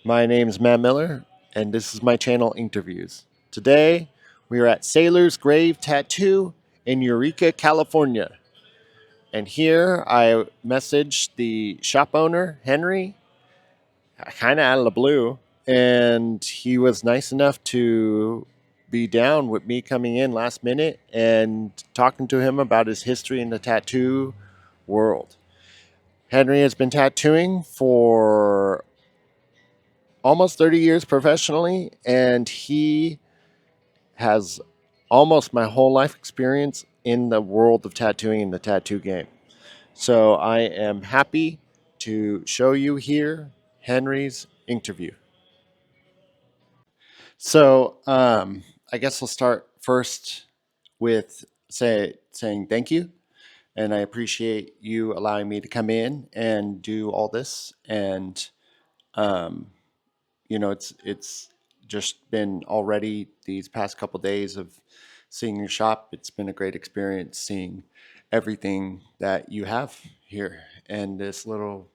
My name is Matt Miller, and this is my channel, Inkterviews. Today, we are at Sailor's Grave Tattoo in Eureka, California. And here I messaged the shop owner, Henry, kind of out of the blue, and he was nice enough to be down with me coming in last minute and talking to him about his history in the tattoo world. Henry has been tattooing for almost 30 years professionally, and he has almost my whole life experience in the world of tattooing in the tattoo game. So I am happy to show you here Henry's interview. So I guess I'll start first with saying thank you, and I appreciate you allowing me to come in and do all this. And um, it's just been already these past couple days of seeing your shop. It's been a great experience seeing everything that you have here and this little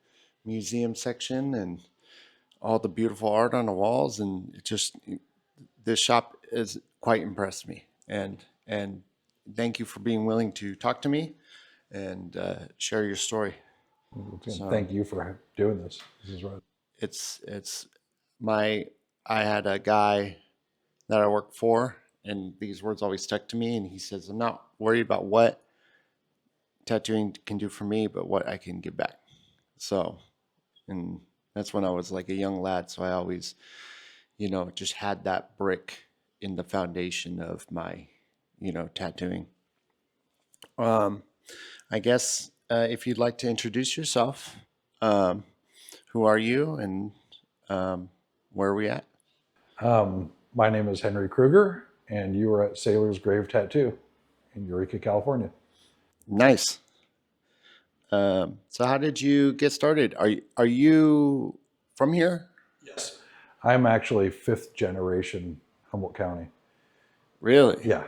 museum section and all the beautiful art on the walls. And it just this shop has quite impressed me. And thank you for being willing to talk to me and share your story. So Thank you for doing this. This is right. it's my I had a guy that I work for, and these words always stuck to me. And he says, "I'm not worried about what tattooing can do for me, but what I can give back." So, and that's when I was like a young lad. So I always, just had that brick in the foundation of my, tattooing. Um, I guess if you'd like to introduce yourself, um, who are you and where are we at? My name is Henry Kruger, and you are at Sailor's Grave Tattoo in Eureka, California. Nice. So how did you get started? Are you from here? Yes. I'm actually fifth generation Humboldt County. Really? Yeah.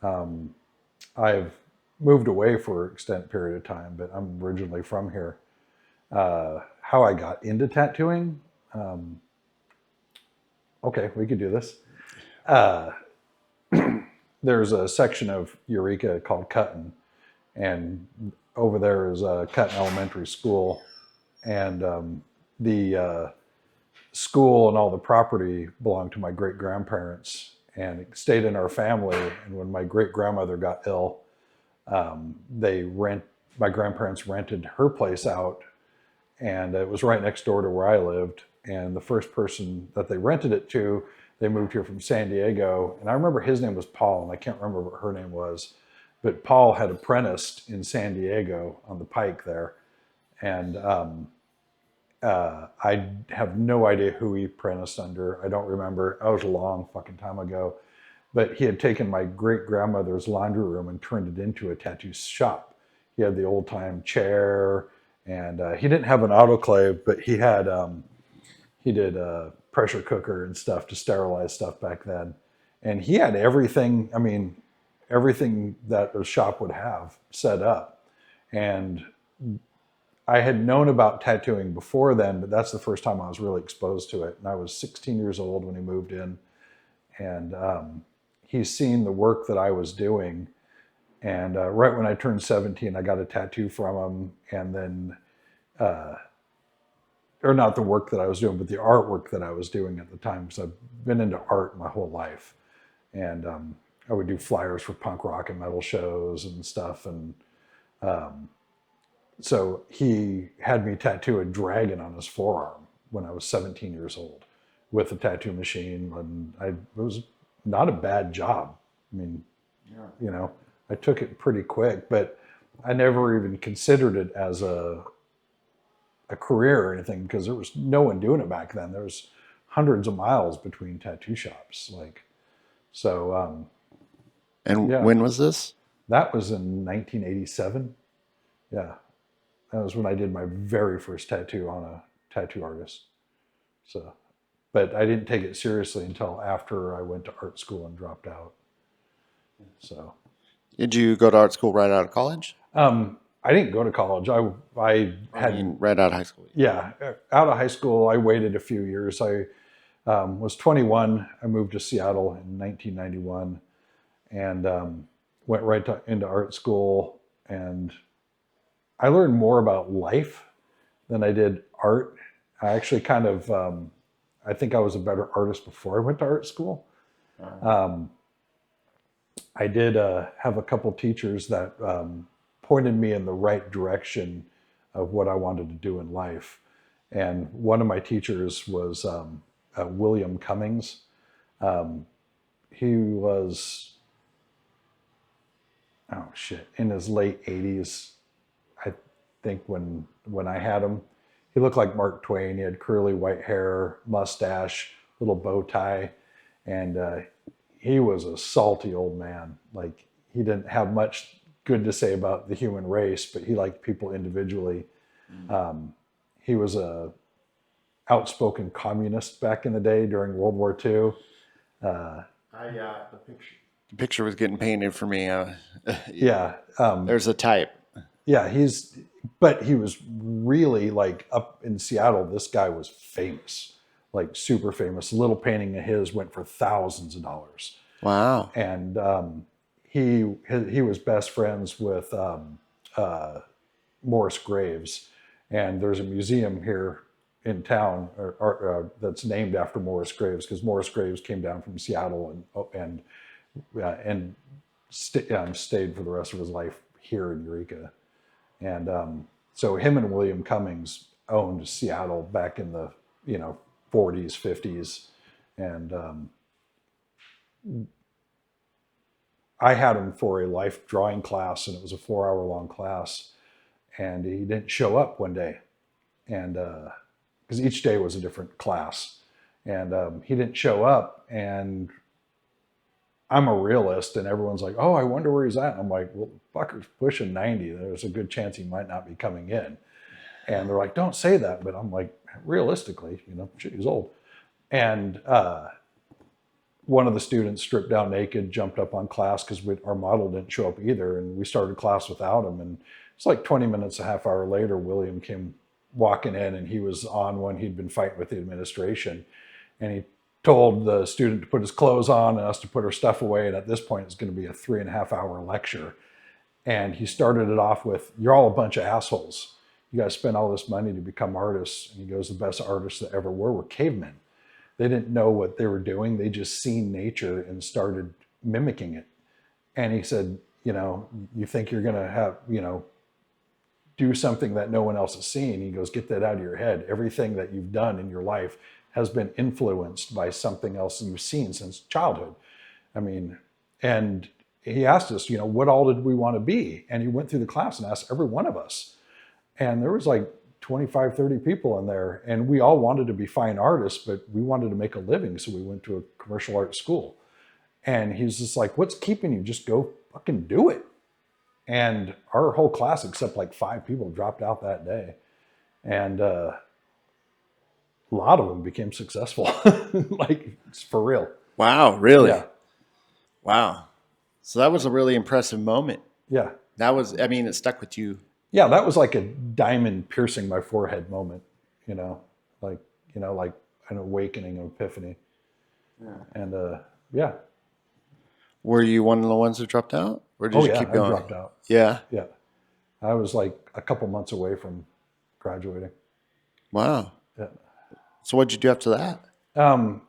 Um, I've moved away for an extended period of time, but I'm originally from here. How I got into tattooing? Um, okay, we could do this. Uh, there's a section of Eureka called Cutton, and over there is Cutton Elementary School, and the school and all the property belonged to my great grandparents, and it stayed in our family. And when my great grandmother got ill, they rent. My grandparents rented her place out, and it was right next door to where I lived. And the first person that they rented it to, they moved here from San Diego, and I remember his name was Paul, and I can't remember what her name was, but Paul had apprenticed in San Diego on the Pike there, and I have no idea who he apprenticed under. I don't remember. That was a long fucking time ago. But he had taken my great grandmother's laundry room and turned it into a tattoo shop. He had the old time chair, and he didn't have an autoclave, but he did a pressure cooker and stuff to sterilize stuff back then. And he had everything. I mean, everything that a shop would have set up. And I had known about tattooing before then, but that's the first time I was really exposed to it. And I was 16 years old when he moved in, and he's seen the work that I was doing. And right when I turned 17, I got a tattoo from him, and then, or not the work that I was doing, but the artwork that I was doing at the time, because I've been into art my whole life. And I would do flyers for punk rock and metal shows and stuff. And so he had me tattoo a dragon on his forearm when I was 17 years old with a tattoo machine. And it was not a bad job. I mean, I took it pretty quick, but I never even considered it as a career or anything, because there was no one doing it back then. There was hundreds of miles between tattoo shops. So And yeah, when was this? that was in 1987. Yeah. That was when I did my very first tattoo on a tattoo artist. So, but I didn't take it seriously until after I went to art school and dropped out. So, Did you go to art school right out of college? I didn't go to college. I I had, mean, right out of high school. yeah, out of high school, I waited a few years. I was 21. I moved to Seattle in 1991 and went right into art school. And I learned more about life than I did art. I actually kind of, I think I was a better artist before I went to art school. Um, I did have a couple teachers that pointed me in the right direction of what I wanted to do in life. And one of my teachers was William Cummings. Um, he was, oh shit, in his late 80s. I think when I had him, he looked like Mark Twain. He had curly white hair, mustache, little bow tie, and he was a salty old man. Like he didn't have much good to say about the human race, but he liked people individually. Um, he was a outspoken communist back in the day during World War II. The picture was getting painted for me. Yeah, There's a type. yeah. But he was really like up in Seattle. This guy was famous, like super famous. A little painting of his went for thousands of dollars. Wow. And he was best friends with Morris Graves, and there's a museum here in town that's named after Morris Graves because Morris Graves came down from Seattle and stayed for the rest of his life here in Eureka, and so him and William Cummings owned Seattle back in the 40s 50s, and I had him for a life drawing class, and it was a 4 hour long class. And he didn't show up one day, and because each day was a different class, and he didn't show up. And I'm a realist, and everyone's like, "Oh, I wonder where he's at." And I'm like, "Well, fucker's pushing 90. There's a good chance he might not be coming in." And they're like, "Don't say that," but I'm like, realistically, shit, he's old. And one of the students stripped down naked, jumped up on class because our model didn't show up either. And we started class without him. And it's like 20 minutes, a half hour later, William came walking in, and he was on one. He'd been fighting with the administration. And he told the student to put his clothes on and us to put our stuff away. And at this point, it's going to be a 3.5 hour lecture. And he started it off with, "You're all a bunch of assholes. You guys spend all this money to become artists." And he goes, "The best artists that ever were cavemen. They didn't know what they were doing. They just seen nature and started mimicking it." And he said, "You think you're going to have, do something that no one else has seen." He goes, "Get that out of your head. Everything that you've done in your life has been influenced by something else you've seen since childhood." I mean, and he asked us, what all did we want to be? And he went through the class and asked every one of us. And there was like 25, 30 people in there, and we all wanted to be fine artists, but we wanted to make a living. So we went to a commercial art school, and he's just like, "What's keeping you? Just go fucking do it." And our whole class, except like 5 people, dropped out that day. And a lot of them became successful. Like, it's for real. Wow. Really? Yeah. Wow. So that was a really impressive moment. Yeah. That was, I mean, it stuck with you. Yeah. That was like a diamond piercing my forehead moment, like an awakening, an epiphany. Yeah. And yeah. Were you one of the ones who dropped out? Or did you keep going? I dropped out. Yeah. Yeah. I was like a couple months away from graduating. Wow. Yeah. So what did you do after that? Um,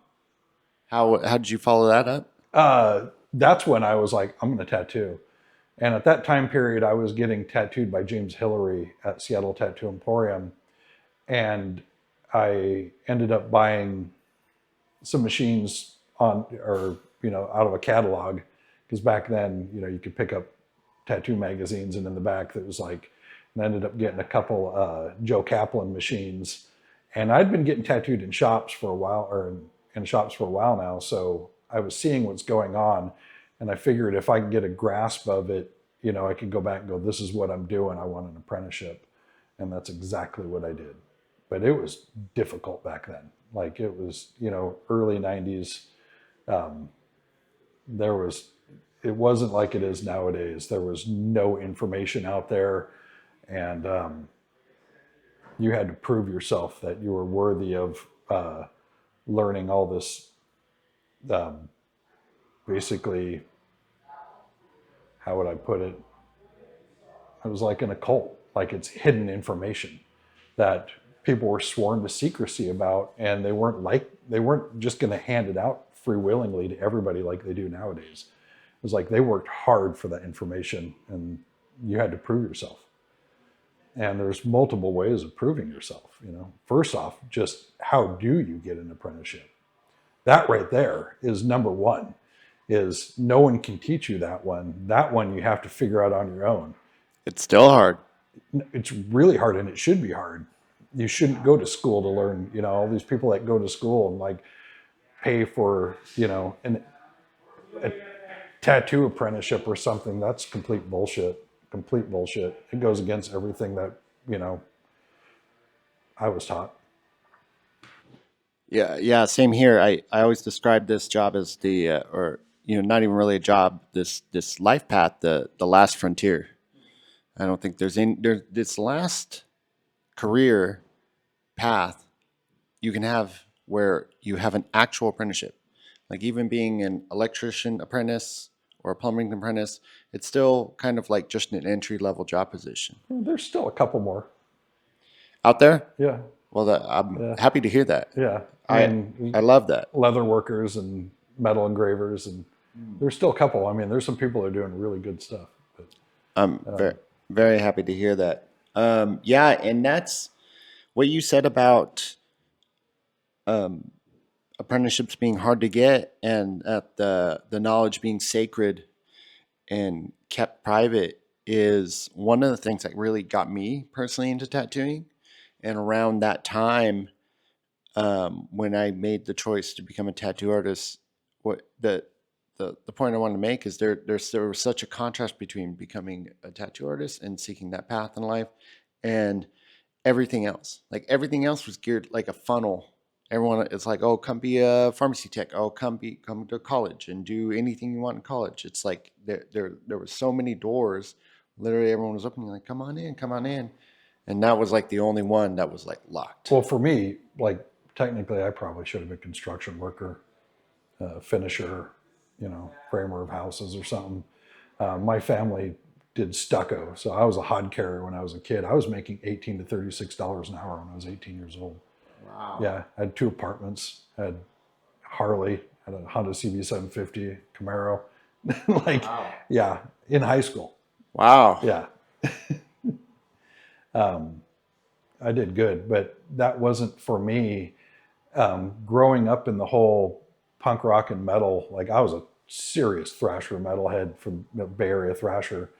How did you follow that up? That's when I was like, I'm going to tattoo. And at that time period, I was getting tattooed by James Hillary at Seattle Tattoo Emporium. And I ended up buying some machines out of a catalog. Because back then, you could pick up tattoo magazines, and in the back that was like, and I ended up getting a couple Joe Kaplan machines. And I'd been getting tattooed in shops for a while, or in shops for a while now. So I was seeing what's going on, and I figured if I could get a grasp of it, I could go back and go, "This is what I'm doing. I want an apprenticeship." And that's exactly what I did. But it was difficult back then. Like, it was, early 90s. It wasn't like it is nowadays. There was no information out there. and you had to prove yourself that you were worthy of learning all this. Um, Basically, how would I put it? It was like an occult, like it's hidden information that people were sworn to secrecy about, and they weren't just going to hand it out free willingly to everybody like they do nowadays. It was like they worked hard for that information, and you had to prove yourself. And there's multiple ways of proving yourself. First off, just how do you get an apprenticeship? That right there is number one. Is no one can teach you that one. That one you have to figure out on your own. It's still hard. It's really hard, and it should be hard. You shouldn't go to school to learn. All these people that go to school and like pay for a tattoo apprenticeship or something. That's complete bullshit. Complete bullshit. It goes against everything that I was taught. Yeah, same here. I always describe this job as or not even really a job. This life path, the last frontier. I don't think there's this last career path you can have where you have an actual apprenticeship. Like even being an electrician apprentice or a plumbing apprentice, it's still kind of like just an entry level job position. There's still a couple more. Out there? Yeah. Well, I'm Yeah. happy to hear that. Yeah. I love that. Leather workers and metal engravers, and there's still a couple. I mean, there's some people that are doing really good stuff. But, I'm very happy to hear that. Yeah, and that's what you said about apprenticeships being hard to get, and that the knowledge being sacred and kept private is one of the things that really got me personally into tattooing. And around that time, when I made the choice to become a tattoo artist, what the point I wanted to make is there was such a contrast between becoming a tattoo artist and seeking that path in life, and everything else. Like everything else was geared like a funnel. Everyone, it's like, oh, come be a pharmacy tech. Oh, come to college and do anything you want in college. It's like there were so many doors. Literally, everyone was opening like, come on in, come on in, and that was like the only one that was like locked. well, for me, like technically, I probably should have been a construction worker, finisher, framer of houses or something. My family did stucco, so I was a hod carrier when I was a kid. I was making $18 to $36 an hour when I was 18 years old. Wow. Yeah, I had 2 apartments. I had Harley, had a Honda CB 750, Camaro. Like, Wow. yeah, in high school. Wow. Yeah. I did good, but that wasn't for me. Growing up in the whole punk rock and metal, like I was a serious thrasher metalhead from the Bay Area thrasher.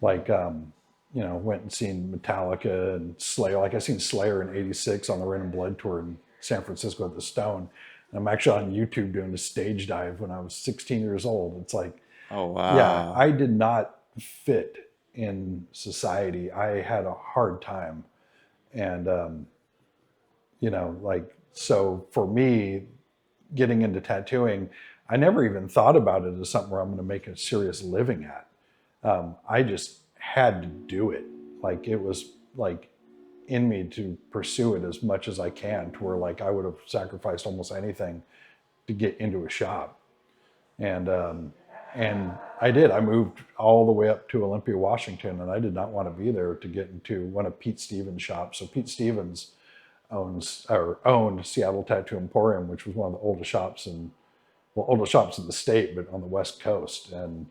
Like, went and seen Metallica and Slayer. Like I seen Slayer in '86 on the Rain and Blood tour in San Francisco at the Stone. And I'm actually on YouTube doing a stage dive when I was 16 years old. It's like, Oh wow. yeah, I did not fit in society. I had a hard time. And, like, so for me, getting into tattooing, I never even thought about it as something where I'm going to make a serious living at. I just had to do it. Like it was like in me to pursue it as much as I can, to where like I would have sacrificed almost anything to get into a shop. And I did. I moved all the way up to Olympia, Washington, and I did not want to be there to get into one of Pete Stevens' shops. So Pete Stevens owned Seattle Tattoo Emporium, which was one of the oldest shops in the state, but on the West Coast. And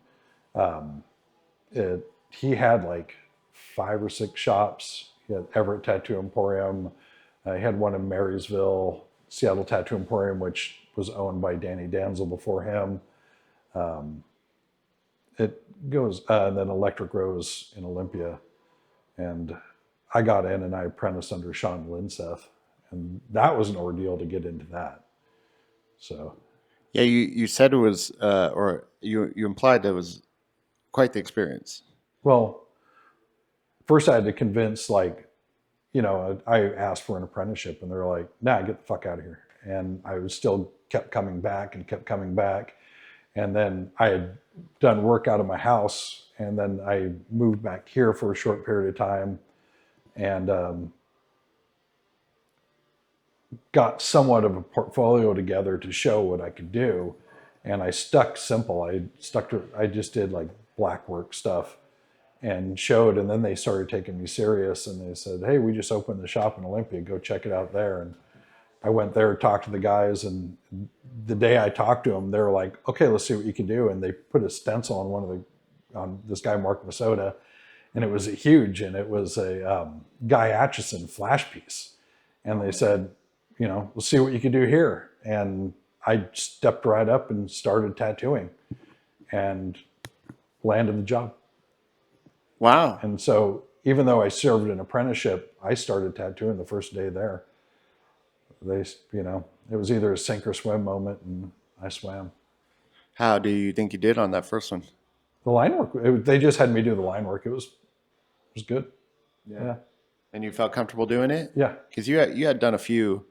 he had like 5 or 6 shops. He had Everett Tattoo Emporium. He had one in Marysville, Seattle Tattoo Emporium, which was owned by Danny Danzel before him. It goes, and then Electric Rose in Olympia. And I got in and I apprenticed under Sean Linseth. And that was an ordeal to get into that. So. Yeah, you said it was, or you implied it was quite the experience. Well, first I had to convince, like, I asked for an apprenticeship and they're like, nah, get the fuck out of here. And I was still kept coming back. And then I had done work out of my house, and then I moved back here for a short period of time. and got somewhat of a portfolio together to show what I could do. And I stuck simple. I just did like black work stuff and showed. And then they started taking me serious, and they said, "Hey, we just opened the shop in Olympia. Go check it out there." And I went there, talked to the guys, and the day I talked to them, they were like, "Okay, let's see what you can do." And they put a stencil on this guy Mark Masoda, and it was huge, and it was a Guy Aitchison flash piece. And they said, "We'll see what you can do here." And I stepped right up and started tattooing, and landed the job. Wow. And so, even though I served an apprenticeship, I started tattooing the first day there. It was either a sink or swim moment, and I swam. How do you think you did on that first one? The line work, they just had me do the line work. It was good. Yeah. And you felt comfortable doing it? Yeah. Because you had done a few.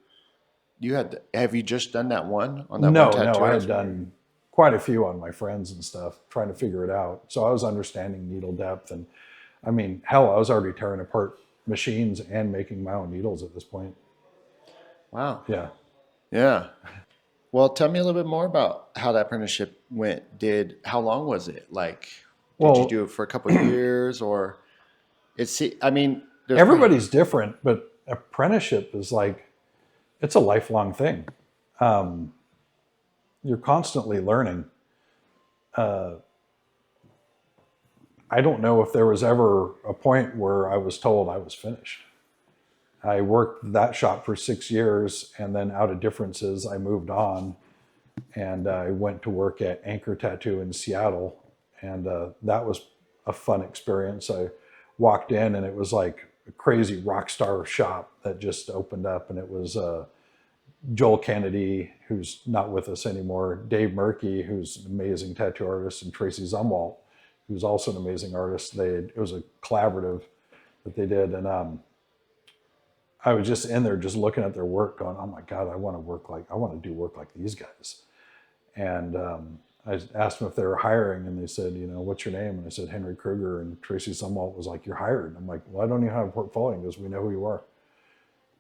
Have you just done that one on that No, one tattoo? no, I had done quite a few on my friends and stuff, trying to figure it out. So I was understanding needle depth, and I mean, hell, I was already tearing apart machines and making my own needles at this point. Wow. Yeah. Yeah. Well, tell me a little bit more about how that apprenticeship went. How long was it? Like, did you do it for a couple of years, or I mean, everybody's different, but apprenticeship is like, it's a lifelong thing. You're constantly learning. I don't know if there was ever a point where I was told I was finished. I worked that shop for 6 years, and then out of differences, I moved on, and I went to work at Anchor Tattoo in Seattle, and that was a fun experience. I walked in, and it was like a crazy rock star shop that just opened up, and it was Joel Kennedy, who's not with us anymore, Dave Murky, who's an amazing tattoo artist, and Tracy Zumwalt, who's also an amazing artist. It was a collaborative that they did, and I was just in there, just looking at their work, going, "Oh my God, I want to do work like these guys." And I asked them if they were hiring, and they said, "What's your name?" And I said, "Henry Kruger." And Tracy Zumwalt was like, "You're hired." And I'm like, "Well, I don't even have a portfolio." He goes, "We know who you are."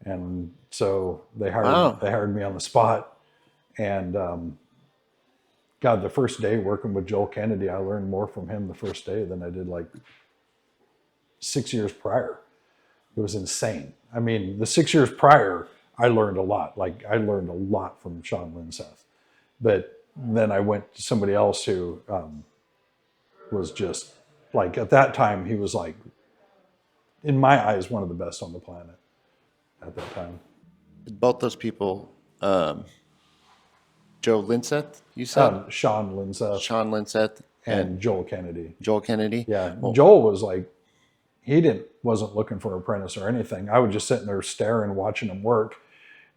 And so they hired me on the spot. And God, the first day working with Joel Kennedy, I learned more from him the first day than I did like 6 years prior. It was insane. I mean, the 6 years prior, I learned a lot. Like, I learned a lot from Sean Linseth. But then I went to somebody else who was just like, at that time, he was like, in my eyes, one of the best on the planet at that time. Both those people, Joe Linseth, you said? Sean Linseth. Sean Linseth and Joel Kennedy. Joel Kennedy? Yeah. Well, Joel was like, wasn't looking for an apprentice or anything. I was just sitting there staring, watching him work.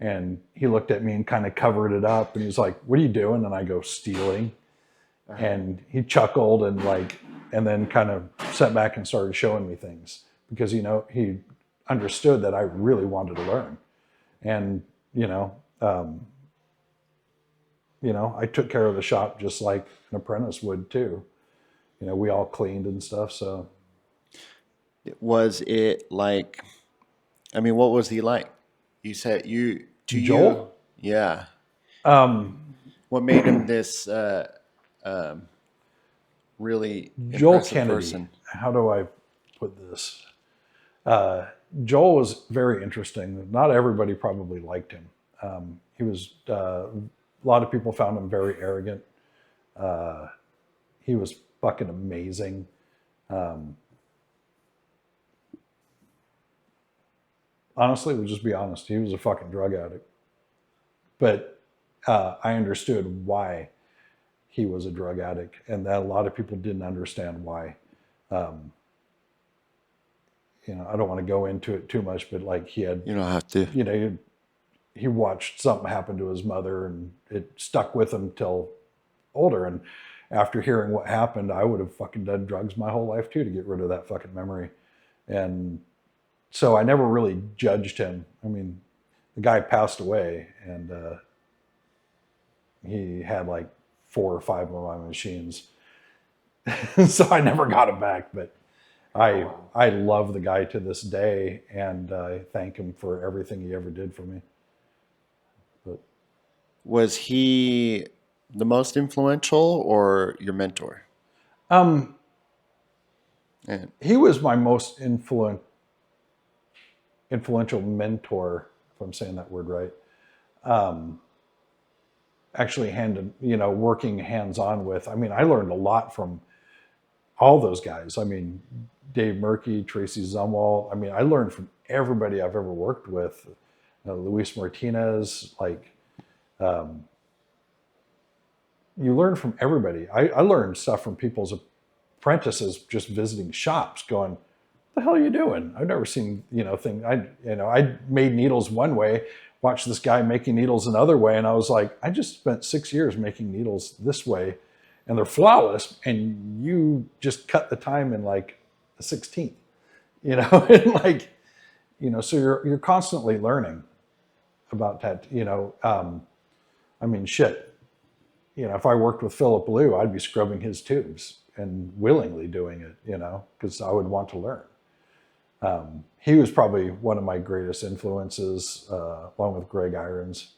And he looked at me and kind of covered it up. And he's like, "What are you doing?" And I go, "Stealing." And he chuckled and then kind of sat back and started showing me things, because, he understood that I really wanted to learn. And, I took care of the shop just like an apprentice would too. We all cleaned and stuff. So was it like, I mean, what was he like? You said Joel? Yeah. What made him this really Joel impressive Kennedy. person? How do I put this? Joel was very interesting. Not everybody probably liked him. He was, a lot of people found him very arrogant. He was fucking amazing. Honestly, we'll just be honest. He was a fucking drug addict. But I understood why he was a drug addict, and that a lot of people didn't understand why. I don't want to go into it too much, but like, he had, You don't have to. He watched something happen to his mother, and it stuck with him till older. And after hearing what happened, I would have fucking done drugs my whole life too, to get rid of that fucking memory. And so I never really judged him. I mean, the guy passed away, and he had like 4 or 5 of my machines. So I never got him back. But I love the guy to this day, and I thank him for everything he ever did for me. But Was he the most influential or your mentor? And he was my most influential mentor, if I'm saying that word right. Actually, working hands on with. I mean, I learned a lot from all those guys. I mean, Dave Murky, Tracy Zumwalt. I mean, I learned from everybody I've ever worked with. Luis Martinez, you learn from everybody. I learned stuff from people's apprentices just visiting shops, going, "What the hell are you doing? I've never seen thing." I made needles one way, watched this guy making needles another way, and I was like, I just spent 6 years making needles this way, and they're flawless, and you just cut the time in like a 16th, and so you're constantly learning about that. I mean, shit. If I worked with Philip Liu, I'd be scrubbing his tubes and willingly doing it, because I would want to learn. He was probably one of my greatest influences, along with Greg Irons,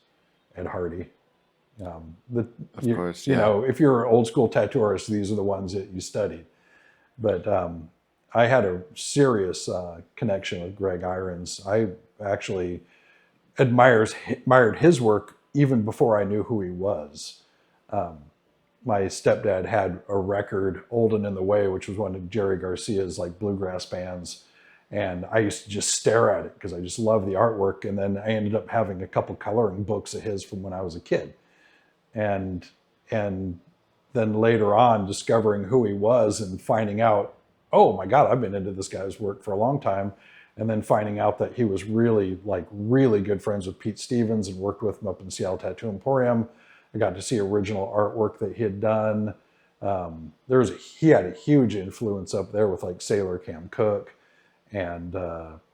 Ed Hardy. of course, If you're an old school tattooist, these are the ones that you studied. But I had a serious connection with Greg Irons. I actually admired his work even before I knew who he was. My stepdad had a record, Old and in the Way, which was one of Jerry Garcia's like bluegrass bands. And I used to just stare at it because I just loved the artwork. And then I ended up having a couple coloring books of his from when I was a kid. And then later on, discovering who he was and finding out, oh my God, I've been into this guy's work for a long time. And then finding out that he was really good friends with Pete Stevens and worked with him up in Seattle Tattoo Emporium. I got to see original artwork that he had done. He had a huge influence up there with like Sailor Cam Cook and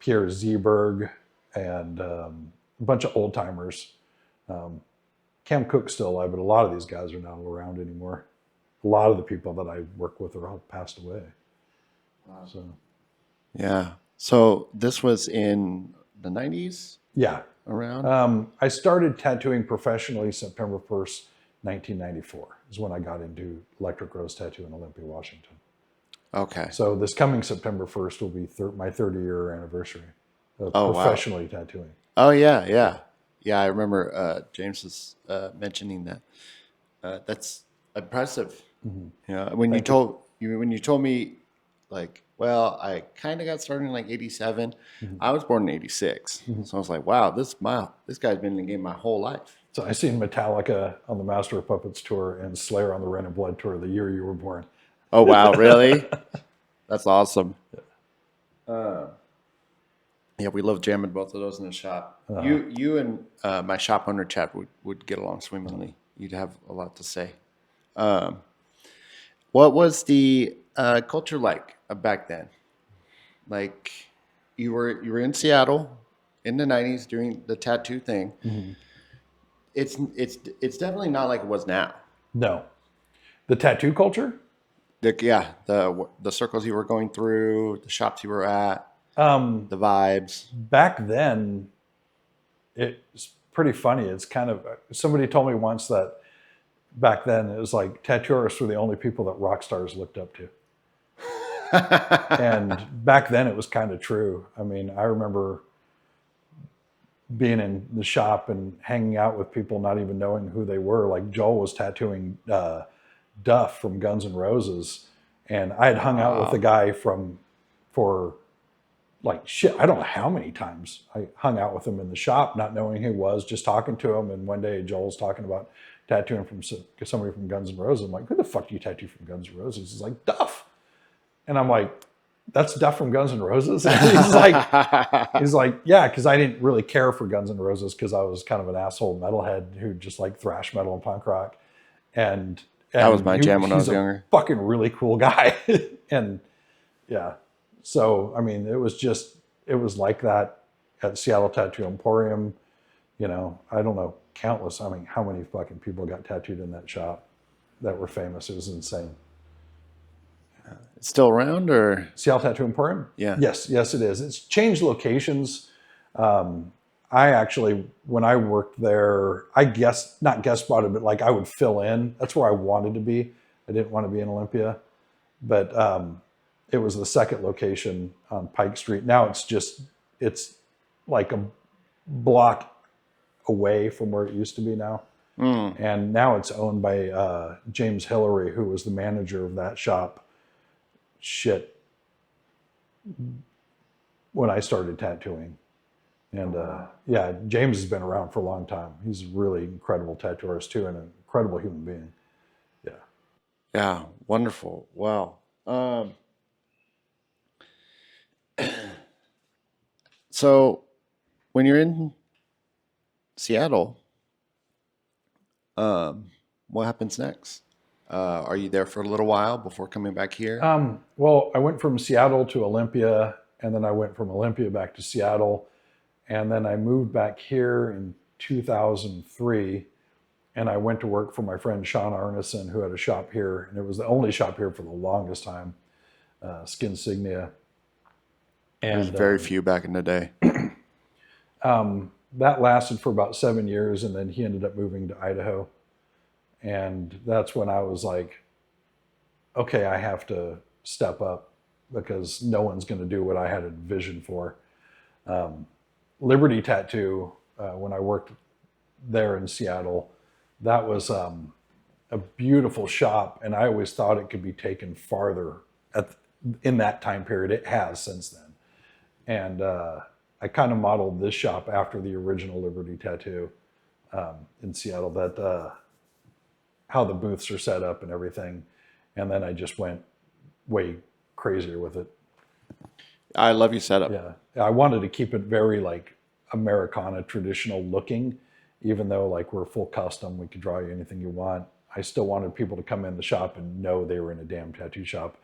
Pierre Zeberg and a bunch of old timers. Cam Cook's still alive, but a lot of these guys are not around anymore. A lot of the people that I work with are all passed away. Wow. Yeah. So this was in the 90s? Yeah. Around? I started tattooing professionally September 1st, 1994 is when I got into Electric Rose Tattoo in Olympia, Washington. Okay. So this coming September 1st will be my 30-year anniversary of professionally tattooing. Oh, yeah, yeah. Yeah, I remember James was mentioning that. That's impressive. Mm-hmm. When you told me, like, well, I kind of got started in like 87. Mm-hmm. I was born in 86. Mm-hmm. So I was like, wow, this guy's been in the game my whole life. So I seen Metallica on the Master of Puppets tour and Slayer on the Ren and Blood tour the year you were born. Oh, wow, really? That's awesome. Yeah, we love jamming both of those in the shop. You and my shop owner Chad would get along swimmingly. You'd have a lot to say. What was the culture like back then? Like, you were in Seattle in the 90s doing the tattoo thing. Mm-hmm. It's definitely not like it was now. No, the tattoo culture. The circles you were going through, the shops you were at. The vibes. Back then, it's pretty funny. It's kind of, somebody told me once that back then it was like tattooists were the only people that rock stars looked up to. And back then it was kind of true. I mean, I remember being in the shop and hanging out with people not even knowing who they were. Like Joel was tattooing Duff from Guns N' Roses, and I had hung out with the guy for like shit, I don't know how many times I hung out with him in the shop, not knowing who he was, just talking to him. And one day Joel's talking about tattooing from somebody from Guns N' Roses. I'm like, who the fuck do you tattoo from Guns N' Roses? He's like, Duff. And I'm like, that's Duff from Guns N' Roses? And he's like, yeah, because I didn't really care for Guns N' Roses because I was kind of an asshole metalhead who just liked thrash metal and punk rock. And that was my jam when I was younger. Fucking really cool guy. And yeah. So, I mean, it was like that at Seattle Tattoo Emporium. I don't know, countless. I mean, how many fucking people got tattooed in that shop that were famous? It was insane. It's still around, or Seattle Tattoo Emporium? yeah? Yes, it is. It's changed locations. I actually, when I worked there, not guest spotted, but like I would fill in. That's where I wanted to be. I didn't want to be in Olympia, but it was the second location on Pike Street. Now it's like a block away from where it used to be now. And now it's owned by James Hillary, who was the manager of that shop. Shit, when I started tattooing. And yeah, James has been around for a long time. He's a really incredible tattooist too, and an incredible human being. Yeah. Yeah, wonderful. Wow. So when you're in Seattle, what happens next? Are you there for a little while before coming back here? Well, I went from Seattle to Olympia, and then I went from Olympia back to Seattle, and then I moved back here in 2003, and I went to work for my friend Sean Arneson, who had a shop here, and it was the only shop here for the longest time, Skinsignia. There's And very few back in the day. that lasted for about 7 years, and then he ended up moving to Idaho. And that's when I was like, okay, I have to step up because no one's going to do what I had a vision for. Liberty Tattoo, when I worked there in Seattle, that was a beautiful shop, and I always thought it could be taken farther in that time period. It has since then. And I kind of modeled this shop after the original Liberty Tattoo in Seattle, that how the booths are set up and everything. And then I just went way crazier with it. I love your setup. Yeah. I wanted to keep it very like Americana traditional looking, even though like we're full custom, we could draw you anything you want. I still wanted people to come in the shop and know they were in a damn tattoo shop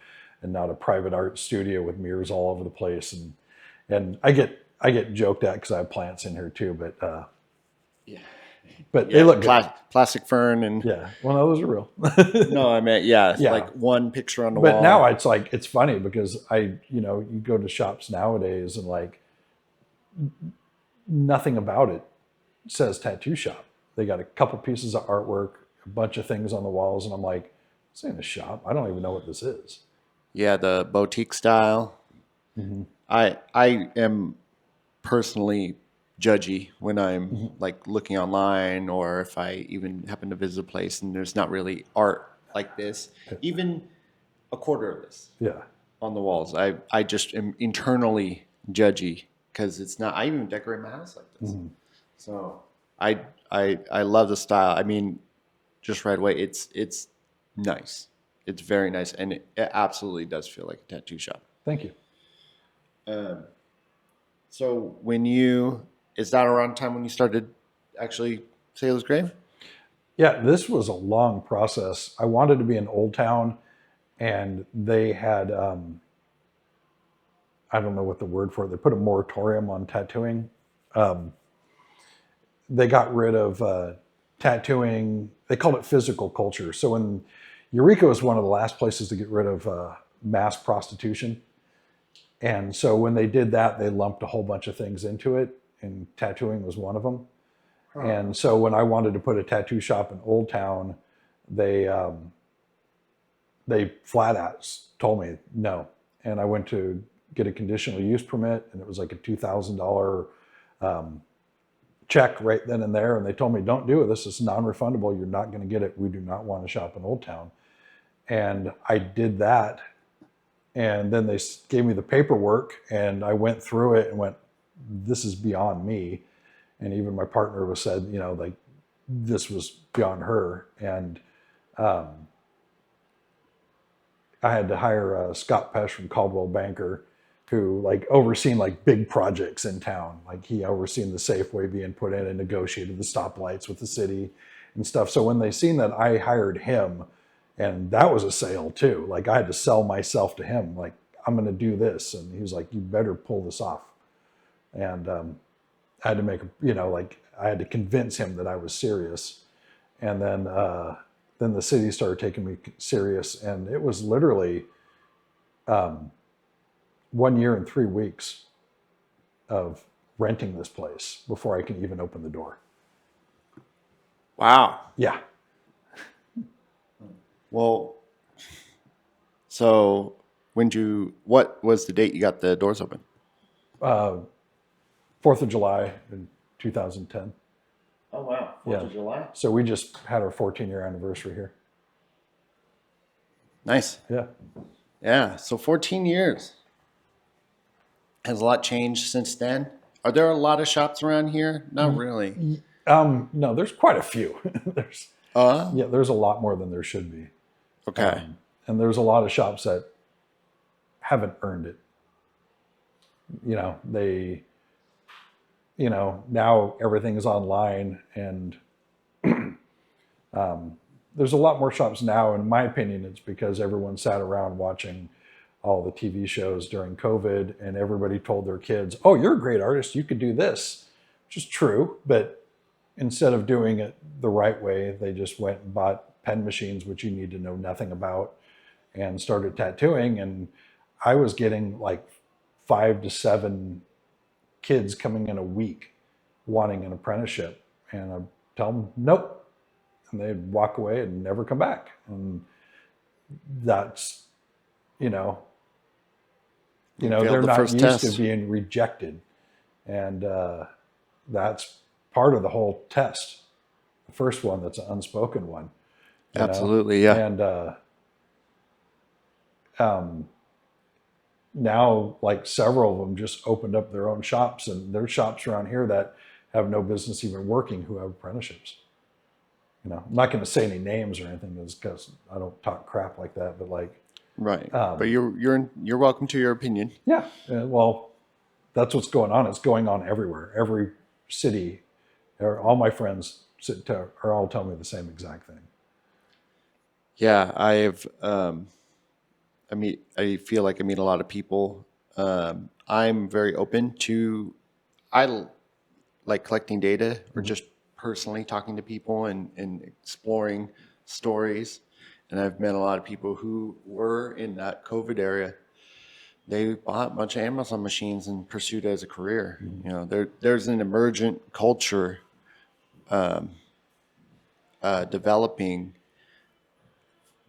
and not a private art studio with mirrors all over the place. And I get joked at because I have plants in here too, but they look good. Plastic fern and Yeah. Well, no, those are real. no, I meant yeah, like one picture on the wall. But now it's like, it's funny because you go to shops nowadays and like nothing about it says tattoo shop. They got a couple pieces of artwork, a bunch of things on the walls, and I'm like, this ain't a shop. I don't even know what this is. Yeah, the boutique style. Mm-hmm. I am personally judgy when I'm like looking online, or if I even happen to visit a place and there's not really art like this, even a quarter of this on the walls. I just am internally judgy because it's not. I even decorate my house like this. So I love the style. I mean, just right away, it's nice. It's very nice, and it absolutely does feel like a tattoo shop. Thank you. So is that around time when you started actually Sailor's Grave? Yeah, this was a long process. I wanted to be in Old Town, and they had, I don't know what the word for it, they put a moratorium on tattooing. They got rid of tattooing. They called it physical culture. So when Eureka was one of the last places to get rid of mass prostitution. And so when they did that, they lumped a whole bunch of things into it, and tattooing was one of them. Huh. And so when I wanted to put a tattoo shop in Old Town, they flat out told me no. And I went to get a conditional use permit, and it was like a $2,000 check right then and there. And they told me, don't do it. This is non-refundable. You're not going to get it. We do not want to shop in Old Town. And I did that. And then they gave me the paperwork, and I went through it and went, this is beyond me. And even my partner was said, like this was beyond her. And I had to hire Scott Pesh from Caldwell Banker, who like overseen like big projects in town. Like he overseen the Safeway being put in and negotiated the stoplights with the city and stuff. So when they seen that I hired him, and that was a sale too. Like I had to sell myself to him. Like, I'm going to do this. And he was like, you better pull this off. And I had to make, I had to convince him that I was serious. And then the city started taking me serious. And it was literally 1 year and 3 weeks of renting this place before I can even open the door. Wow. Yeah. Well, so what was the date you got the doors open? 4th of July in 2010. Oh, wow. 4th of July. So we just had our 14-year anniversary here. Nice. Yeah. Yeah. So 14 years. Has a lot changed since then? Are there a lot of shops around here? Not really. No, there's quite a few. there's a lot more than there should be. Okay. And there's a lot of shops that haven't earned it. Now everything is online, and there's a lot more shops now. In my opinion, it's because everyone sat around watching all the TV shows during COVID, and everybody told their kids, "Oh, you're a great artist. You could do this," which is true. But instead of doing it the right way, they just went and bought pen machines, which you need to know nothing about, and started tattooing. And I was getting like 5 to 7 kids coming in a week wanting an apprenticeship, and I'd tell them nope, and they'd walk away and never come back. And that's they're not used to being rejected, and that's part of the whole test. The first one, that's an unspoken one. Absolutely, yeah. And now, like, several of them just opened up their own shops, and there's shops around here that have no business even working who have apprenticeships. I'm not going to say any names or anything because I don't talk crap like that, but like. Right. But you're welcome to your opinion. Yeah. Well, that's what's going on. It's going on everywhere. Every city, all my friends are all telling me the same exact thing. Yeah, I feel like I meet a lot of people. I'm very open to, I like collecting data or just personally talking to people and exploring stories. And I've met a lot of people who were in that COVID area. They bought a bunch of Amazon machines and pursued it as a career. There's an emergent culture developing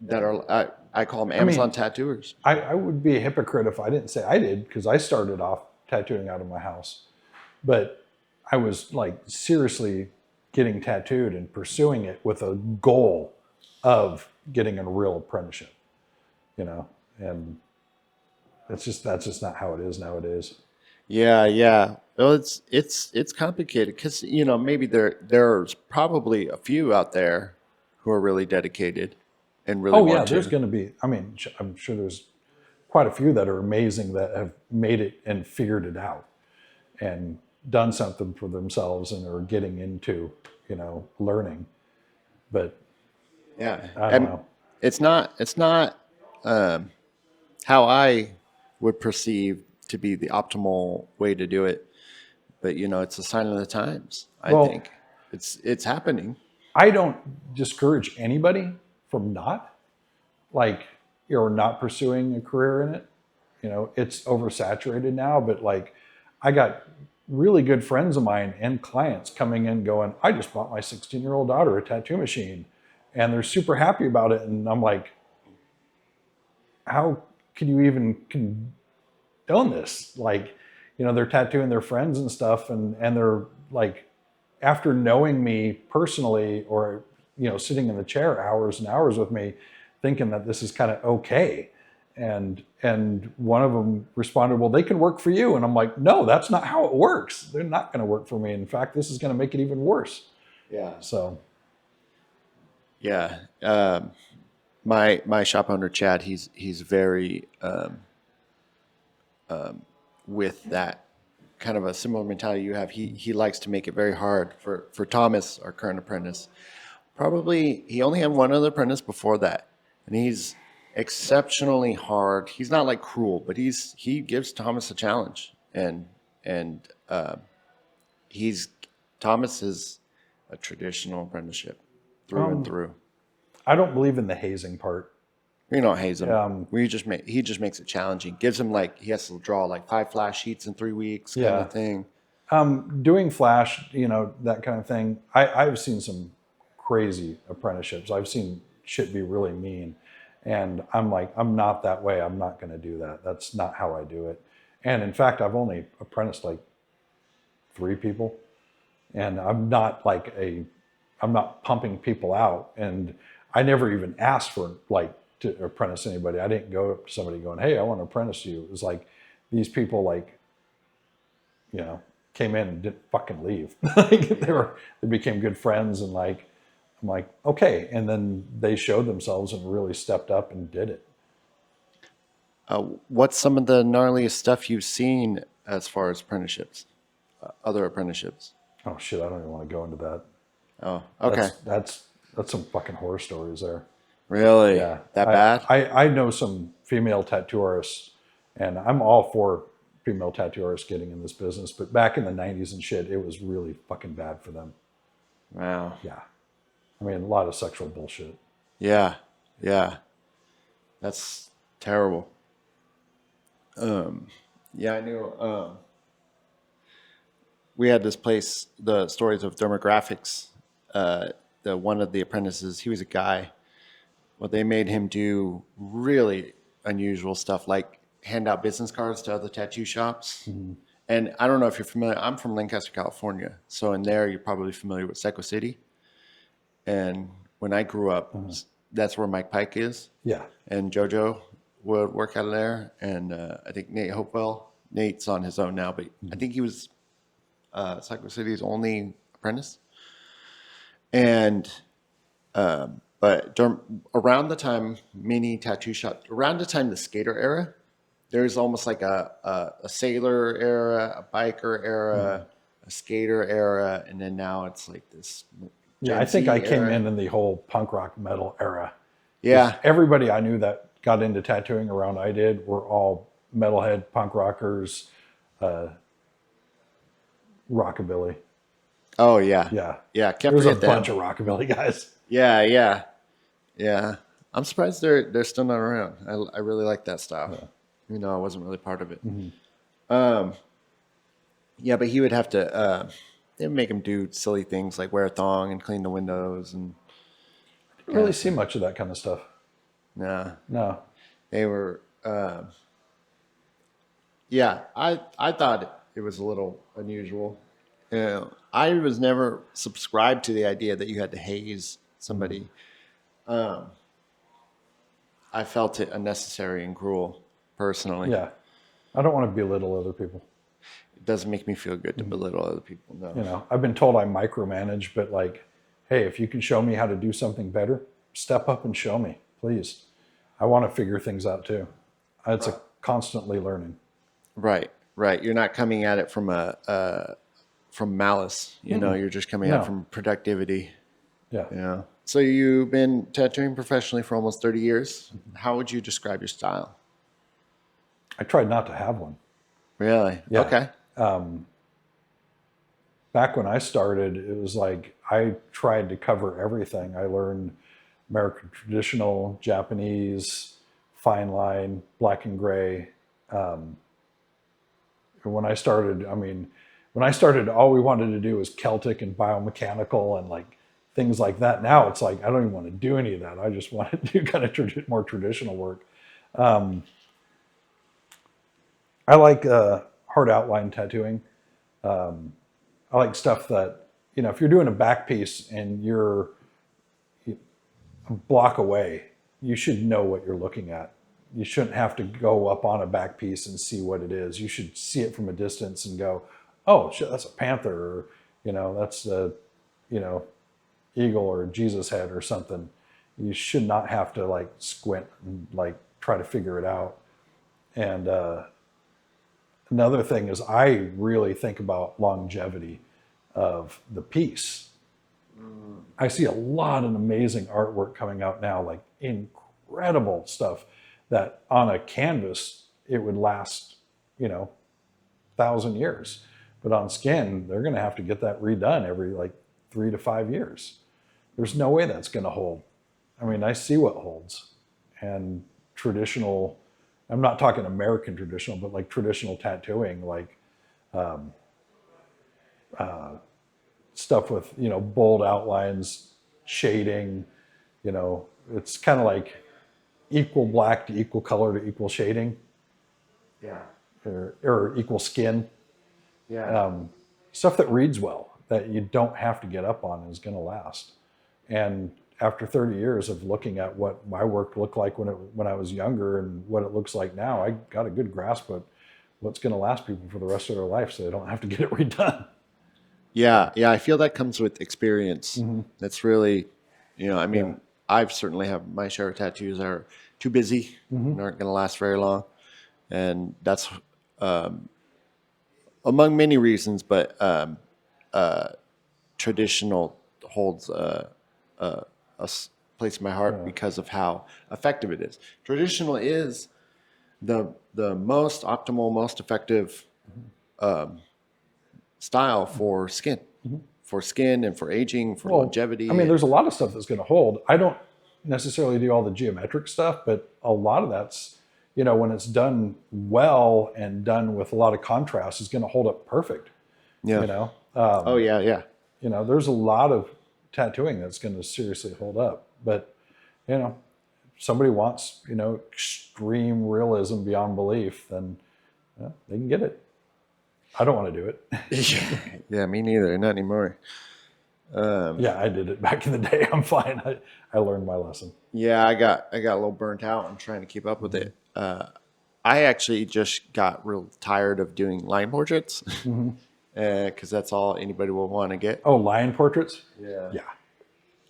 that are, I call them Amazon tattooers. I would be a hypocrite if I didn't say I did, because I started off tattooing out of my house. But I was like seriously getting tattooed and pursuing it with a goal of getting a real apprenticeship, and that's just not how it is nowadays. Yeah. Well, it's complicated because maybe there's probably a few out there who are really dedicated and really want to. There's going to be. I'm sure there's quite a few that are amazing that have made it and figured it out and done something for themselves and are getting into learning. But yeah, I don't know. It's not how I would perceive to be the optimal way to do it, but it's a sign of the times. I think it's happening. I don't discourage anybody from not pursuing a career in it. It's oversaturated now, but like, I got really good friends of mine and clients coming in going, I just bought my 16-year-old daughter a tattoo machine, and they're super happy about it. And I'm like, how can you even condone this? Like, they're tattooing their friends and stuff, and they're like, after knowing me personally, or sitting in the chair hours and hours with me, thinking that this is kind of okay. And one of them responded, well, they can work for you. And I'm like, no, that's not how it works. They're not going to work for me. In fact, this is going to make it even worse. Yeah. So. Yeah. My shop owner, Chad, he's very with that kind of a similar mentality you have. He likes to make it very hard for Thomas, our current apprentice. Probably he only had one other apprentice before that, and he's exceptionally hard. He's not like cruel, but he gives Thomas a challenge, and Thomas is a traditional apprenticeship through and through. I don't believe in the hazing part. We don't haze him. Um, He just makes it challenging. Gives him like he has to draw like 5 flash sheets in 3 weeks, kind yeah. of thing. Doing Flash, that kind of thing. I've seen some crazy apprenticeships. I've seen shit be really mean. And I'm like, I'm not that way. I'm not going to do that. That's not how I do it. And in fact, I've only apprenticed like 3 people. And I'm not pumping people out. And I never even asked for like to apprentice anybody. I didn't go up to somebody going, hey, I want to apprentice you. It was like these people like, came in and didn't fucking leave. They became good friends, and like I'm like, okay. And then they showed themselves and really stepped up and did it. What's some of the gnarliest stuff you've seen as far as apprenticeships, other apprenticeships? Oh shit, I don't even want to go into that. Oh, okay. That's some fucking horror stories there. Really? Yeah. That bad? I know some female tattoo artists, and I'm all for female tattoo artists getting in this business, but back in the 90s and shit, it was really fucking bad for them. Wow. Yeah. I mean, a lot of sexual bullshit. Yeah. Yeah. That's terrible. Yeah, I knew. We had this place, the stories of demographics. One of the apprentices, he was a guy. Well, they made him do really unusual stuff, like hand out business cards to other tattoo shops. Mm-hmm. And I don't know if you're familiar. I'm from Lancaster, California, so in there you're probably familiar with Seco City. And when I grew up, that's where Mike Pike is. Yeah. And JoJo would work out of there. And I think Nate Hopewell, Nate's on his own now, but I think he was Seco City's only apprentice. And but around the time around the time the skater era, there's almost like a sailor era, a biker era, a skater era, and then now it's like this. Yeah, I think I came in the whole punk rock metal era. Yeah. Everybody I knew that got into tattooing around I did were all metalhead punk rockers, rockabilly. Oh yeah. Yeah. Yeah. Can't There's a forget them. bunch of rockabilly guys. Yeah. Yeah. Yeah. I'm surprised they're still not around. I really like that style. Yeah. I wasn't really part of it. Yeah, but he would have to. They would make him do silly things like wear a thong and clean the windows and. Didn't really see much of that kind of stuff. Nah. No. They were. Yeah, I thought it was a little unusual. I was never subscribed to the idea that you had to haze somebody. I felt it unnecessary and cruel, personally. Yeah. I don't want to belittle other people. It doesn't make me feel good to belittle other people. No. I've been told I micromanage, but like, hey, if you can show me how to do something better, step up and show me, please. I want to figure things out too. It's a constantly learning. Right. You're not coming at it from from malice. You're just coming at it from productivity. Yeah. So you've been tattooing professionally for almost 30 years. How would you describe your style? I tried not to have one. Really? Yeah. Okay. Back when I started, it was like I tried to cover everything. I learned American traditional, Japanese, fine line, black and gray. When I started, all we wanted to do was Celtic and biomechanical and like things like that. Now it's like I don't even want to do any of that. I just want to do kind of more traditional work. I like hard outline tattooing. I like stuff that, if you're doing a back piece and you're a block away, you should know what you're looking at. You shouldn't have to go up on a back piece and see what it is. You should see it from a distance and go, oh, shit, that's a panther, or, that's a, eagle or Jesus head or something. You should not have to like squint and like try to figure it out. And another thing is I really think about longevity of the piece. I see a lot of amazing artwork coming out now, like incredible stuff that on a canvas, it would last, 1,000 years. But on skin, they're going to have to get that redone every like 3 to 5 years. There's no way that's going to hold. I mean, I see what holds. and traditional. I'm not talking American traditional, but like traditional tattooing, like stuff with, you know, bold outlines, shading. You know, it's kind of like equal black to equal color to equal shading, Yeah. or equal skin. Yeah. Stuff that reads well, that you don't have to get up on, is going to last. And after 30 years of looking at what my work looked like when I was younger and what it looks like now, I got a good grasp of what's going to last people for the rest of their life, so they don't have to get it redone. Yeah, yeah, I feel that comes with experience. Mm-hmm. That's really, I Yeah. mean, I've certainly have my share of tattoos that are too busy Mm-hmm. and aren't going to last very long, and that's um, among many reasons. But traditional holds place in my heart Yeah. because of how effective it is. Traditional is the most optimal, most effective style for skin and for aging, for Well, I longevity, mean, and there's a lot of stuff that's going to hold. I don't necessarily do all the geometric stuff, but a lot of that's, you know, when it's done well and done with a lot of contrast, is going to hold up perfect. yeah. You know, Oh yeah, yeah. you know, there's a lot of tattooing that's going to seriously hold up. But, you know, if somebody wants, you know, extreme realism beyond belief, then they can get it. I don't want to do it. Yeah, me neither. Not anymore. Yeah, I did it back in the day. I'm fine. I learned my lesson. Yeah, I got a little burnt out. I'm trying to keep up with it. I actually just got real tired of doing line portraits Mm-hmm. because that's all anybody will want to get. Oh, lion portraits? Yeah. Yeah.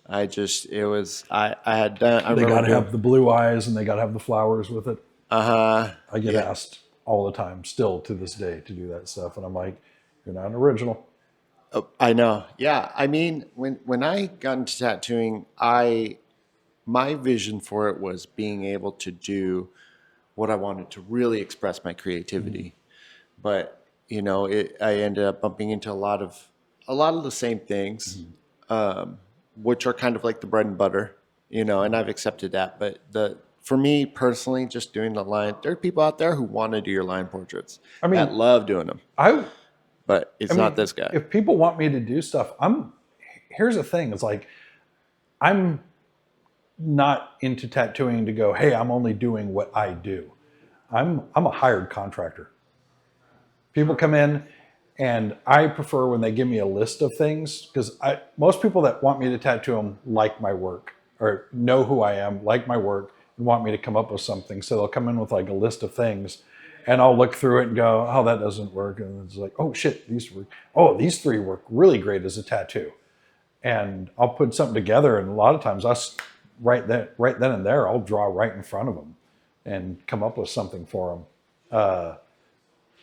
I had done. I They got remember to doing. have the blue eyes and they got to have the flowers with it. I get Yeah. asked all the time, still to this day, to do that stuff. And I'm like, you're not an original. Oh, I know. Yeah. I mean, when I got into tattooing, my vision for it was being able to do what I wanted to really express my Mm-hmm. creativity. But I ended up bumping into a lot of the same things, Mm-hmm. which are kind of like the bread and butter, and I've accepted that. But for me personally, just doing the line, there are people out there who want to do your line portraits I that mean, love doing them, I, but I it's not mean, this guy. if people want me to do stuff, here's the thing. It's like, I'm not into tattooing to go, hey, I'm only doing what I do. I'm a hired contractor. People come in, and I prefer when they give me a list of things, because most people that want me to tattoo them like my work or know who I am, like my work, and want me to come up with something. So they'll come in with like a list of things, and I'll look through it and go, oh, that doesn't work. And it's like, oh shit, these work. Oh, these three work really great as a tattoo. And I'll put something together, and a lot of times right then and there, I'll draw right in front of them and come up with something for them.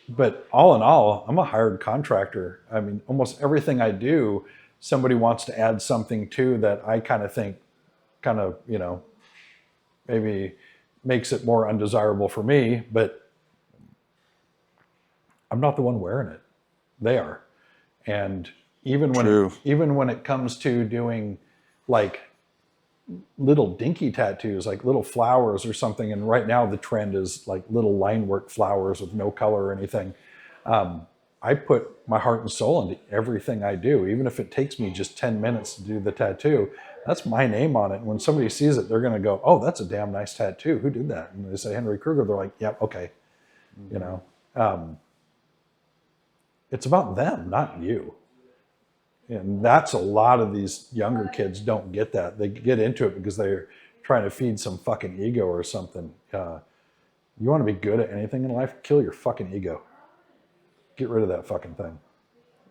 But all in all, I'm a hired contractor. I mean, almost everything I do, somebody wants to add something to that I kind of think, you know, maybe makes it more undesirable for me, but I'm not the one wearing it. They are. And True. even when it comes to doing like little dinky tattoos, like little flowers or something, and right now the trend is like little line work flowers with no color or anything. I put my heart and soul into everything I do, even if it takes me just 10 minutes to do the tattoo. That's my name on it. And when somebody sees it, they're going to go, oh, that's a damn nice tattoo. Who did that? And they say Henry Kruger. They're like, yep, okay. You know, it's about them, not you. And that's a lot of these younger kids don't get that. They get into it because they're trying to feed some fucking ego or something. You want to be good at anything in life? Kill your fucking ego. Get rid of that fucking thing.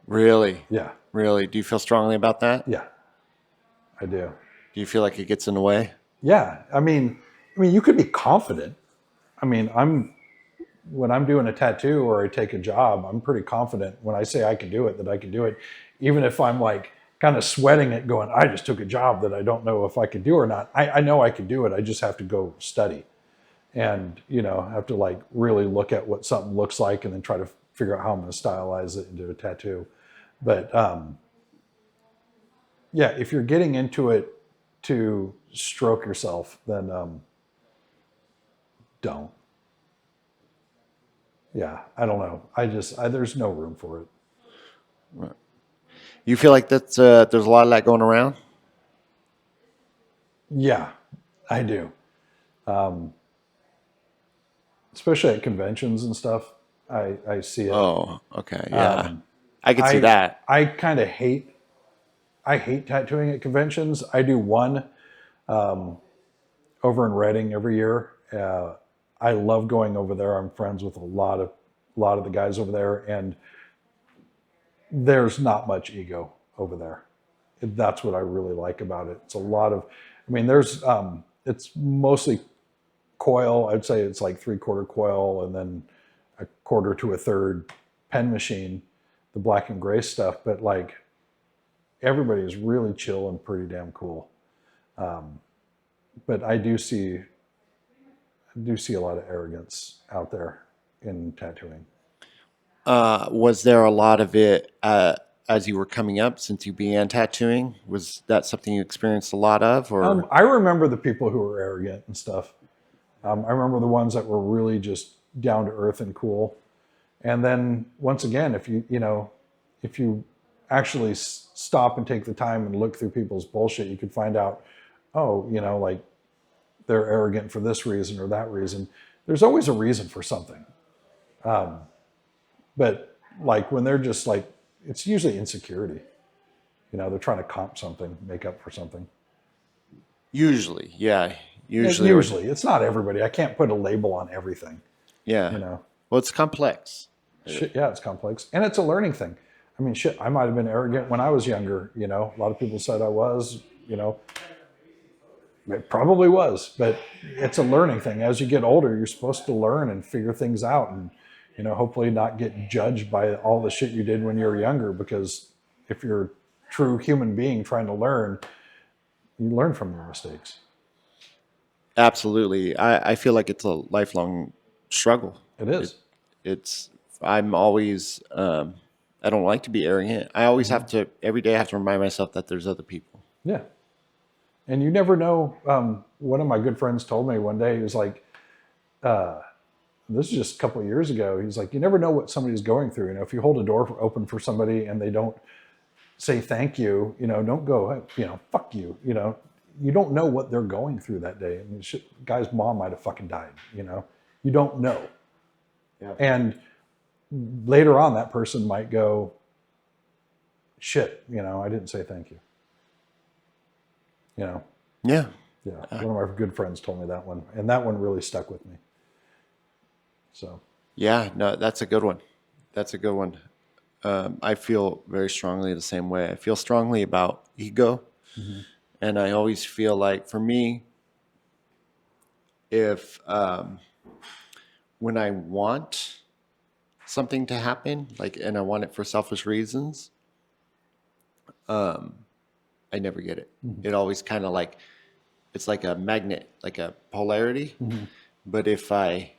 Really, Yeah, really. Do you feel strongly about that? yeah, I do. Do you feel like it gets in the way? Yeah, I mean, you could be confident. I mean, when I'm doing a tattoo or I take a job, I'm pretty confident when I say I can do it, that I can do it, even if I'm like kind of sweating it, going, I just took a job that I don't know if I could do or not. I know I can do it. I just have to go study, and have to like really look at what something looks like, and then try to figure out how I'm going to stylize it into a tattoo. But yeah, if you're getting into it to stroke yourself, then don't. Yeah, I don't know. There's no room for it. You feel like that's there's a lot of that going around? Yeah, I do. Especially at conventions and stuff. I see it. Oh, okay, yeah. I could see I that. I kind of I hate tattooing at conventions. I do one over in Reading every year. I love going over there. I'm friends with a lot of the guys over there, and there's not much ego over there. That's what I really like about it. It's a lot of, I mean, it's mostly coil. I'd say it's like 3/4 coil and then a quarter to a third pen machine, the black and gray stuff. But like everybody is really chill and pretty damn cool. But I do see a lot of arrogance out there in tattooing. Was there a lot of it as you were coming up since you began tattooing? Was that something you experienced a lot of, or? I remember the people who were arrogant and stuff. I remember the ones that were really just down to earth and cool. And then once again, if you actually stop and take the time and look through people's bullshit, you could find out, oh, like they're arrogant for this reason or that reason. There's always a reason for something. But like when they're just like, it's usually insecurity. They're trying to comp something, make up for something. Usually, yeah. Usually. It's not everybody. I can't put a label on everything. Yeah. Well, it's complex. Shit, yeah, it's complex. And it's a learning thing. I mean, shit, I might have been arrogant when I was younger. A lot of people said I was, it probably was, but it's a learning thing. As you get older, you're supposed to learn and figure things out and, hopefully not get judged by all the shit you did when you were younger, because if you're a true human being trying to learn, you learn from your mistakes. Absolutely. I feel like it's a lifelong struggle. It is. I'm always, I don't like to be arrogant. I always have to, every day I have to remind myself that there's other people. Yeah. And you never know. One of my good friends told me one day, he was like, this is just a couple of years ago. He's like, you never know what somebody's going through. If you hold a door open for somebody and they don't say thank you, don't go, fuck you. You don't know what they're going through that day. I mean, guy's mom might have fucking died. You don't know. Yeah. And later on, that person might go, shit, I didn't say thank you. Yeah. Yeah. One of my good friends told me that one, and that one really stuck with me. So. Yeah, no, that's a good one. That's a good one. I feel very strongly the same way. I feel strongly about ego. Mm-hmm. And I always feel like, for me, if when I want something to happen, and I want it for selfish reasons, I never get it. Mm-hmm. It always kind of it's like a magnet, like a polarity. Mm-hmm. But if I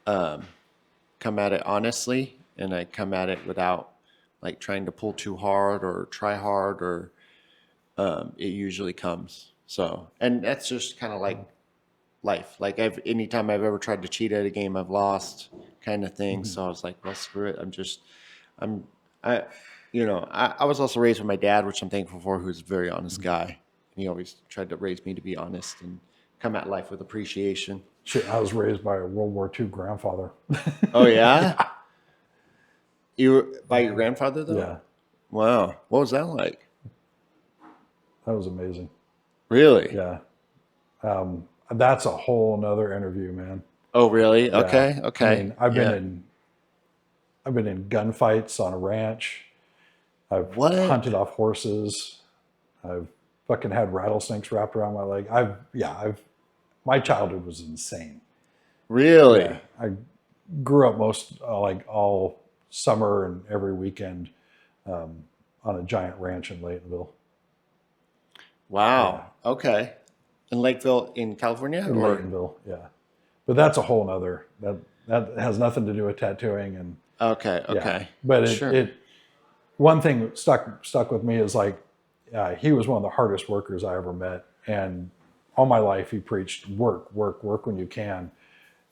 come at it honestly, and I come at it without trying to pull too hard or try hard, or it usually comes. So, and that's just kind of like life. Anytime I've ever tried to cheat at a game, I've lost, kind of thing. Mm-hmm. So I was like, well, screw it. I was also raised with my dad, which I'm thankful for, who's a very honest guy. And he always tried to raise me to be honest and come at life with appreciation. Shit, I was raised by a World War II grandfather. Oh, yeah? Yeah. You were by your grandfather, though? Yeah. Wow. What was that like? That was amazing. Really? Yeah. That's a whole nother interview, man. Oh, really? Yeah. Okay. I mean, I've been in gunfights on a ranch. I've hunted off horses. I've fucking had rattlesnakes wrapped around my leg. My childhood was insane. Really? Yeah. I grew up all summer and every weekend on a giant ranch in Laytonville. Wow. Yeah. Okay. In Lakeville, in California? In Laytonville, yeah. But that's a whole nother, that has nothing to do with tattooing. And okay. Yeah. But one thing that stuck with me is he was one of the hardest workers I ever met. And all my life he preached work when you can.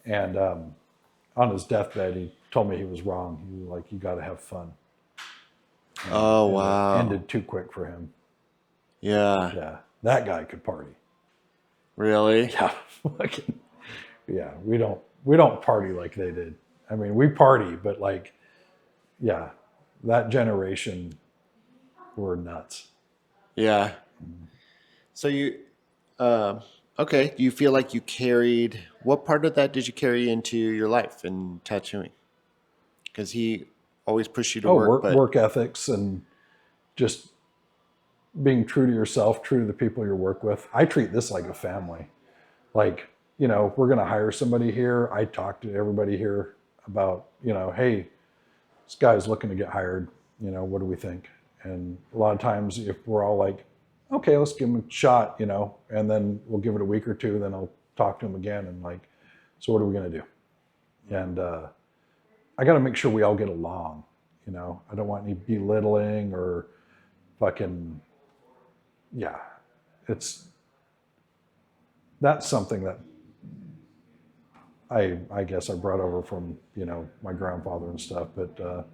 And on his deathbed, he told me he was wrong. He was like, "You got to have fun." Oh, And it wow. ended too quick for him. Yeah. Yeah, that guy could party. Really? Yeah, fucking. Yeah, we don't party like they did. I mean, we party, but like, yeah, that generation were nuts. Yeah. So you, uh, okay. Do you feel like you carried, what part of that did you carry into your life in tattooing? Because he always pushed you to Oh, work, but work ethics and just being true to yourself, true to the people you work with. I treat this like a family. Like, if we're going to hire somebody here, I talk to everybody here about, hey, this guy's looking to get hired. What do we think? And a lot of times, if we're all like, okay, let's give him a shot, and then we'll give it a week or two, then I'll talk to him again and like, so what are we going to do? And I got to make sure we all get along. I don't want any belittling or fucking, yeah. It's that's something that I guess I brought over from my grandfather and stuff, but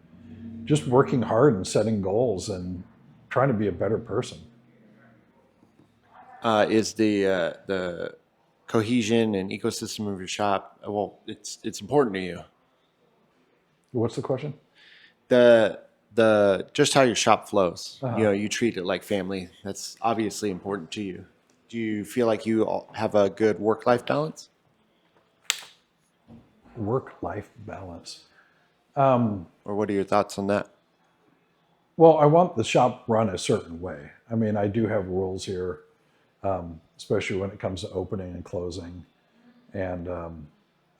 just working hard and setting goals and trying to be a better person. is the cohesion and ecosystem of your shop, well, it's important to you. What's the question? The just how your shop flows. Uh-huh. You treat it like family. That's obviously important to you. Do you feel like you have a good work life balance? Work-life balance. Or what are your thoughts on that? Well, I want the shop run a certain way. I mean, I do have rules here, especially when it comes to opening and closing. And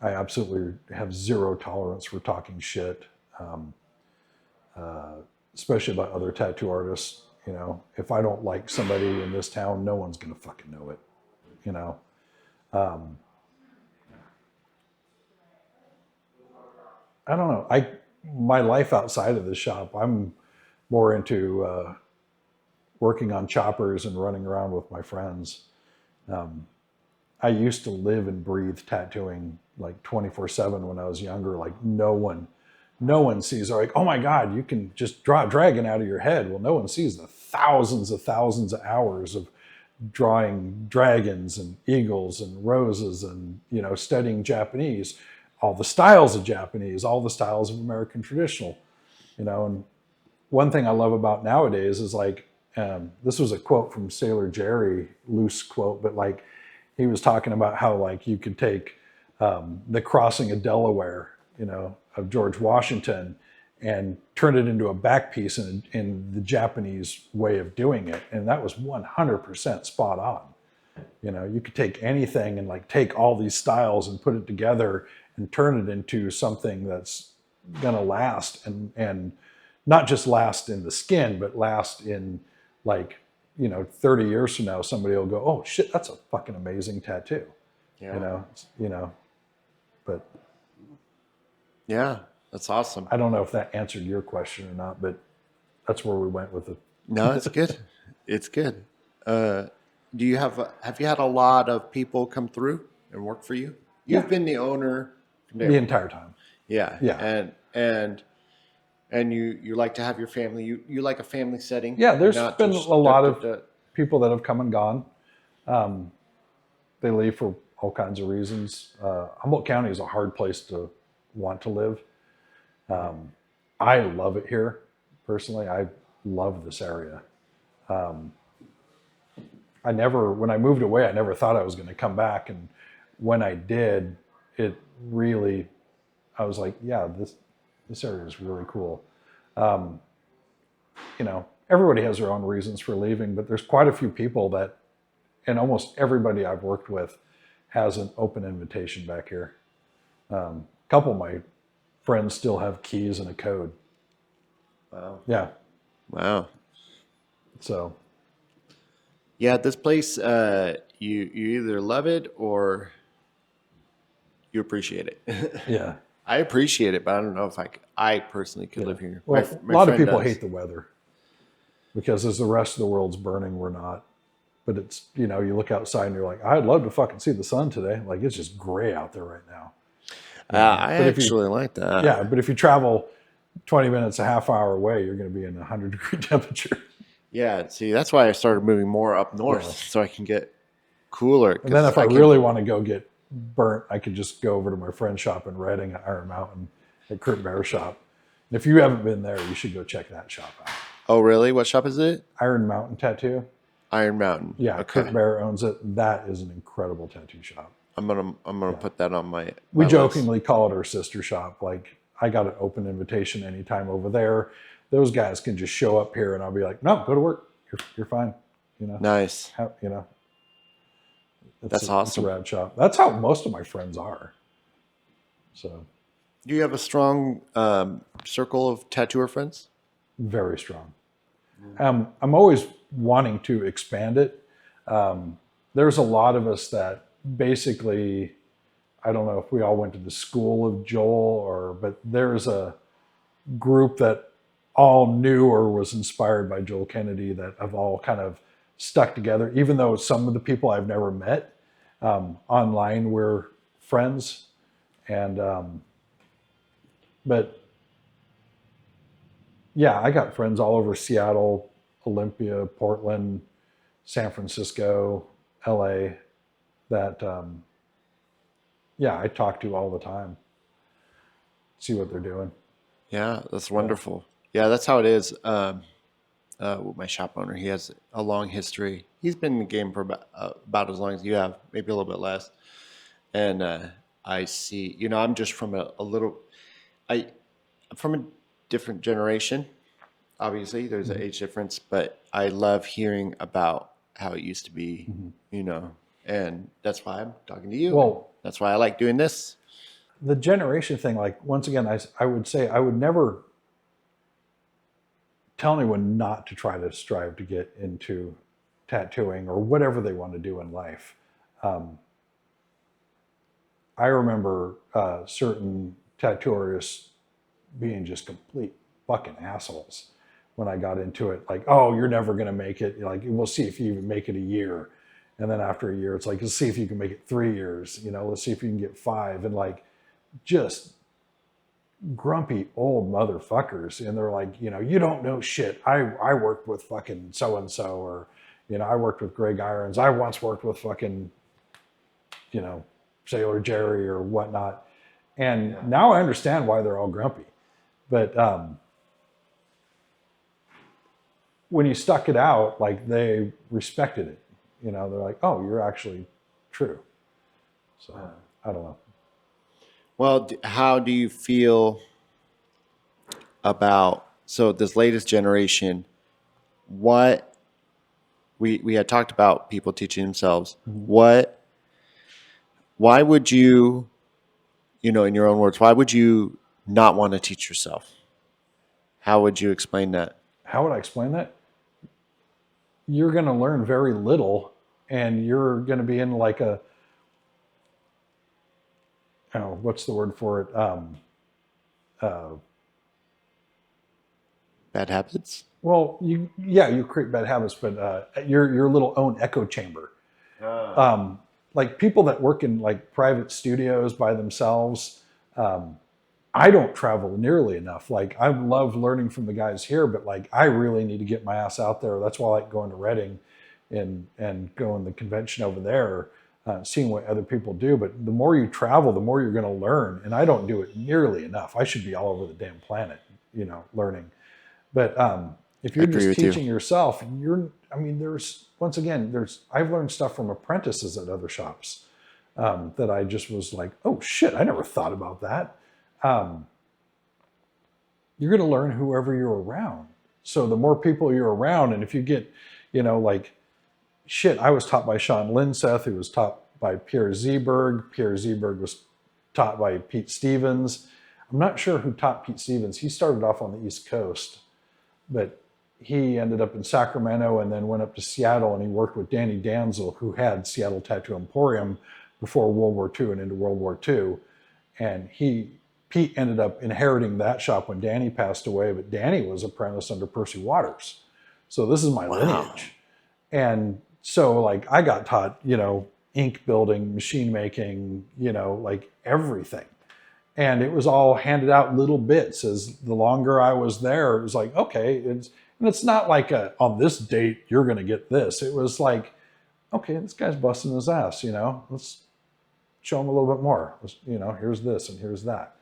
I absolutely have zero tolerance for talking shit, um, especially about other tattoo artists. If I don't like somebody in this town, no one's going to fucking know it. You know, um, I don't know. My life outside of the shop, I'm more into working on choppers and running around with my friends. Um, I used to live and breathe tattooing like 24/7 when I was younger. Like no one sees like, oh my God, you can just draw a dragon out of your head. Well, no one sees the thousands of hours of drawing dragons and eagles and roses and, studying Japanese, all the styles of Japanese, all the styles of American traditional, and one thing I love about nowadays is like, this was a quote from Sailor Jerry, loose quote, but like he was talking about how like you could take the crossing of Delaware, of George Washington, and turn it into a back piece in the Japanese way of doing it, and that was 100% spot on. You could take anything and like take all these styles and put it together and turn it into something that's gonna last and not just last in the skin, but last in like 30 years from now, somebody will go, oh shit, that's a fucking amazing tattoo. Yeah. But Yeah, that's awesome. I don't know if that answered your question or not, but that's where we went with it. No, it's good. It's good. Uh, do you have you had a lot of people come through and work for you? Yeah, You've been the owner from day the one. entire time. Yeah, Yeah. and you like to have your family. You like a family setting. Yeah, You're there's not been just a lot of people that have come and gone. Um, they leave for all kinds of reasons. Humboldt County is a hard place to want to live. I love it here. Personally, I love this area. When I moved away, I never thought I was going to come back. And when I did, it really, I was like, yeah, this area is really cool. Everybody has their own reasons for leaving, but there's quite a few people and almost everybody I've worked with has an open invitation back here. A couple of my friends still have keys and a code. Wow. Yeah. Wow. So. Yeah, this place, you either love it or you appreciate it. Yeah. I appreciate it, but I don't know if I personally could Yeah. live here. Well, My a lot of friend people does. hate the weather because as the rest of the world's burning, we're not. But it's, you look outside and you're like, I'd love to fucking see the sun today. Like it's just gray out there right now. I But if you, actually like that. yeah, but if you travel 20 minutes, a half hour away, you're going to be in 100-degree temperature. Yeah, see, that's why I started moving more up north Yeah. so I can get cooler. And then Because if I I can. really want to go get burnt, I could just go over to my friend's shop in Redding at Iron Mountain at Kurt Bear shop. And if you haven't been there, you should go check that shop out. Oh, really? What shop is it? Iron Mountain Tattoo. Iron Mountain. Yeah, Okay. Kurt Bear owns it. That is an incredible tattoo shop. I'm gonna put that on my. We list. jokingly call it our sister shop. Like, I got an open invitation anytime over there. Those guys can just show up here, and I'll be like, "No, go to work. You're fine." You know. Nice. You know. That's awesome. It's a rad shop. That's how most of my friends are. So. Do you have a strong circle of tattooer friends? Very strong. I'm always wanting to expand it. There's a lot of us that basically, I don't know if we all went to the school of Joel but there's a group that all knew or was inspired by Joel Kennedy that have all kind of stuck together, even though some of the people I've never met online we're friends. And, but yeah, I got friends all over Seattle, Olympia, Portland, San Francisco, LA that, I talk to all the time, see what they're doing. Yeah, that's wonderful. Yeah, that's how it is. With my shop owner, he has a long history. He's been in the game for about as long as you have, maybe a little bit less. And I see, I'm just from I'm from a different generation. Obviously, there's an age difference, but I love hearing about how it used to be, and that's why I'm talking to you. Well, that's why I like doing this. The generation thing, like, once again, I would say I would never tell anyone not to try to strive to get into tattooing or whatever they want to do in life. I remember certain tattooers being just complete fucking assholes when I got into it. Like, oh, you're never going to make it. Like, we'll see if you even make it a year. And then after a year, it's like, let's see if you can make it 3 years. Let's see if you can get 5. And like, just grumpy old motherfuckers. And they're like, you don't know shit. I worked with fucking so-and-so, or, I worked with Greg Irons. I once worked with fucking, Sailor Jerry or whatnot. And now I understand why they're all grumpy. But when you stuck it out, like, they respected it. They're like, oh, you're actually true. So I don't know. Well, how do you feel about this latest generation? What we had talked about people teaching themselves. Mm-hmm. Why would you, in your own words, why would you not want to teach yourself? How would you explain that? How would I explain that? You're going to learn very little, and you're going to be in like a, what's the word for it? Bad habits? Well, you create bad habits, but your little own echo chamber. Like, people that work in like private studios by themselves, I don't travel nearly enough. Like, I love learning from the guys here, but like, I really need to get my ass out there. That's why I like going to Reading and going to the convention over there, seeing what other people do. But the more you travel, the more you're going to learn. And I don't do it nearly enough. I should be all over the damn planet, learning. But if you're just teaching yourself, I've learned stuff from apprentices at other shops that I just was like, oh shit, I never thought about that. You're going to learn whoever you're around. So the more people you're around, and if you get, like, shit, I was taught by Sean Linseth, who was taught by Pierre Zeberg. Pierre Zeberg was taught by Pete Stevens. I'm not sure who taught Pete Stevens. He started off on the East Coast, but he ended up in Sacramento and then went up to Seattle, and he worked with Danny Danzel, who had Seattle Tattoo Emporium before World War II and into World War II. And Pete ended up inheriting that shop when Danny passed away, but Danny was apprenticed under Percy Waters. So this is my lineage. And so, like, I got taught, ink building, machine making, like everything. And it was all handed out little bits. As the longer I was there, it was like, okay, and it's not like on this date you're going to get this. It was like, okay, this guy's busting his ass, let's show him a little bit more. Let's, here's this and here's that.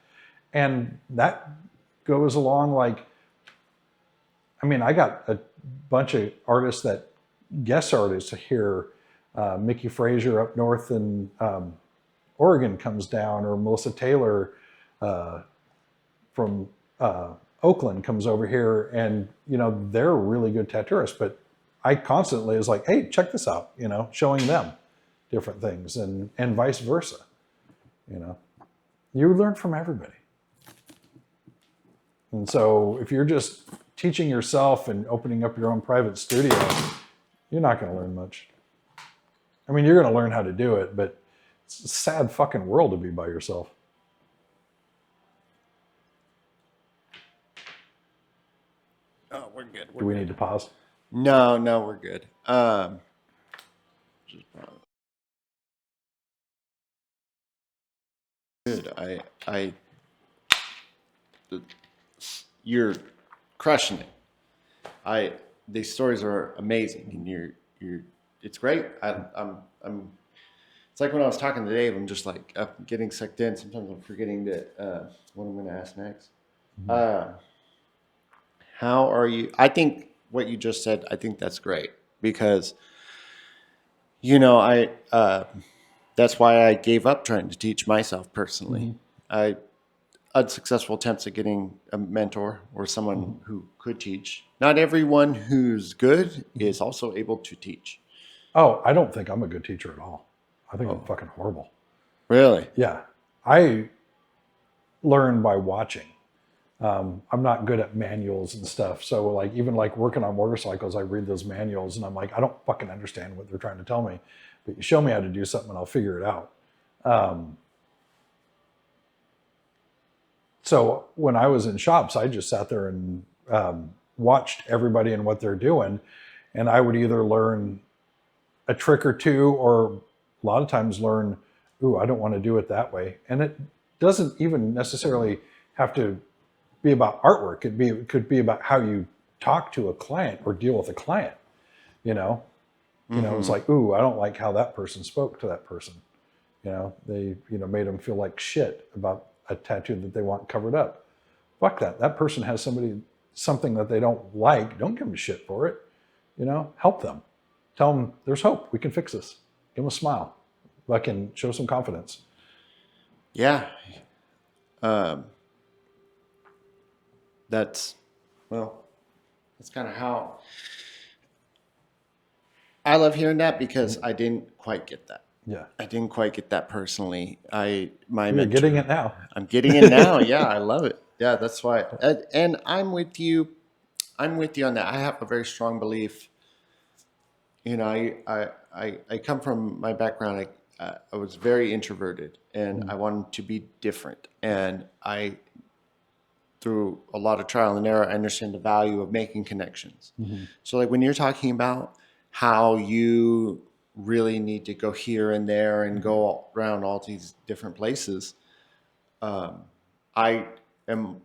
And that goes along like, I mean, I got a bunch of artists that guest artists here. Mickey Frazier up north in Oregon comes down, or Melissa Taylor from Oakland comes over here, and they're really good tattooists. But I constantly is like, hey, check this out, showing them different things, and vice versa. You learn from everybody. And so if you're just teaching yourself and opening up your own private studio, you're not going to learn much. I mean, you're going to learn how to do it, but it's a sad fucking world to be by yourself. Oh, we're good. Do we need to pause? No, we're good. Good. You're crushing it. These stories are amazing, and it's great. I'm. It's like when I was talking to Dave. I'm just like I'm getting sucked in. Sometimes I'm forgetting that what I'm going to ask next. Mm-hmm. How are you? I think what you just said. I think that's great because, that's why I gave up trying to teach myself personally. Mm-hmm. Unsuccessful attempts at getting a mentor or someone mm-hmm. who could teach. Not everyone who's good mm-hmm. is also able to teach. Oh, I don't think I'm a good teacher at all. I think I'm fucking horrible. Really? Yeah. I learn by watching. I'm not good at manuals and stuff. So like, even like working on motorcycles, I read those manuals and I'm like, I don't fucking understand what they're trying to tell me, but you show me how to do something and I'll figure it out. So when I was in shops, I just sat there and watched everybody and what they're doing. And I would either learn a trick or two, or a lot of times learn, ooh, I don't want to do it that way. And it doesn't even necessarily have to be about artwork. It could be about how you talk to a client or deal with a client. Mm-hmm. It's like, ooh, I don't like how that person spoke to that person. They made them feel like shit about a tattoo that they want covered up. Fuck that. That person has something that they don't like. Don't give them shit for it. Help them. Tell them there's hope. We can fix this. Give them a smile. Fucking show some confidence. Yeah. That's kind of how I love hearing that, because I didn't quite get that. Yeah. I didn't quite get that personally. You're getting it now. I'm getting it now. Yeah, I love it. Yeah, that's why. And I'm with you. I'm with you on that. I have a very strong belief. I come from my background. I was very introverted, and I wanted to be different. And through a lot of trial and error, I understand the value of making connections. Mm-hmm. So like when you're talking about how you really need to go here and there and go around all these different places, I'm in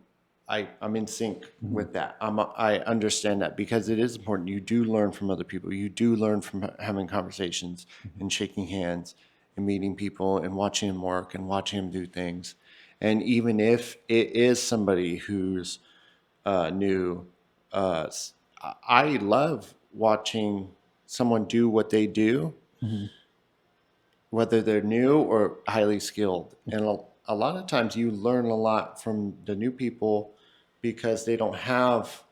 sync with that. I understand that, because it is important. You do learn from other people. You do learn from having conversations and shaking hands and meeting people and watching them work and watching them do things. And even if it is somebody who's new, I love watching someone do what they do, whether they're new or highly skilled. And a lot of times you learn a lot from the new people, because they don't have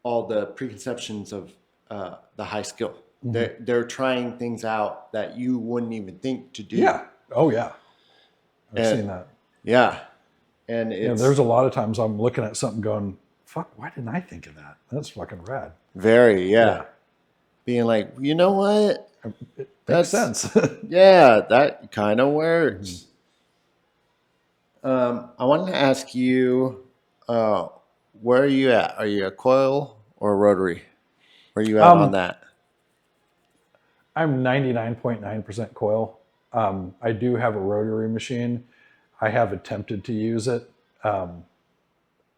all the preconceptions of the high skill. Mm-hmm. They're trying things out that you wouldn't even think to do. Yeah. Oh yeah. I've seen that. Yeah. And there's a lot of times I'm looking at something going, fuck, why didn't I think of that? That's fucking rad. Very, yeah. Being like, you know what? It makes sense. Yeah, that kind of works. I wanted to ask you, where are you at? Are you a coil or a rotary? Where are you at on that? I'm 99.9% coil. I do have a rotary machine. I have attempted to use it. I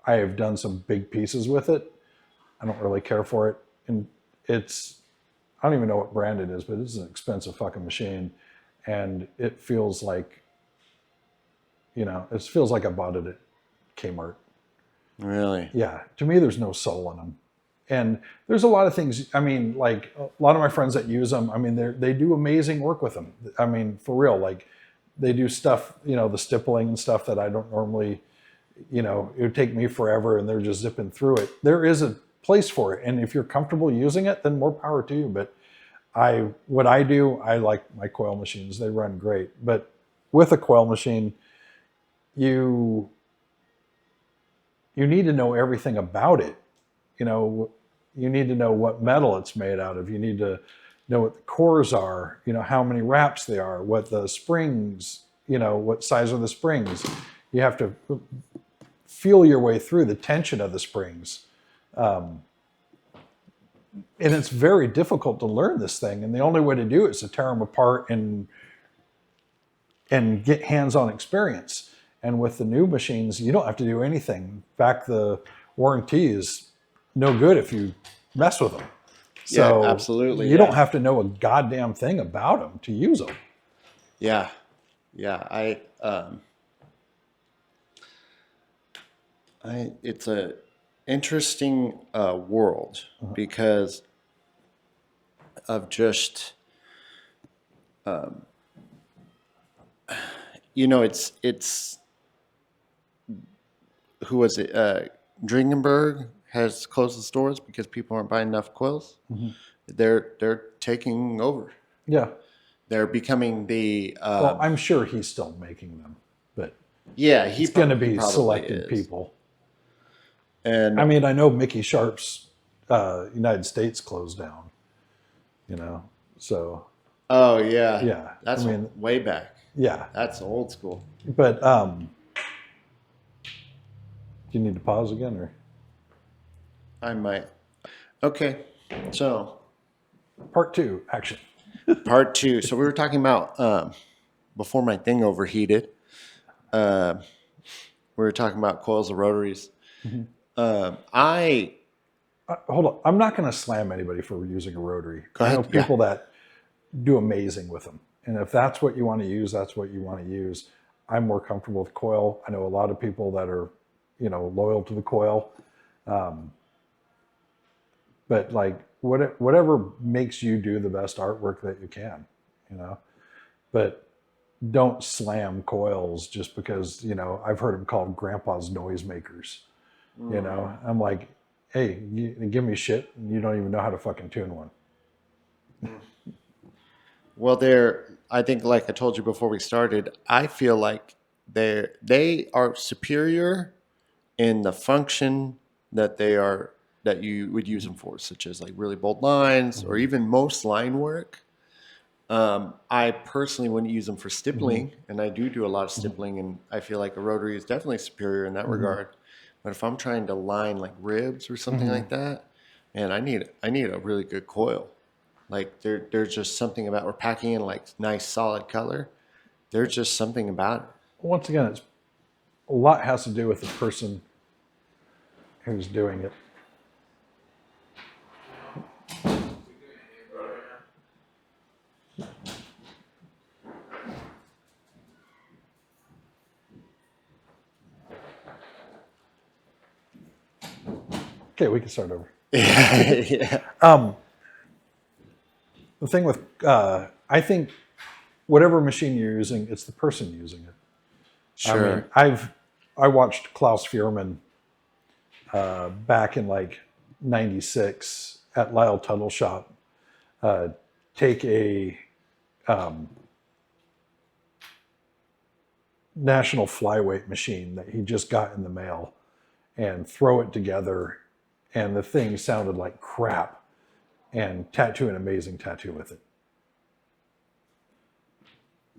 have done some big pieces with it. I don't really care for it. And I don't even know what brand it is, but it's an expensive fucking machine. And it feels like, it feels like I bought it at Kmart. Really? Yeah. To me, there's no soul in them. And there's a lot of things. I mean, like a lot of my friends that use them, I mean, they do amazing work with them. I mean, for real, like they do stuff, the stippling and stuff that I don't normally, it would take me forever and they're just zipping through it. There is a place for it. And if you're comfortable using it, then more power to you. But what I do, I like my coil machines. They run great. But with a coil machine, you need to know everything about it. You need to know what metal it's made out of. You need to know what the cores are, how many wraps they are, what the springs, what size are the springs. You have to feel your way through the tension of the springs. And it's very difficult to learn this thing. And the only way to do it is to tear them apart and get hands-on experience. And with the new machines, you don't have to do anything. In fact, the warranty is no good if you mess with them. So yeah, absolutely. You don't have to know a goddamn thing about them to use them. Yeah. It's a interesting world because of just, it's who was it? Dringenberg has closed its doors because people aren't buying enough coils. Mm-hmm. They're taking over. Yeah. They're becoming the. Well, I'm sure he's still making them, but yeah, it's going to be selected people. And I mean, I know Mickey Sharp's United States closed down. So. Oh yeah. Yeah. That's way back. Yeah. That's old school. But do you need to pause again, or? I might. Okay, so Part 2, action. Part 2. So we were talking about before my thing overheated. We were talking about coils of rotaries. Mm-hmm. Hold on. I'm not going to slam anybody for using a rotary. I know people that do amazing with them. And if that's what you want to use, that's what you want to use. I'm more comfortable with coil. I know a lot of people that are, loyal to the coil. But like whatever makes you do the best artwork that you can, but don't slam coils just because, I've heard them called grandpa's noisemakers. I'm like, hey, you give me shit and you don't even know how to fucking tune one. Well, I think, like I told you before we started, I feel like they are superior in the function that you would use them for, such as like really bold lines or even most line work. I personally wouldn't use them for stippling, and I do a lot of stippling, and I feel like a rotary is definitely superior in that regard. But if I'm trying to line like ribs or something like that, man, I need a really good coil. Like there's just something about, we're packing in like nice solid color. There's just something about it. Once again, a lot has to do with the person who's doing it. Okay, we can start over. Yeah. The thing with, I think whatever machine you're using, it's the person using it. Sure. I mean, I watched Klaus Fuhrman back in like '96 at Lyle Tuttle Shop take a national flyweight machine that he just got in the mail and throw it together, and the thing sounded like crap, and tattoo an amazing tattoo with it.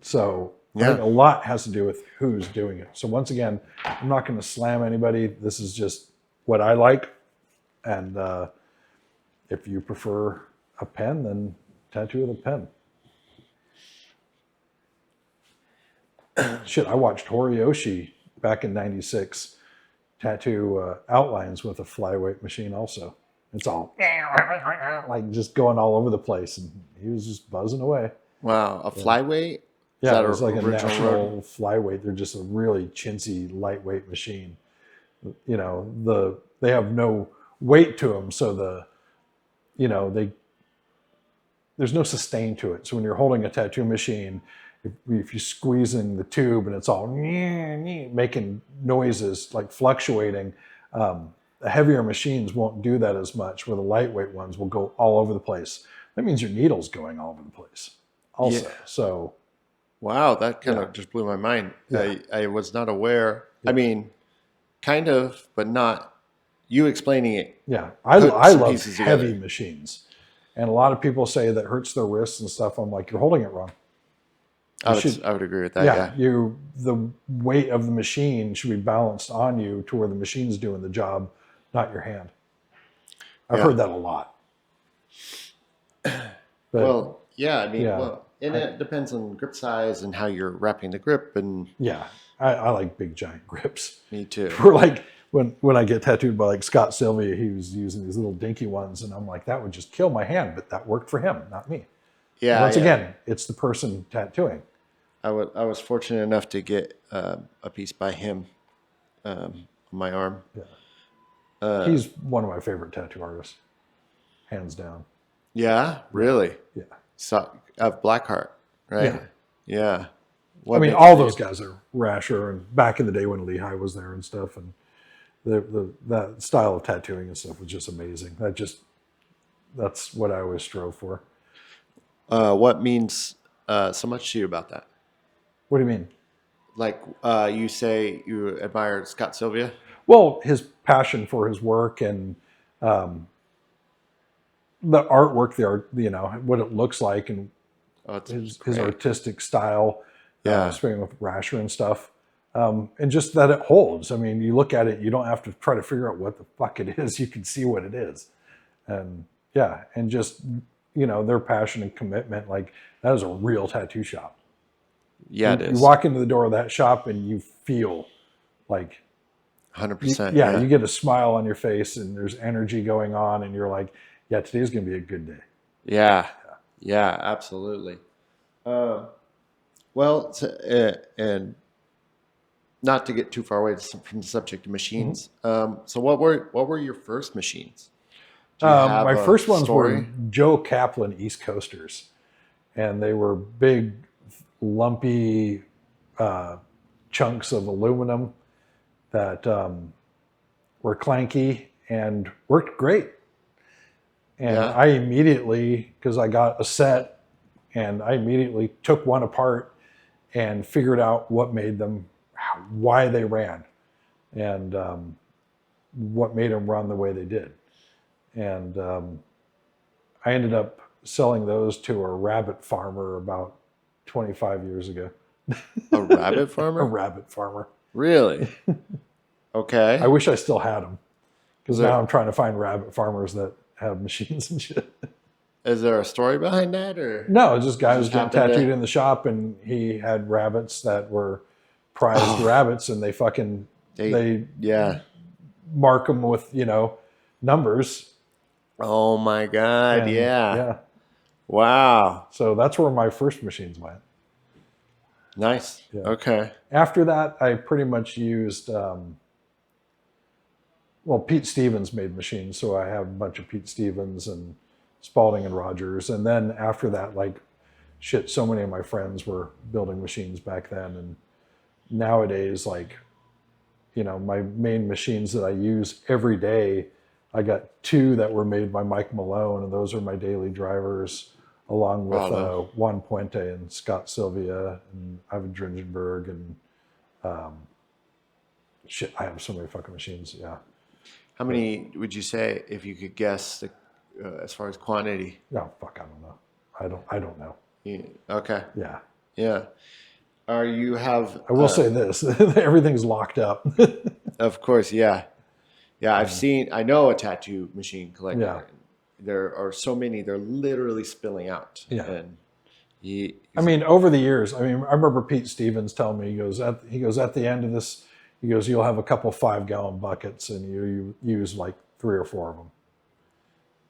So I think a lot has to do with who's doing it. So once again, I'm not going to slam anybody. This is just what I like. And if you prefer a pen, then tattoo with a pen. shit, I watched Horiyoshi back in '96 tattoo outlines with a flyweight machine also. It's all like just going all over the place, and he was just buzzing away. Wow, a flyweight? Is Yeah, that it a was like a original national road? flyweight. They're just a really chintzy, lightweight machine. You know, they have no weight to them, so they there's no sustain to it. So when you're holding a tattoo machine, if you're squeezing the tube and it's all making noises like fluctuating, the heavier machines won't do that as much. Where the lightweight ones will go all over the place. That means your needle's going all over the place, also. Yeah. So Wow, that kind yeah, of just blew my mind. yeah, I was not aware. I yeah. mean, kind of, but not. You explaining it Yeah, put I some love pieces heavy together. machines, and a lot of people say that hurts their wrists and stuff. I'm like, you're holding it wrong. You should, I would agree with that. yeah, Yeah. the weight of the machine should be balanced on you to where the machine's doing the job, not your hand. I've Yeah. heard that a lot, but Well, yeah. I mean, yeah, well, and I, it depends on grip size and how you're wrapping the grip. And yeah, I like big giant grips. me too. For like when I get tattooed by like Scott Sylvia, he was using these little dinky ones, and I'm like, that would just kill my hand, but that worked for him, not me. Yeah, Once yeah. again, it's the person tattooing. I was fortunate enough to get a piece by him on my arm. Yeah. Uh, He's one of my favorite tattoo artists, hands down. yeah, really. Yeah. So, Blackheart, right? Yeah. Yeah. I What mean, makes all it those guys are Rasher, and back in the day when Lehigh was there and stuff, and that style of tattooing and stuff was just amazing. That's what I always strove for. what means so much to you about that? What do you mean? Like you say you admire Scott Sylvia? Well, his passion for his work and the artwork, what it looks like, and Oh, it's his great. artistic style, Yeah. speaking with Rasher and stuff, and just that it holds. I mean, you look at it, you don't have to try to figure out what the fuck it is. You can see what it is, and yeah, and just their passion and commitment. Like that is a real tattoo shop. Yeah, it You is. walk into the door of that shop and you feel like 100%. yeah, Yeah. you get a smile on your face and there's energy going on, and you're like, yeah, today's gonna be a good day. Yeah. Yeah, absolutely. Uh, well, and not to get too far away from the subject of machines. So what were your first machines? Do you have My a first ones were story? Joe Kaplan East Coasters, and they were big, lumpy chunks of aluminum that were clanky and worked great. And Yeah. I immediately, because I got a set, and I immediately took one apart and figured out what made them, why they ran, and what made them run the way they did. And I ended up selling those to a rabbit farmer about 25 years ago. A rabbit A farmer? rabbit farmer. Really? Okay. I wish I still had them, because Is there- now I'm trying to find rabbit farmers that have machines and shit. Is there a story behind that, or No, it's just a guy who was Just getting happened to- tattooed in the shop, and he had rabbits that were prized rabbits, and they yeah. mark them with numbers. Oh my God! And, Yeah. yeah. Wow. So that's where my first machines went. Nice. Yeah. Okay. After that, I pretty much used. Well, Pete Stevens made machines, so I have a bunch of Pete Stevens and Spalding and Rogers. And then after that, like, shit, so many of my friends were building machines back then. And nowadays, like, my main machines that I use every day, I got two that were made by Mike Malone, and those are my daily drivers, along with Bravo. Juan Puente and Scott Sylvia and Ivan Dringenberg and shit. I have so many fucking machines. Yeah. How many would you say, if you could guess, as far as quantity? No, fuck, I don't know. I don't know. Yeah. Okay. Yeah. Yeah. Are you have? I will say this: everything's locked up. Of course. Yeah. Yeah. I know a tattoo machine collector. Yeah. There are so many. They're literally spilling out. Yeah. And I mean, over the years, I mean, I remember Pete Stevens telling me, at the end of this, he goes, you'll have a couple 5-gallon buckets and you use like 3 or 4 of them.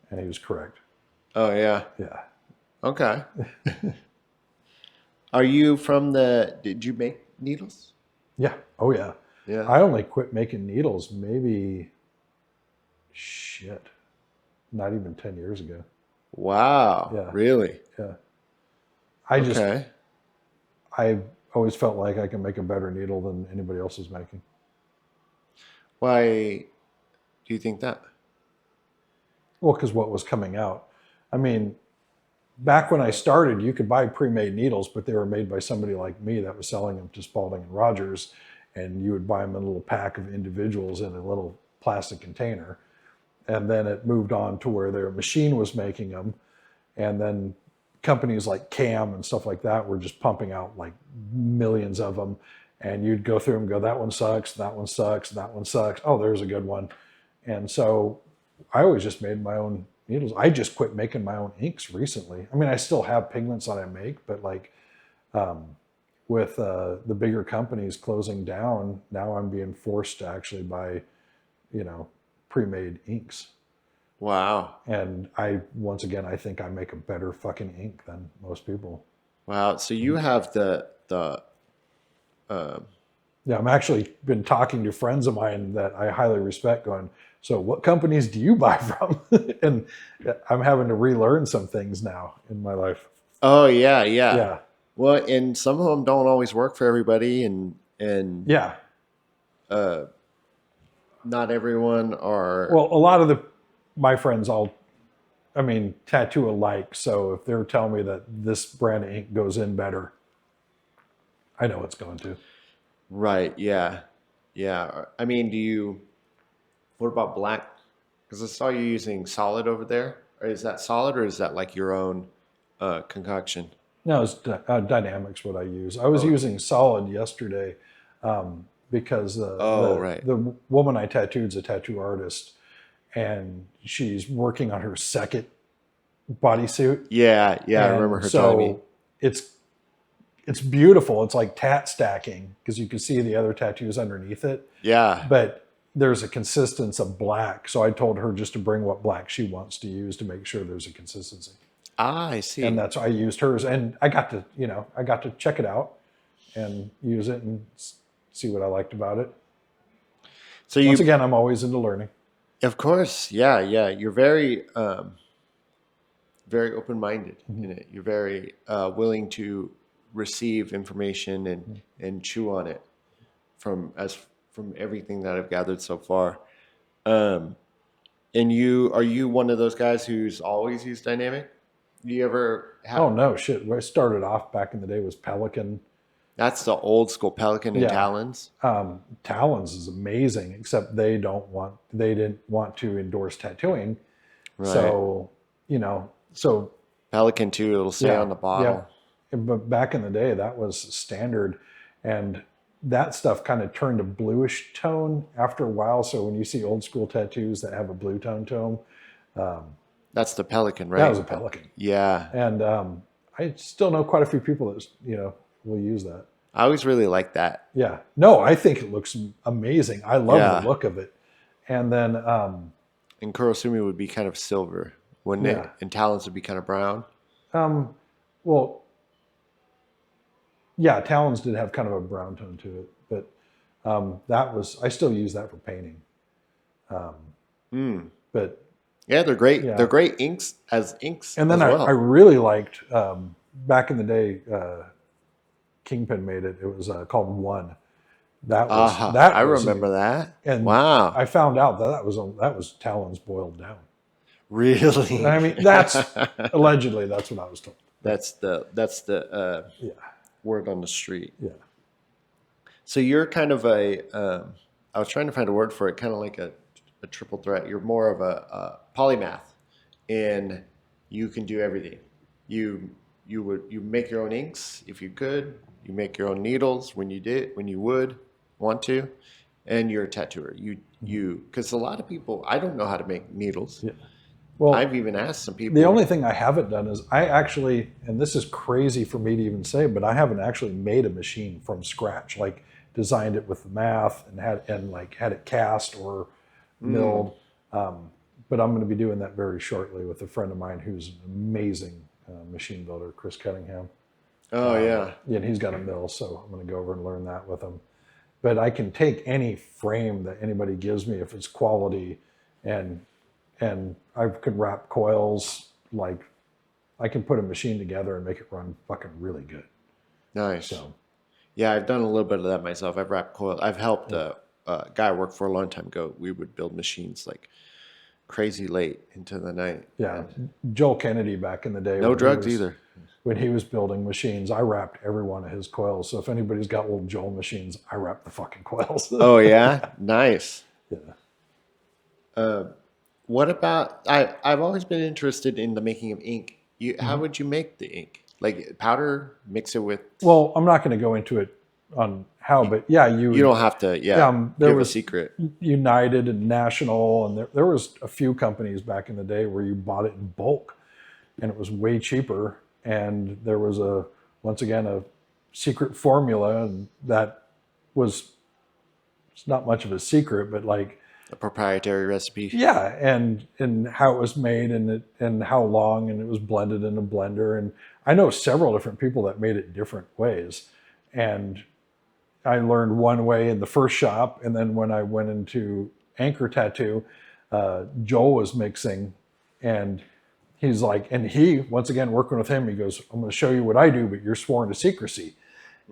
And he was correct. Oh yeah. Yeah. Okay. Are you from did you make needles? Yeah. Oh yeah. Yeah. I only quit making needles maybe, not even 10 years ago. Wow. Yeah. Really? Yeah. Okay. I always felt like I can make a better needle than anybody else is making. Why do you think that? Well, because what was coming out. I mean, back when I started, you could buy pre-made needles, but they were made by somebody like me that was selling them to Spalding and Rogers, and you would buy them in a little pack of individuals in a little plastic container. And then it moved on to where their machine was making them, and then companies like Cam and stuff like that were just pumping out like millions of them, and you'd go through them and go, that one sucks, that one sucks, that one sucks. Oh, there's a good one. And so I always just made my own needles. I just quit making my own inks recently. I mean, I still have pigments that I make, but like with the bigger companies closing down, now I'm being forced to actually buy, pre-made inks. Wow. And once again, I think I make a better fucking ink than most people. Wow. So you have the Yeah, I'm actually been talking to friends of mine that I highly respect going, so what companies do you buy from? And I'm having to relearn some things now in my life. Oh yeah, yeah. Yeah. Well, and some of them don't always work for everybody, and Yeah. not everyone are. Well, a lot of my friends tattoo alike. So if they're telling me that this brand of ink goes in better, I know it's going to. Right. Yeah. Yeah. I mean, what about black? Because I saw you using solid over there. Or is that solid or is that like your own concoction? No, it's Dynamics what I use. I was using solid yesterday because Right. the woman I tattooed is a tattoo artist, and she's working on her second bodysuit. Yeah. Yeah. I remember her telling me. It's beautiful. It's like tat stacking because you can see the other tattoos underneath it. Yeah. But there's a consistency of black. So I told her just to bring what black she wants to use to make sure there's a consistency. Ah, I see. And that's why I used hers. And I got to check it out and use it and see what I liked about it. So once again, I'm always into learning. Of course. Yeah. Yeah. You're very, very open-minded in it. You're very willing to receive information and chew on it from everything that I've gathered so far. And are you one of those guys who's always used dynamic? Do you ever have? Oh no, shit. Where I started off back in the day was Pelican. That's the old school Pelican and Talons. Talons is amazing, except they didn't want to endorse tattooing. Right. So Pelican too, it'll say on the bottle. Yeah. But back in the day, that was standard, and that stuff kind of turned a bluish tone after a while. So when you see old school tattoos that have a blue tone to them, that's the Pelican, right? That was a Pelican. Yeah. And I still know quite a few people that will use that. I always really like that. Yeah. No, I think it looks amazing. I love the look of it. And then and Kurosumi would be kind of silver, wouldn't it? And Talons would be kind of brown. Well, yeah, Talons did have kind of a brown tone to it, but I still use that for painting. But yeah, they're great. Yeah. They're great inks. And then I really liked back in the day. Kingpin made it. It was called One. I remember that. And wow, I found out that was Talons boiled down. Really? I mean, that's allegedly that's what I was told. That's the word on the street. Yeah. So you're kind of I was trying to find a word for it, kind of like a triple threat. You're more of a polymath, and you can do everything. You make your own inks if you could. You make your own needles when you would want to, and you're a tattooer. Because a lot of people, I don't know how to make needles. Yeah. Well, I've even asked some people. the only thing I haven't done is I actually, and this is crazy for me to even say, but I haven't actually made a machine from scratch, like designed it with the math and had it cast or milled. But I'm going to be doing that very shortly with a friend of mine who's an amazing machine builder, Chris Cunningham. Oh yeah. And he's got a mill, so I'm going to go over and learn that with him. But I can take any frame that anybody gives me if it's quality, and I can wrap coils. Like I can put a machine together and make it run fucking really good. Nice. So yeah, I've done a little bit of that myself. I've wrapped coil. I've helped a guy I worked for a long time ago. We would build machines like crazy late into the night. yeah, Joel Kennedy back in the day. No drugs either. When he was building machines, I wrapped every one of his coils. So if anybody's got old Joel machines, I wrap the fucking coils. Oh yeah, nice. Yeah. What about? I've always been interested in the making of ink. How would you make the ink? Like powder, mix it with. Well, I'm not going to go into it on how, but yeah, You don't have to. Yeah, there give was a secret. United and National, and there was a few companies back in the day where you bought it in bulk, and it was way cheaper. And there was once again a secret formula, and that was it's not much of a secret, but like A proprietary recipe. yeah, and how it was made and how long, and it was blended in a blender. And I know several different people that made it different ways, and I learned one way in the first shop, and then when I went into Anchor Tattoo, Joel was mixing, and he's like, and he once again working with him, he goes, "I'm going to show you what I do, but you're sworn to secrecy."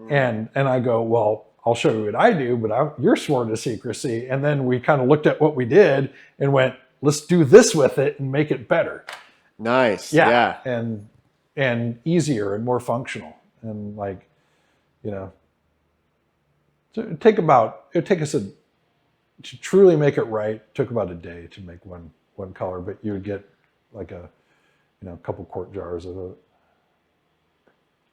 And I go, "Well, I'll show you what I do, but you're sworn to secrecy." And then we kind of looked at what we did and went, "Let's do this with it and make it better." Nice. Yeah, Yeah. and easier and more functional, and like, you know. So it'd take us to truly make it right. Took about a day to make one color, but you would get like a couple quart jars of it.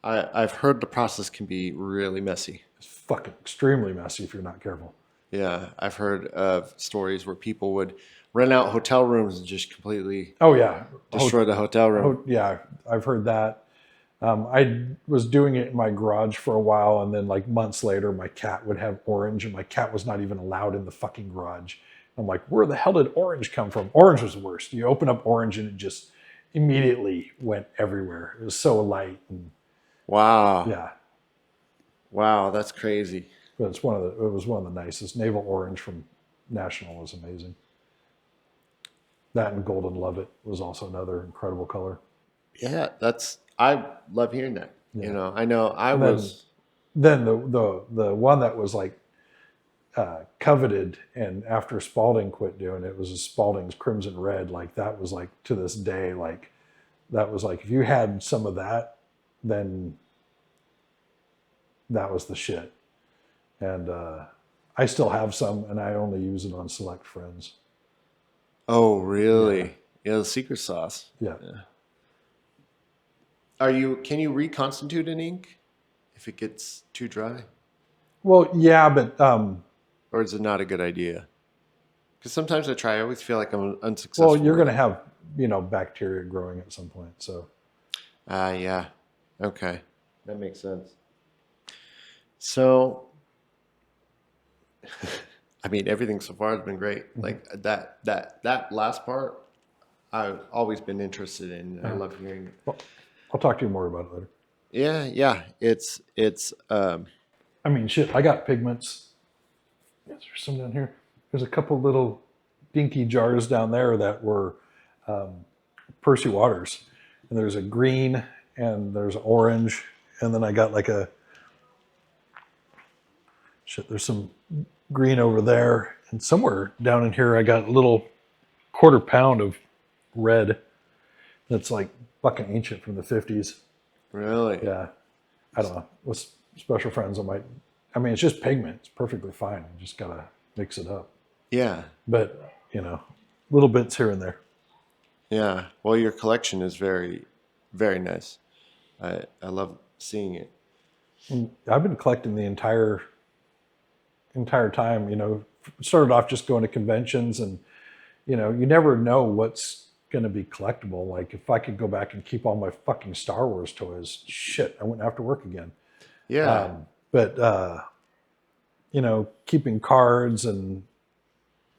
I've heard the process can be really messy. It's fucking extremely messy if you're not careful. Yeah, I've heard of stories where people would rent out hotel rooms and just completely Oh yeah, destroy the hotel room. yeah, I've heard that. I was doing it in my garage for a while, and then like months later, my cat would have orange, and my cat was not even allowed in the fucking garage. I'm like, where the hell did orange come from? Orange was the worst. You open up orange, and it just immediately went everywhere. It was so light, and Wow. yeah, Wow, that's crazy. but it was one of the nicest. Navel orange from National was amazing. That and Golden Love It was also another incredible color. Yeah, I love hearing that. Yeah. I know I was Then the one that was like coveted, and after Spalding quit doing it, was a Spalding's Crimson Red. Like that was like to this day, like that was like if you had some of that, then that was the shit. And I still have some, and I only use it on select friends. Oh, really? Yeah, the secret sauce. Yeah. Can you reconstitute an ink if it gets too dry? Well, yeah, but Or is it not a good idea? Because sometimes I try, I always feel like I'm unsuccessful. well, you're going to have bacteria growing at some point. So yeah. Okay. That makes sense. So, I mean, everything so far has been great. Mm-hmm. Like that last part, I've always been interested in. I love hearing it. well, I'll talk to you more about it later. Yeah. It's I mean, shit, I got pigments. Yes, there's some down here. There's a couple little dinky jars down there that were Percy Waters. And there's a green and there's orange. And then I got like there's some green over there. And somewhere down in here, I got a little 1/4 pound of red that's like fucking ancient from the 50s. really. Yeah. I don't know. With special friends, I mean, it's just pigment. It's perfectly fine. You just got to mix it up. Yeah. But, little bits here and there. Yeah. Well, your collection is very, very nice. I love seeing it. And I've been collecting the entire time, started off just going to conventions, and, you never know what's going to be collectible. Like if I could go back and keep all my fucking Star Wars toys, shit, I wouldn't have to work again. Yeah. But keeping cards and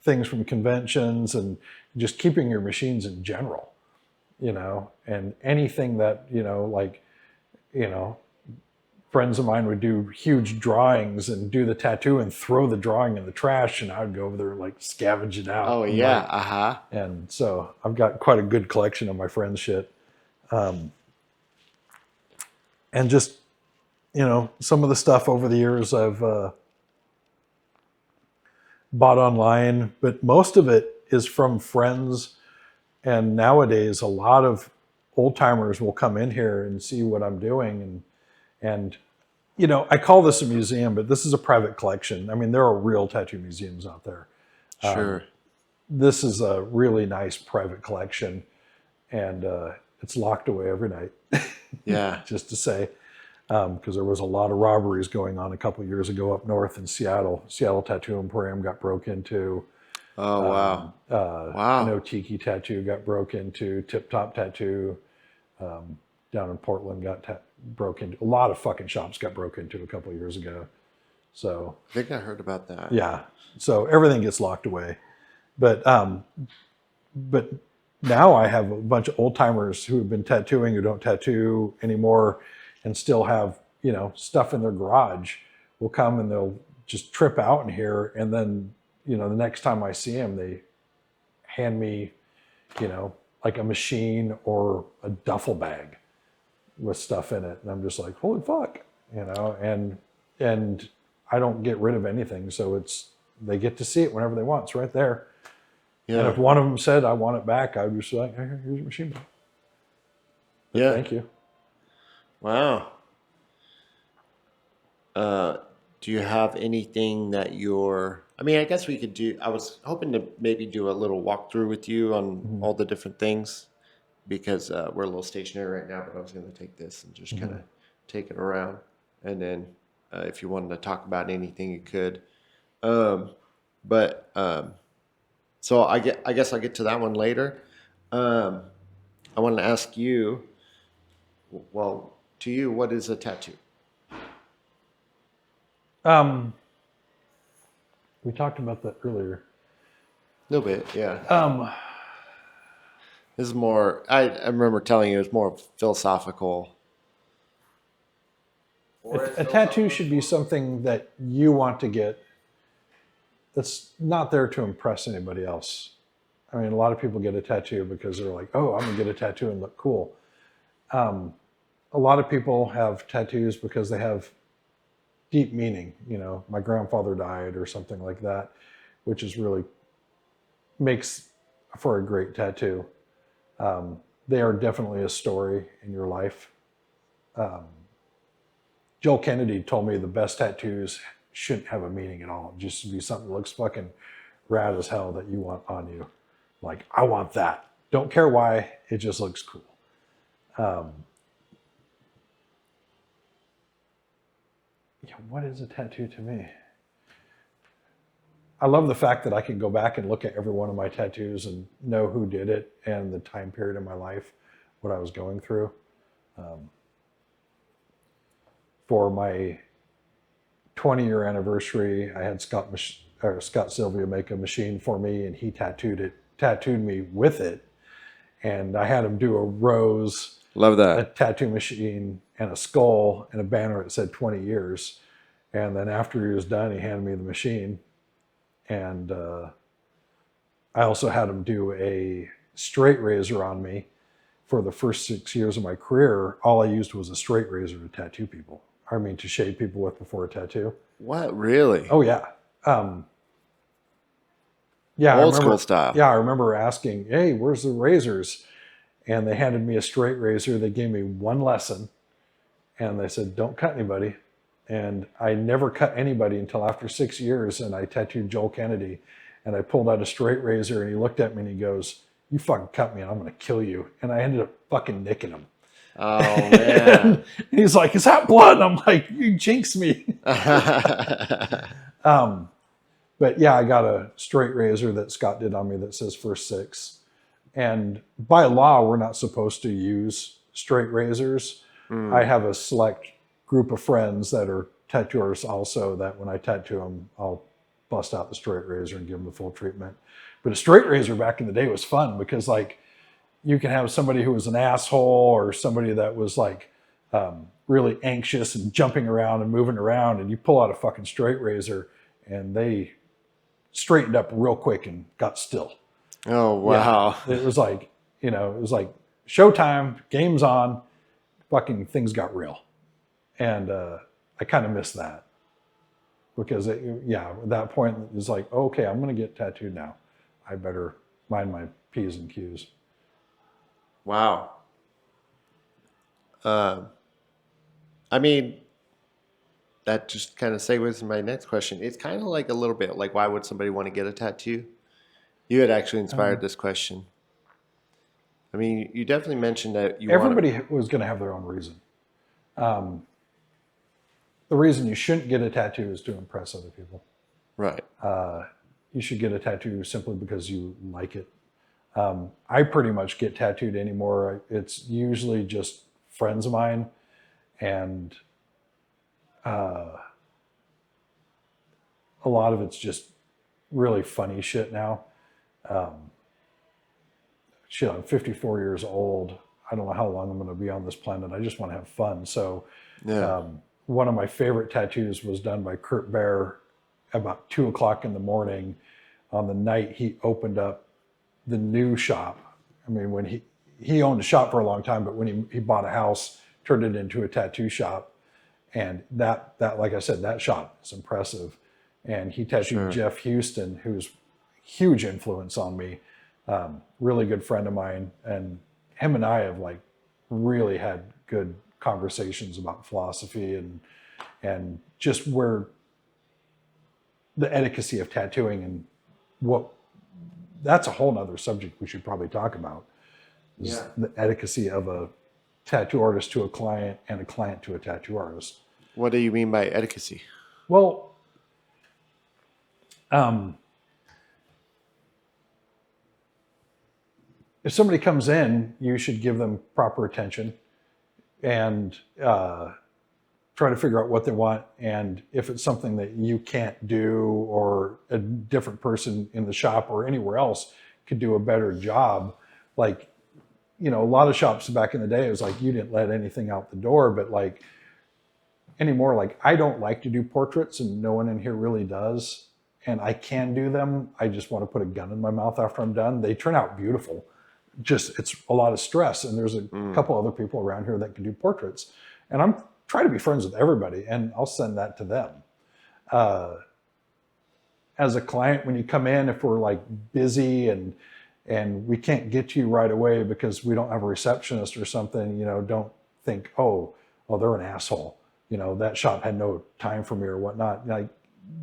things from conventions and just keeping your machines in general, and anything that, friends of mine would do huge drawings and do the tattoo and throw the drawing in the trash, and I'd go over there and like scavenge it out. Oh, and, yeah. and so I've got quite a good collection of my friend's shit. And just, some of the stuff over the years I've bought online, but most of it is from friends. And nowadays, a lot of old timers will come in here and see what I'm doing. And I call this a museum, but this is a private collection. I mean, there are real tattoo museums out there. Sure. This is a really nice private collection, and it's locked away every night. Yeah. Just to say, because there was a lot of robberies going on a couple of years ago up north in Seattle. Seattle Tattoo Emporium got broke into. Oh, wow. Wow. I know Tiki Tattoo got broke into. Tip Top Tattoo down in Portland got broke into. A lot of fucking shops got broke into a couple of years ago. So I think I heard about that. yeah. So everything gets locked away. But now I have a bunch of old timers who have been tattooing who don't tattoo anymore and still have, stuff in their garage, will come and they'll just trip out in here. And then, the next time I see them, they hand me, like a machine or a duffel bag with stuff in it. And I'm just like, holy fuck, and I don't get rid of anything. So they get to see it whenever they want. It's right there. Yeah. And if one of them said, I want it back, I would just be like, hey, here's your machine back. Yeah. Thank you. Wow. Do you have anything that I guess we could do, I was hoping to maybe do a little walkthrough with you on all the different things, because we're a little stationary right now, but I was going to take this and just kind of take it around. And then if you wanted to talk about anything, you could. So I guess I'll get to that one later. I want to ask you, to you, what is a tattoo? We talked about that earlier. A little bit, yeah. This is more, I remember telling you it's more philosophical. A tattoo should be something that you want to get, that's not there to impress anybody else. I mean, a lot of people get a tattoo because they're like, oh, I'm going to get a tattoo and look cool. A lot of people have tattoos because they have deep meaning. My grandfather died or something like that, which is really makes for a great tattoo. They are definitely a story in your life. Joel Kennedy told me the best tattoos shouldn't have a meaning at all. Just to be something that looks fucking rad as hell that you want on you. Like, I want that. Don't care why, it just looks cool. What is a tattoo to me? I love the fact that I can go back and look at every one of my tattoos and know who did it and the time period in my life, what I was going through. For my 20-year anniversary, I had Scott Sylvia make a machine for me, and he tattooed me with it. And I had him do a rose, love that, a tattoo machine, and a skull, and a banner that said 20 years. And then after he was done, he handed me the machine. And I also had him do a straight razor on me. For the first 6 years of my career, all I used was a straight razor to tattoo people. To shave people with before a tattoo. What, really? Oh, yeah. Yeah. Old school style. Yeah, I remember asking, hey, where's the razors? And they handed me a straight razor. They gave me one lesson. And they said, don't cut anybody. And I never cut anybody until after 6 years. And I tattooed Joel Kennedy. And I pulled out a straight razor. And he looked at me and he goes, you fucking cut me and I'm going to kill you. And I ended up fucking nicking him. Oh, man. And he's like, is that blood? And I'm like, you jinxed me. But yeah, I got a straight razor that Scott did on me that says first 6. And by law, we're not supposed to use straight razors. I have a select group of friends that are tattooers also, that when I tattoo them, I'll bust out the straight razor and give them the full treatment. But a straight razor back in the day was fun because like you can have somebody who was an asshole or somebody that was like really anxious and jumping around and moving around, and you pull out a fucking straight razor and they straightened up real quick and got still. Oh, wow. Yeah, it was like, it was like showtime, game's on, fucking things got real. And I kind of miss that because at that point it was like, okay, I'm going to get tattooed now. I better mind my P's and Q's. Wow. I mean, that just kind of segues to my next question. It's kind of like a little bit like, why would somebody want to get a tattoo? You had actually inspired this question. I mean, you definitely mentioned that everybody was going to have their own reason. The reason you shouldn't get a tattoo is to impress other people. Right. You should get a tattoo simply because you like it. I pretty much get tattooed anymore. It's usually just friends of mine, and a lot of it's just really funny shit now. Shit, I'm 54 years old. I don't know how long I'm going to be on this planet. I just want to have fun. So one of my favorite tattoos was done by Kurt Bear about 2:00 in the morning on the night he opened up the new shop. I mean, when he owned a shop for a long time, but when he bought a house, turned it into a tattoo shop. And that like I said, that shop is impressive. And he tattooed Jeff Houston, who's huge influence on me. Really good friend of mine, and him and I have like really had good conversations about philosophy and just where the etiquette of tattooing and that's a whole nother subject we should probably talk about. The etiquette of a tattoo artist to a client and a client to a tattoo artist. What do you mean by etiquette? Well, if somebody comes in, you should give them proper attention and try to figure out what they want. And if it's something that you can't do, or a different person in the shop or anywhere else could do a better job, like, a lot of shops back in the day, it was like you didn't let anything out the door. But like anymore, like I don't like to do portraits, and no one in here really does. And I can do them. I just want to put a gun in my mouth after I'm done. They turn out beautiful. Just it's a lot of stress, and there's a couple other people around here that can do portraits, and I'm trying to be friends with everybody, and I'll send that to them. As a client, when you come in, if we're like busy and we can't get to you right away because we don't have a receptionist or something, don't think, oh, they're an asshole. That shop had no time for me or whatnot. Like,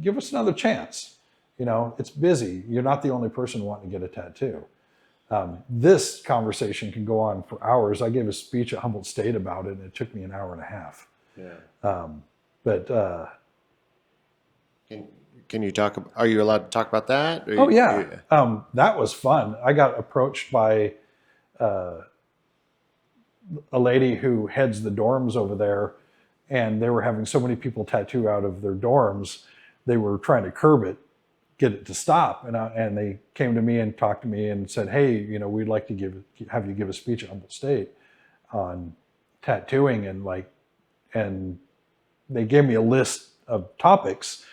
give us another chance. It's busy. You're not the only person wanting to get a tattoo. This conversation can go on for hours. I gave a speech at Humboldt State about it, and it took me an hour and a half. Can you talk? Are you allowed to talk about that? That was fun. I got approached by a lady who heads the dorms over there, and they were having so many people tattoo out of their dorms, they were trying to curb it, get it to stop. And they came to me and talked to me and said, hey, we'd like to have you give a speech at Humboldt State on tattooing. And they gave me a list of topics.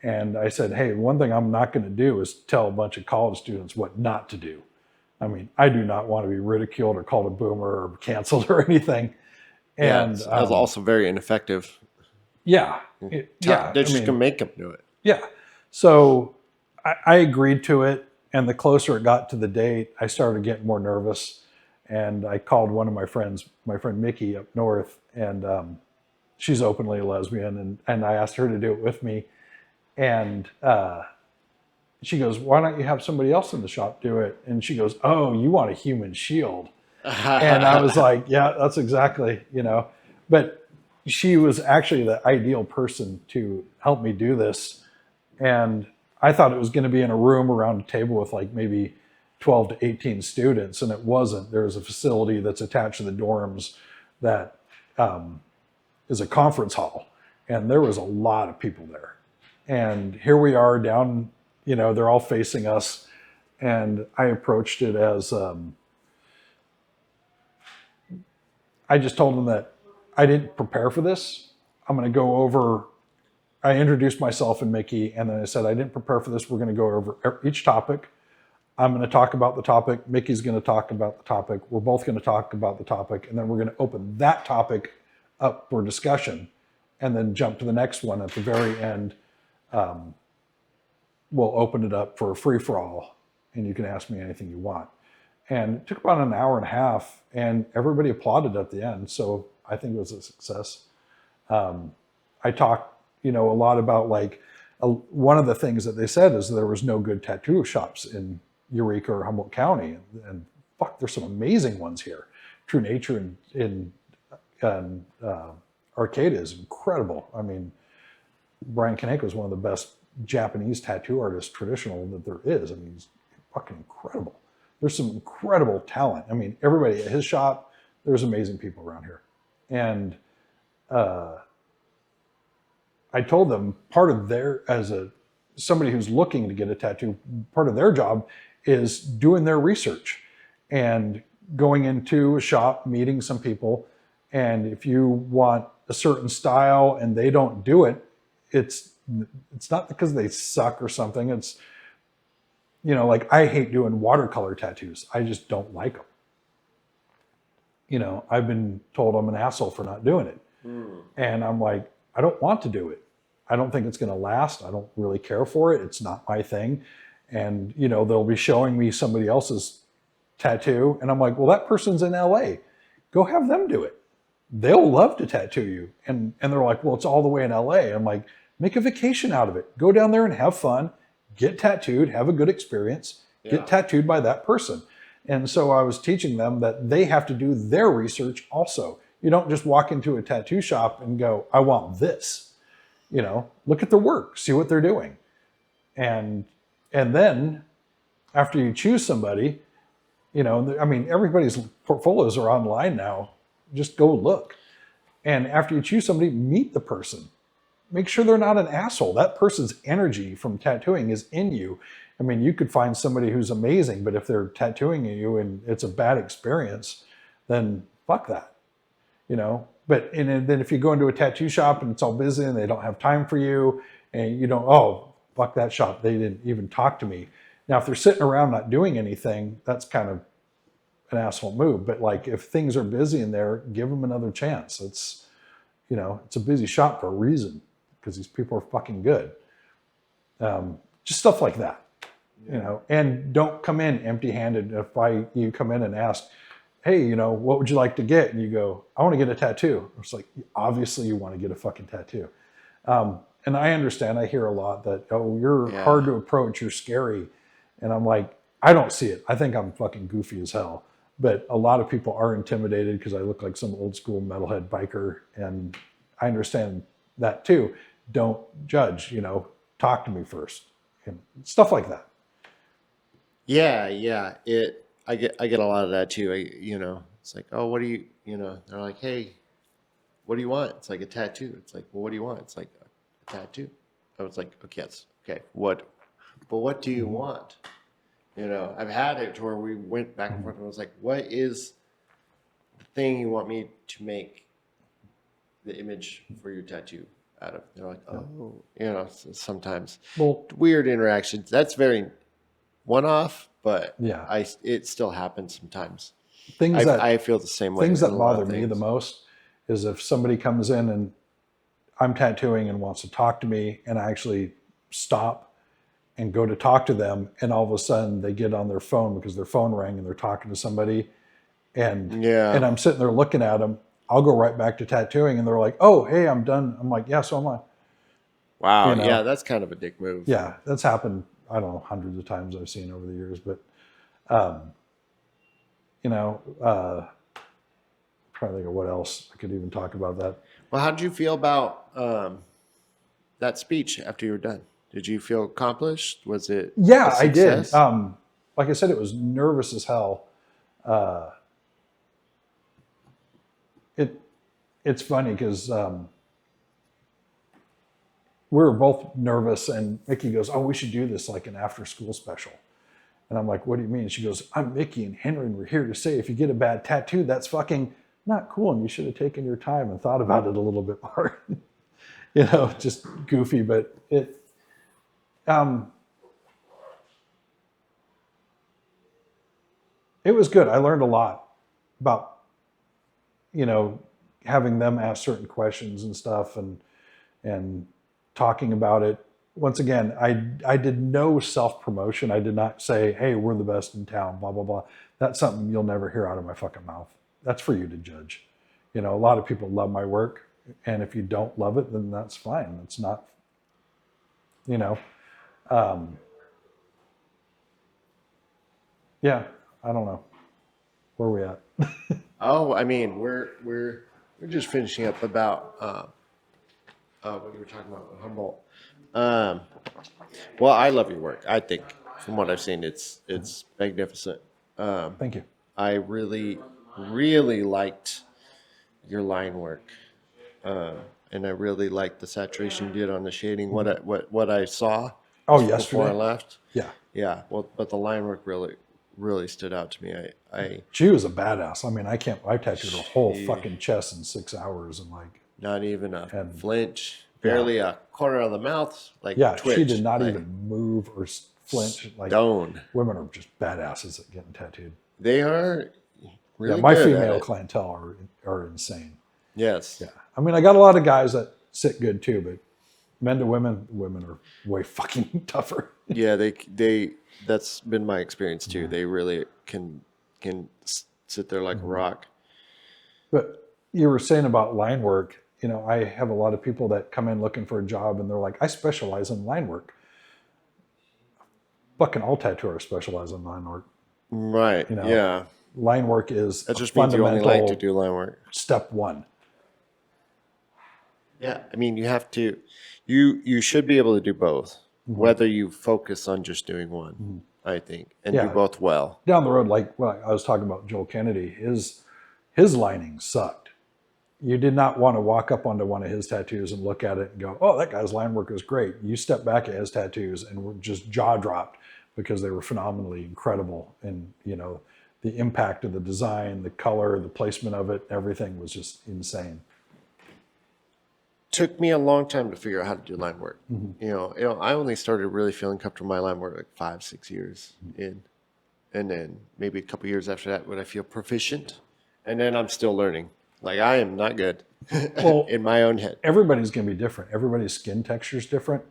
And I said, hey, one thing I'm not going to do is tell a bunch of college students what not to do. I mean, I do not want to be ridiculed or called a boomer or canceled or anything. And that was also very ineffective. Yeah. They're just going to make them do it. Yeah. So I agreed to it. And the closer it got to the date, I started getting more nervous. And I called one of my friends, my friend Mickey up north, and she's openly a lesbian. And I asked her to do it with me. And she goes, why don't you have somebody else in the shop do it? And she goes, oh, you want a human shield. And I was like, yeah, that's exactly, but she was actually the ideal person to help me do this. And I thought it was going to be in a room around a table with like maybe 12 to 18 students, and it wasn't. There's a facility that's attached to the dorms that is a conference hall, and there was a lot of people there. And here we are down, they're all facing us, and I approached it as I just told them that I didn't prepare for this. I'm going to go over. I introduced myself and Mickey, and then I said I didn't prepare for this. We're going to go over each topic. I'm going to talk about the topic. Mickey's going to talk about the topic. We're both going to talk about the topic, and then we're going to open that topic up for discussion, and then jump to the next one at the very end. We'll open it up for a free-for-all, and you can ask me anything you want. And it took about an hour and a half, and everybody applauded at the end, so I think it was a success. I talked, a lot about one of the things that they said is there was no good tattoo shops in Eureka or Humboldt County, and fuck, there's some amazing ones here. True Nature in Arcata is incredible. I mean, Brian Kaneko is one of the best Japanese tattoo artists, traditional, that there is. I mean, he's fucking incredible. There's some incredible talent. I mean, everybody at his shop, there's amazing people around here. And I told them part of somebody who's looking to get a tattoo, part of their job is doing their research and going into a shop, meeting some people. And if you want a certain style and they don't do it, it's not because they suck or something. It's, I hate doing watercolor tattoos. I just don't like them. I've been told I'm an asshole for not doing it. And I'm like, I don't want to do it. I don't think it's going to last. I don't really care for it. It's not my thing. And, they'll be showing me somebody else's tattoo. And I'm like, well, that person's in LA. Go have them do it. They'll love to tattoo you. And they're like, well, it's all the way in LA. I'm like, make a vacation out of it. Go down there and have fun, get tattooed, have a good experience, get tattooed by that person. And so I was teaching them that they have to do their research also. You don't just walk into a tattoo shop and go, I want this. Look at their work, see what they're doing. And then after you choose somebody, everybody's portfolios are online now. Just go look. And after you choose somebody, meet the person. Make sure they're not an asshole. That person's energy from tattooing is in you. I mean, you could find somebody who's amazing, but if they're tattooing you and it's a bad experience, then fuck that, But and then if you go into a tattoo shop and it's all busy and they don't have time for you, and you don't, oh, fuck that shop, they didn't even talk to me. Now, if they're sitting around not doing anything, that's kind of an asshole move. But if things are busy in there, give them another chance. It's, it's a busy shop for a reason, because these people are fucking good. Just stuff like that, and don't come in empty-handed. If you come in and ask, hey, what would you like to get? And you go, I want to get a tattoo. It's like, obviously you want to get a fucking tattoo. And I understand, I hear a lot that, oh, you're hard to approach, you're scary. And I'm like, I don't see it. I think I'm fucking goofy as hell. But a lot of people are intimidated because I look like some old school metalhead biker. And I understand that too. Don't judge, talk to me first. And stuff like that. Yeah. I get a lot of that too. It's like, oh, what do you, they're like, hey, what do you want? It's like a tattoo. It's like, well, what do you want? It's like a tattoo. I was like, okay, yes. Okay. What do you want? I've had it to where we went back and forth and I was like, what is the thing you want me to make the image for your tattoo out of? They're like, oh, sometimes weird interactions. That's very one-off, but it still happens sometimes. I feel the same way. Things that bother me the most is if somebody comes in and I'm tattooing and wants to talk to me, and I actually stop and go to talk to them, and all of a sudden they get on their phone because their phone rang and they're talking to somebody, and I'm sitting there looking at them. I'll go right back to tattooing, and they're like, oh, hey, I'm done. I'm like, yeah, so am I. Wow. Yeah, that's kind of a dick move. Yeah, that's happened, I don't know, hundreds of times I've seen over the years. But, trying to think of what else I could even talk about that. Well, how did you feel about that speech after you were done? Did you feel accomplished? Was it? Yeah, I did. like I said, it was nervous as hell. Uh, it's funny because we were both nervous, and Mickey goes, "Oh, we should do this like an after-school special." And I'm like, "What do you mean?" She goes, "I'm Mickey and Henry, and we're here to say if you get a bad tattoo, that's fucking not cool, and you should have taken your time and thought about it a little bit more." You know, just goofy, but it was good. I learned a lot about, you know, having them ask certain questions and stuff, and talking about it. Once again, I did no self-promotion. I did not say, "Hey, we're the best in town, blah, blah, blah." That's something you'll never hear out of my fucking mouth. That's for you to judge. You know, a lot of people love my work, and if you don't love it, then that's fine. It's not, you know. Yeah, I don't know. Where are we at? Oh, I mean, we're just finishing up about what you were talking about with Humboldt. Um, well, I love your work. I think from what I've seen, it's magnificent. Thank you. I really liked your line work, and I really liked the saturation you did on the shading. What I saw Oh, before I yesterday? left. Yeah. Yeah, well, but the line work really stood out to me. I She was a badass. I mean, I tattooed her whole She- fucking chest in 6 hours, and like, not even a And- flinch, barely a corner of the mouth, like yeah, twitch, she did not like even move or flinch. Like, stone. women are just badasses at getting tattooed. They are really Yeah, my good at female it. clientele are insane. Yes. Yeah, I mean, I got a lot of guys that sit good too, but men to women, women are way fucking tougher. Yeah, they that's been my experience too. They really can sit there like a rock. But you were saying about line work. You know, I have a lot of people that come in looking for a job, and they're like, "I specialize in line work." Fucking all tattooers specialize in line work. Right. You know, Yeah. line work is That a just means you only fundamental like to do line work. step one. Yeah. I mean, you have to. You should be able to do both, whether you focus on just doing one. I think, and do Yeah. both well. Down the road, like well, I was talking about Joel Kennedy, his lining sucked. You did not want to walk up onto one of his tattoos and look at it and go, "Oh, that guy's line work is great." You step back at his tattoos and were just jaw dropped because they were phenomenally incredible. And you know, the impact of the design, the color, the placement of it, everything was just insane. Took me a long time to figure out how to do line work. You know, I only started really feeling comfortable in my line work like 5-6 years in, and then maybe a couple years after that would I feel proficient, and then I'm still learning. Like I am not good Well, in my own head. everybody's going to be different. Everybody's skin texture is different.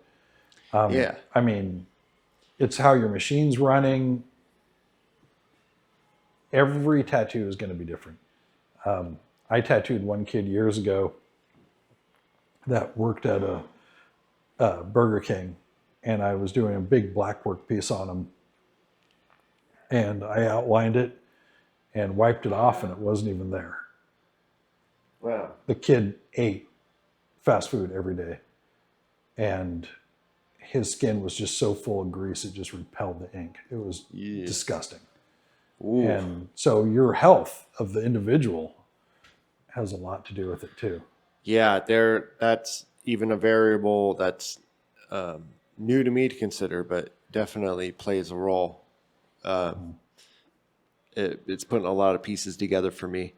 Yeah, I mean, it's how your machine's running. Every tattoo is going to be different. I tattooed one kid years ago that worked at a Burger King, and I was doing a big black work piece on him, and I outlined it and wiped it off, and it wasn't even there. wow. The kid ate fast food every day, and his skin was just so full of grease it just repelled the ink. It was disgusting. Ooh. And so your health of the individual has a lot to do with it too. Yeah, that's even a variable that's new to me to consider, but definitely plays a role. It's putting a lot of pieces together for me.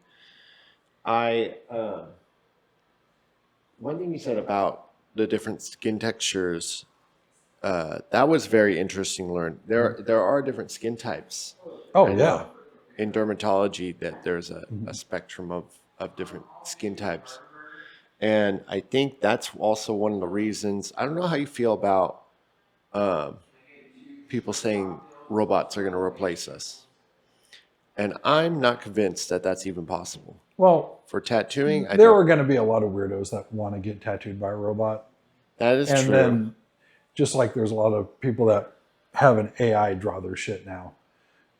One thing you said about the different skin textures, that was very interesting to learn. There are different skin types. Oh I yeah. know in dermatology that there's a spectrum of different skin types. And I think that's also one of the reasons. I don't know how you feel about people saying robots are going to replace us. And I'm not convinced that that's even possible. Well, For tattooing, there are going to be a lot of weirdos that want to get tattooed by a robot. that is And true. then just like there's a lot of people that have an AI draw their shit now.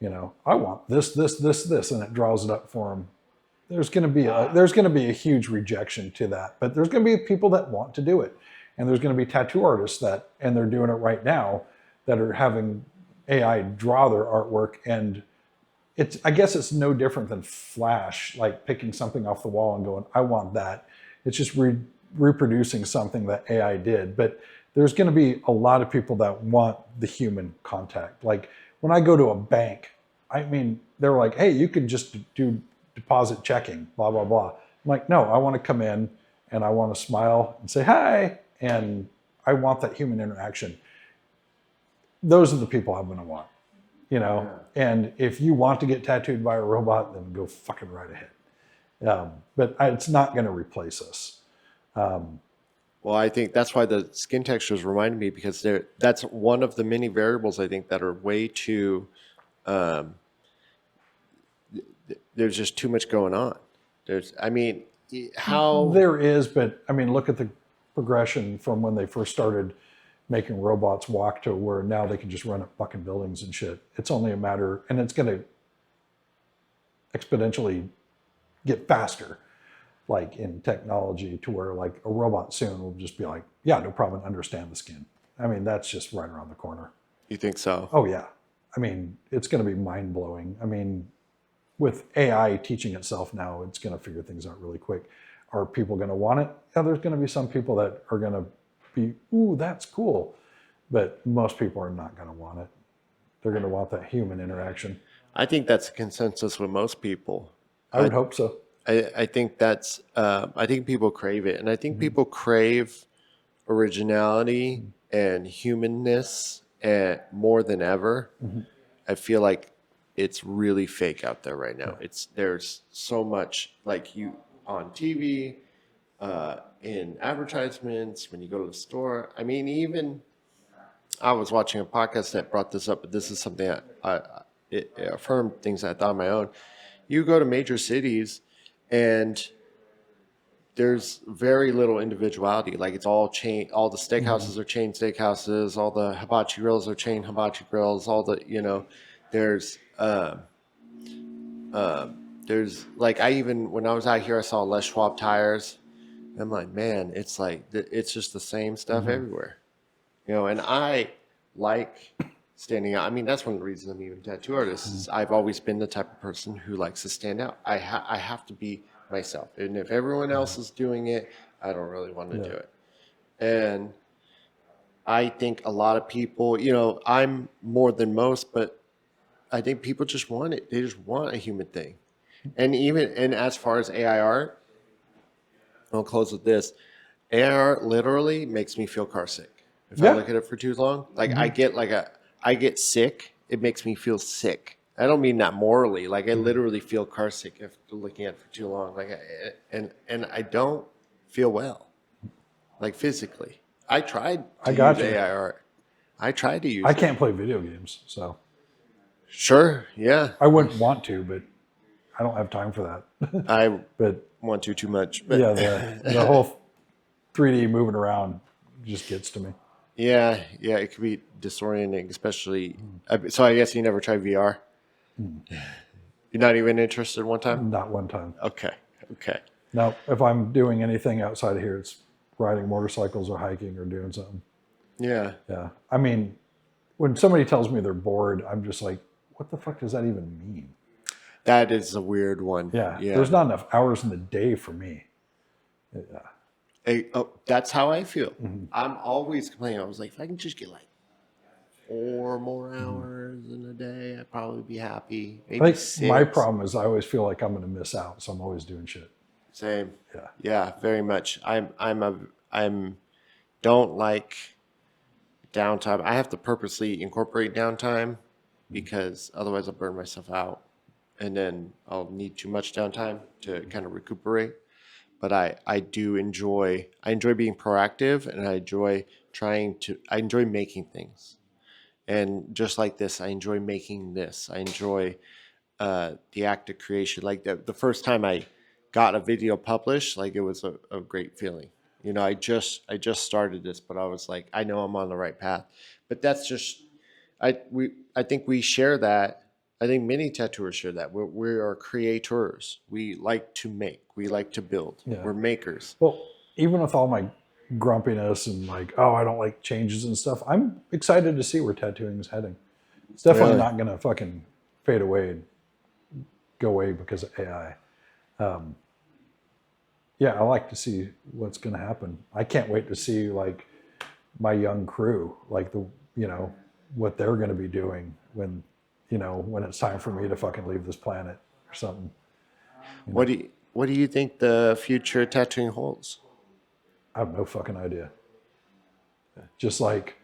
You know, I want this, and it draws it up for them. There's going to be a huge rejection to that, but there's going to be people that want to do it, and there's going to be tattoo artists and they're doing it right now, that are having AI draw their artwork, and I guess it's no different than Flash, like picking something off the wall and going, I want that. It's just reproducing something that AI did. But there's going to be a lot of people that want the human contact. Like when I go to a bank, I mean, they're like, hey, you can just do deposit checking, blah, blah, blah. I'm like, no, I want to come in and I want to smile and say hi. And I want that human interaction. Those are the people I'm going to want. And if you want to get tattooed by a robot, then go fucking right ahead. But it's not going to replace us. Well, I think that's why the skin textures remind me, because that's one of the many variables I think that are way too. There's just too much going on. How there is, but I mean, look at the progression from when they first started making robots walk to where now they can just run up fucking buildings and shit. It's only a matter, and it's going to exponentially get faster, like in technology, to where like a robot soon will just be like, yeah, no problem, understand the skin. I mean, that's just right around the corner. You think so? Oh yeah. I mean, it's going to be mind blowing. I mean, with AI teaching itself now, it's going to figure things out really quick. Are people going to want it? Yeah, there's going to be some people that are going to be, ooh, that's cool. But most people are not going to want it. They're going to want that human interaction. I think that's a consensus with most people. I would hope so. I think that's, I think people crave it. And I think people crave originality and humanness more than ever. I feel like it's really fake out there right now. There's so much, like, you on TV, in advertisements, when you go to the store. I mean, even I was watching a podcast that brought this up, but this is something that it affirmed things I thought on my own. You go to major cities and there's very little individuality. Like, it's all chain. All the steakhouses are chain steakhouses. All the hibachi grills are chain hibachi grills. All the, there's like, when I was out here, I saw Les Schwab tires. I'm like, man, it's like, it's just the same stuff everywhere, and I like standing out. I mean, that's one of the reasons I'm even a tattoo artist. Is I've always been the type of person who likes to stand out. I have to be myself. And if everyone else is doing it, I don't really want to do it. And I think a lot of people, I'm more than most, but I think people just want it. They just want a human thing. And as far as AI art, I'll close with this. AI art literally makes me feel car sick. If I look at it for too long, like I get sick. It makes me feel sick. I don't mean that morally. Like, I literally feel car sick if looking at it for too long. Like, and I don't feel well, like physically. I tried to use AI art. I tried to use. I can't play video games, so. Sure, yeah. I wouldn't want to, but I don't have time for that. I but want to too much. But yeah, the whole 3D moving around just gets to me. Yeah, it can be disorienting, especially. So I guess you never tried VR. You're not even interested one time? Not one time. Okay. Now, if I'm doing anything outside of here, it's riding motorcycles or hiking or doing something. Yeah. I mean, when somebody tells me they're bored, I'm just like, what the fuck does that even mean? That is a weird one. Yeah. There's not enough hours in the day for me. That's how I feel. I'm always complaining. I was like, if I can just get like 4 more hours in a day, I'd probably be happy. Maybe I think 6. my problem is I always feel like I'm going to miss out, so I'm always doing shit. Same. Yeah, very much. Don't like downtime. I have to purposely incorporate downtime because otherwise I'll burn myself out, and then I'll need too much downtime to kind of recuperate. But I enjoy being proactive, and I enjoy making things. And just like this, I enjoy making this. I enjoy the act of creation. Like the first time I got a video published, like, it was a great feeling. I just started this, but I was like, I know I'm on the right path. But that's just, I think we share that. I think many tattooers share that. We are creators. We like to make. We like to build. Yeah. We're makers. Well, even with all my grumpiness and like, oh, I don't like changes and stuff, I'm excited to see where tattooing is heading. It's definitely Really? not going to fucking fade away and go away because of AI. Um, yeah, I like to see what's going to happen. I can't wait to see like my young crew, like what they're going to be doing when it's time for me to fucking leave this planet or something. You know, What do you think the future tattooing holds? I have no fucking idea. Just like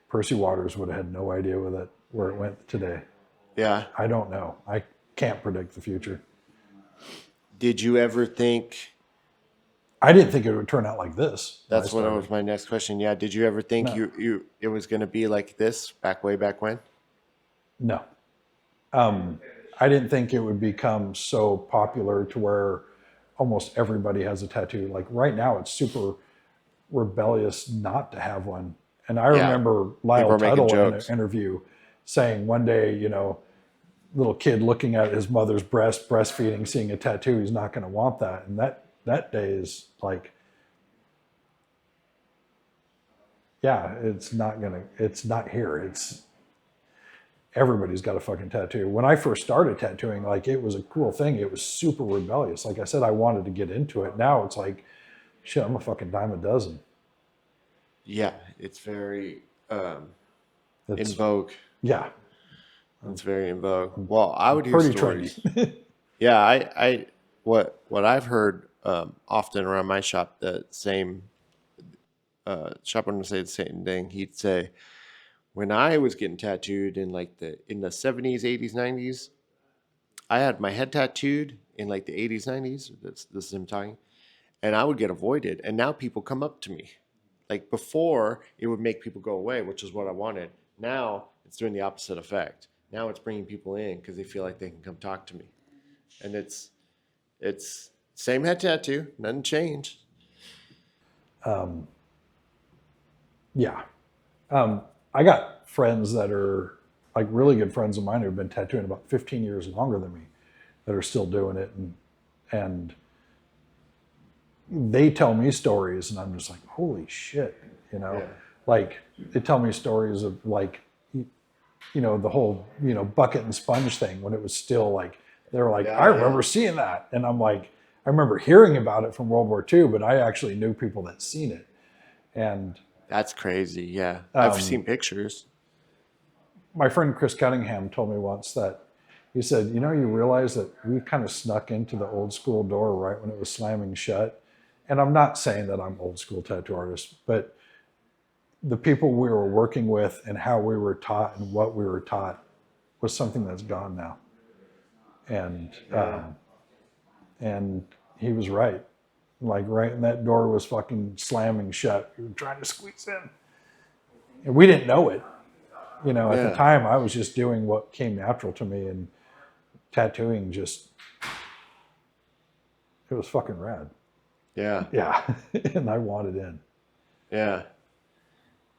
Percy Waters would have had no idea where it went today. Yeah. I don't know. I can't predict the future. Did you ever think I didn't think it would turn out like this when I that's what started. was my next question? Yeah. Did you ever think No, you it was going to be like this way back when? no. I didn't think it would become so popular to where almost everybody has a tattoo. Like right now, it's super rebellious not to have one. And I Yeah. remember People Lyle are making Tuttle in an jokes. interview saying one day, little kid looking at his mother's breast, breastfeeding, seeing a tattoo, he's not going to want that. And that day is like, yeah, it's not here. Everybody's got a fucking tattoo. When I first started tattooing, like it was a cool thing. It was super rebellious. Like I said, I wanted to get into it. Now it's like, shit, I'm a fucking dime a dozen. Yeah, it's very in It's vogue. yeah, It's very in vogue. Well, I would hear pretty stories. trendy. Yeah, what I've heard often around my shop, the same shop owner would say the same thing. He'd say, when I was getting tattooed in like the 70s, 80s, 90s, I had my head tattooed in like the 80s, 90s. This is him talking, and I would get avoided. And now people come up to me. Like before, it would make people go away, which is what I wanted. Now it's doing the opposite effect. Now it's bringing people in because they feel like they can come talk to me, and it's same head tattoo, nothing changed. um, yeah, I got friends that are like really good friends of mine who have been tattooing about 15 years longer than me that are still doing it, and they tell me stories, and I'm just like, holy shit, Yeah, like they tell me stories of like the whole bucket and sponge thing when it was still like they were like, I yeah, yeah. remember seeing that, and I'm like, I remember hearing about it from World War II, but I actually knew people that seen it, and That's crazy. Yeah, I've um, seen pictures. my friend Chris Cunningham told me once that he said, you realize that we kind of snuck into the old school door right when it was slamming shut. And I'm not saying that I'm old school tattoo artist, but the people we were working with and how we were taught and what we were taught was something that's gone now. And Yeah, and he was right. Like right, and that door was fucking slamming shut. We were trying to squeeze in, and we didn't know it. At the yeah, time, I was just doing what came natural to me, and tattooing just it was fucking rad. yeah, Yeah, and I wanted in. yeah.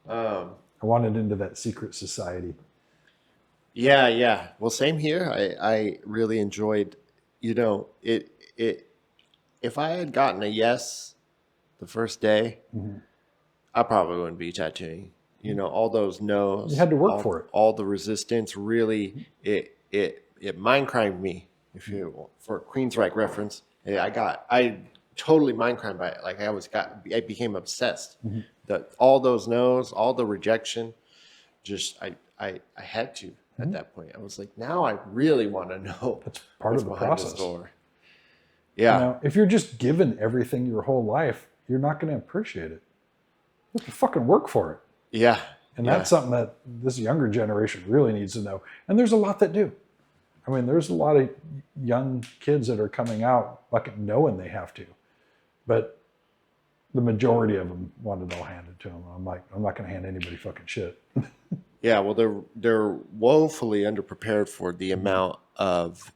Um, I wanted into that secret society. yeah, yeah. Well, same here. I really enjoyed, it. If I had gotten a yes the first day, Mm-hmm. I probably wouldn't be tattooing. All those You no's, had to work for it. all the resistance. Really, it mind crimed me. If you for a Queensryche reference, yeah, I totally mind crimed by it. Like I became obsessed. Mm-hmm. All those no's, all the rejection. Just I had to at Mm-hmm. that point. I was like, now I really want to know That's part what's of the behind this process. door. Yeah, If you're just given everything your whole life, you're not going to appreciate it. You have to fucking work for it. yeah, And yeah, that's something that this younger generation really needs to know. And there's a lot that do. I mean, there's a lot of young kids that are coming out fucking knowing they have to. But the majority of them want it all handed to them. I'm like, I'm not going to hand anybody fucking shit. yeah. Well, they're woefully underprepared for the amount of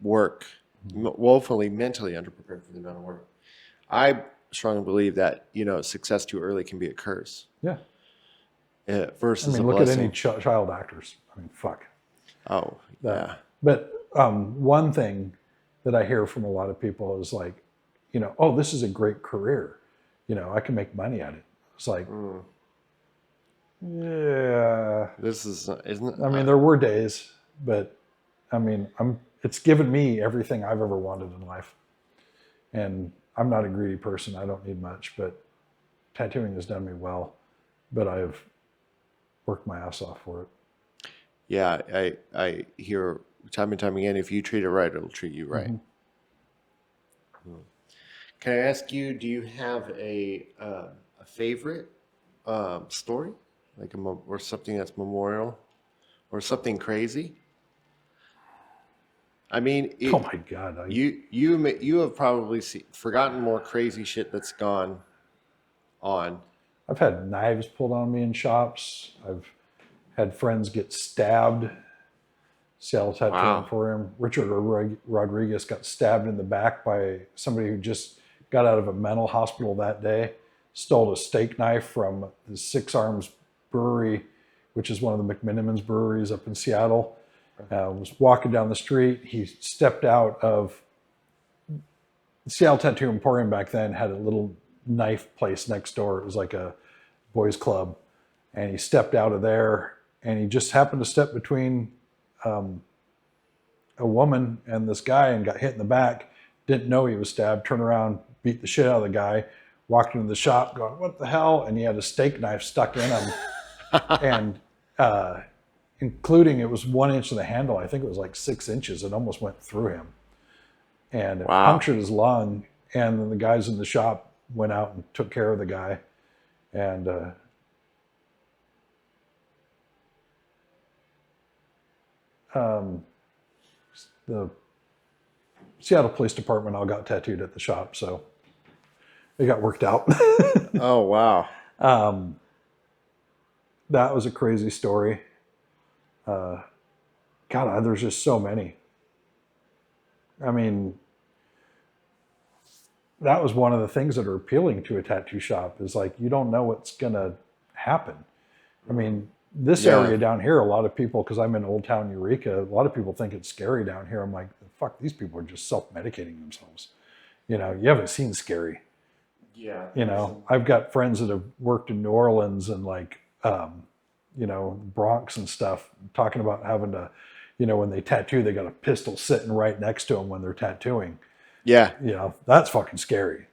work, woefully mentally underprepared for the amount of work. I strongly believe that success too early can be a curse Yeah. I versus a mean, look at any blessing. child actors. I mean, fuck Oh that. yeah, But one thing that I hear from a lot of people is like, oh, this is a great career. I can make money at it. It's like, Yeah. This is, isn't it? I mean, there were days, but I mean, it's given me everything I've ever wanted in life. And I'm not a greedy person. I don't need much, but tattooing has done me well. But I've worked my ass off for it. Yeah, I hear time and time again, if you treat it right, it'll treat you right. Can I ask you, do you have a favorite story, like or something that's memorial, or something crazy? I mean, Oh my God. you have probably forgotten more crazy shit that's gone on. I've had knives pulled on me in shops. I've had friends get stabbed. Seattle Tattoo Wow. Emporium. Richard Rodriguez got stabbed in the back by somebody who just got out of a mental hospital that day. Stole a steak knife from the Six Arms Brewery, which is one of the McMinimans breweries up in Seattle. Was walking down the street. He stepped out of the Seattle Tattoo Emporium back then, had a little knife place next door. It was like a boys club. And he stepped out of there and he just happened to step between a woman and this guy and got hit in the back. Didn't know he was stabbed. Turned around, beat the shit out of the guy. Walked into the shop, going, "What the hell?" And he had a steak knife stuck in him, and including it was 1 inch of the handle. I think it was like 6 inches. It almost went through him, and it Wow. punctured his lung. And then the guys in the shop went out and took care of the guy, and the Seattle Police Department all got tattooed at the shop, so it got worked out. Oh wow. That was a crazy story. God, there's just so many. I mean, that was one of the things that are appealing to a tattoo shop is like, you don't know what's going to happen. I mean, this area down here, a lot of people, because I'm in Old Town Eureka, a lot of people think it's scary down here. I'm like, fuck, these people are just self-medicating themselves. You know, you haven't seen scary. Yeah. You know, I've got friends that have worked in New Orleans and like, you know, Bronx and stuff, talking about having to, you know, when they tattoo, they got a pistol sitting right next to them when they're tattooing. Yeah. You know, that's fucking scary.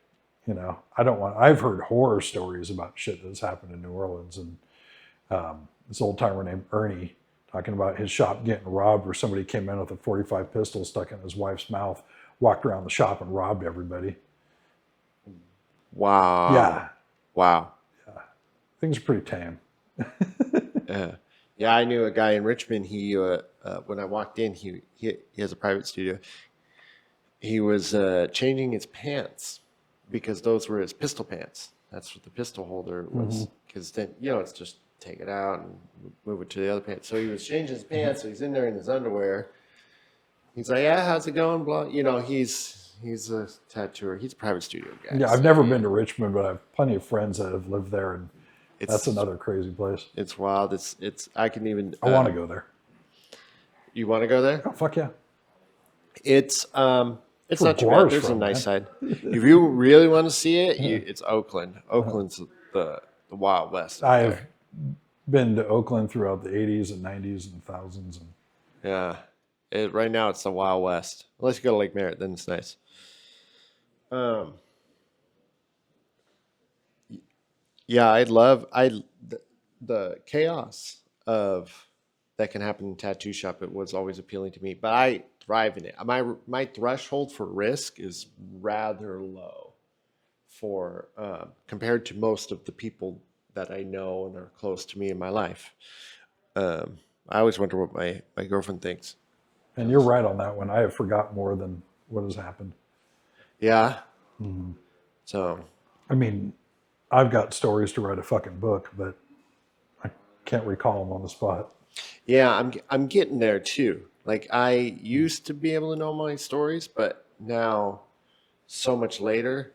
You know, I've heard horror stories about shit that's happened in New Orleans. And this old timer named Ernie talking about his shop getting robbed where somebody came in with a 45 pistol stuck in his wife's mouth, walked around the shop and robbed everybody. Wow. Yeah. Wow. Things are pretty tame. Yeah, I knew a guy in Richmond. He when I walked in, he has a private studio. He was changing his pants because those were his pistol pants. That's what the pistol holder was. Because then, you know, it's just take it out and move it to the other pants. So he was changing his pants. So he's in there in his underwear. He's like, "Yeah, how's it going?" Blah. You know, he's a tattooer. He's a private studio guy. Yeah, I've never been to Richmond, but I have plenty of friends that have lived there, and that's another crazy place. It's wild. It's. I can even. I want to go there. You want to go there? Oh, fuck yeah. It's It's not too bad. There's a nice side. If you really want to see it, it's Oakland. Oakland's the Wild West. I've been to Oakland throughout the 80s and 90s and thousands. And yeah. Right now it's the Wild West. Unless you go to Lake Merritt, then it's nice. Yeah, the chaos of that can happen in a tattoo shop. It was always appealing to me, but I thrive in it. My threshold for risk is rather low for compared to most of the people that I know and are close to me in my life. I always wonder what my girlfriend thinks. And you're right on that one. I have forgot more than what has happened. Yeah. So, I mean, I've got stories to write a fucking book, but I can't recall them on the spot. yeah, I'm getting there too. Like I used to be able to know my stories, but now so much later,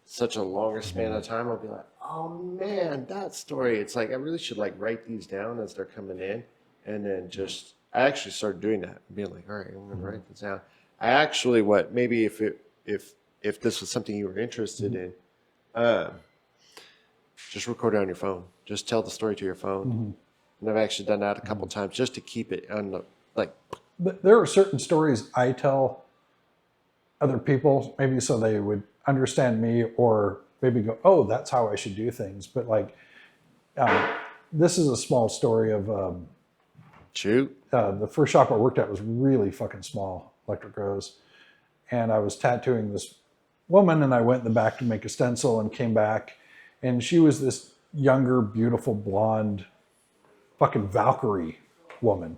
such a longer span of time, I'll be like, "Oh man, that story." It's like I really should like write these down as they're coming in, and then just I actually started doing that, being like, "All right, I'm gonna write this down." I actually maybe if this was something you were interested in, just record it on your phone. Just tell the story to your phone. And I've actually done that a couple times just to keep it on the, like. But there are certain stories I tell other people, maybe so they would understand me, or maybe go, oh, that's how I should do things. But like, this is a small story of Shoot. the first shop I worked at was really fucking small, Electric Rose. And I was tattooing this woman, and I went in the back to make a stencil and came back. And she was this younger, beautiful, blonde, fucking Valkyrie woman.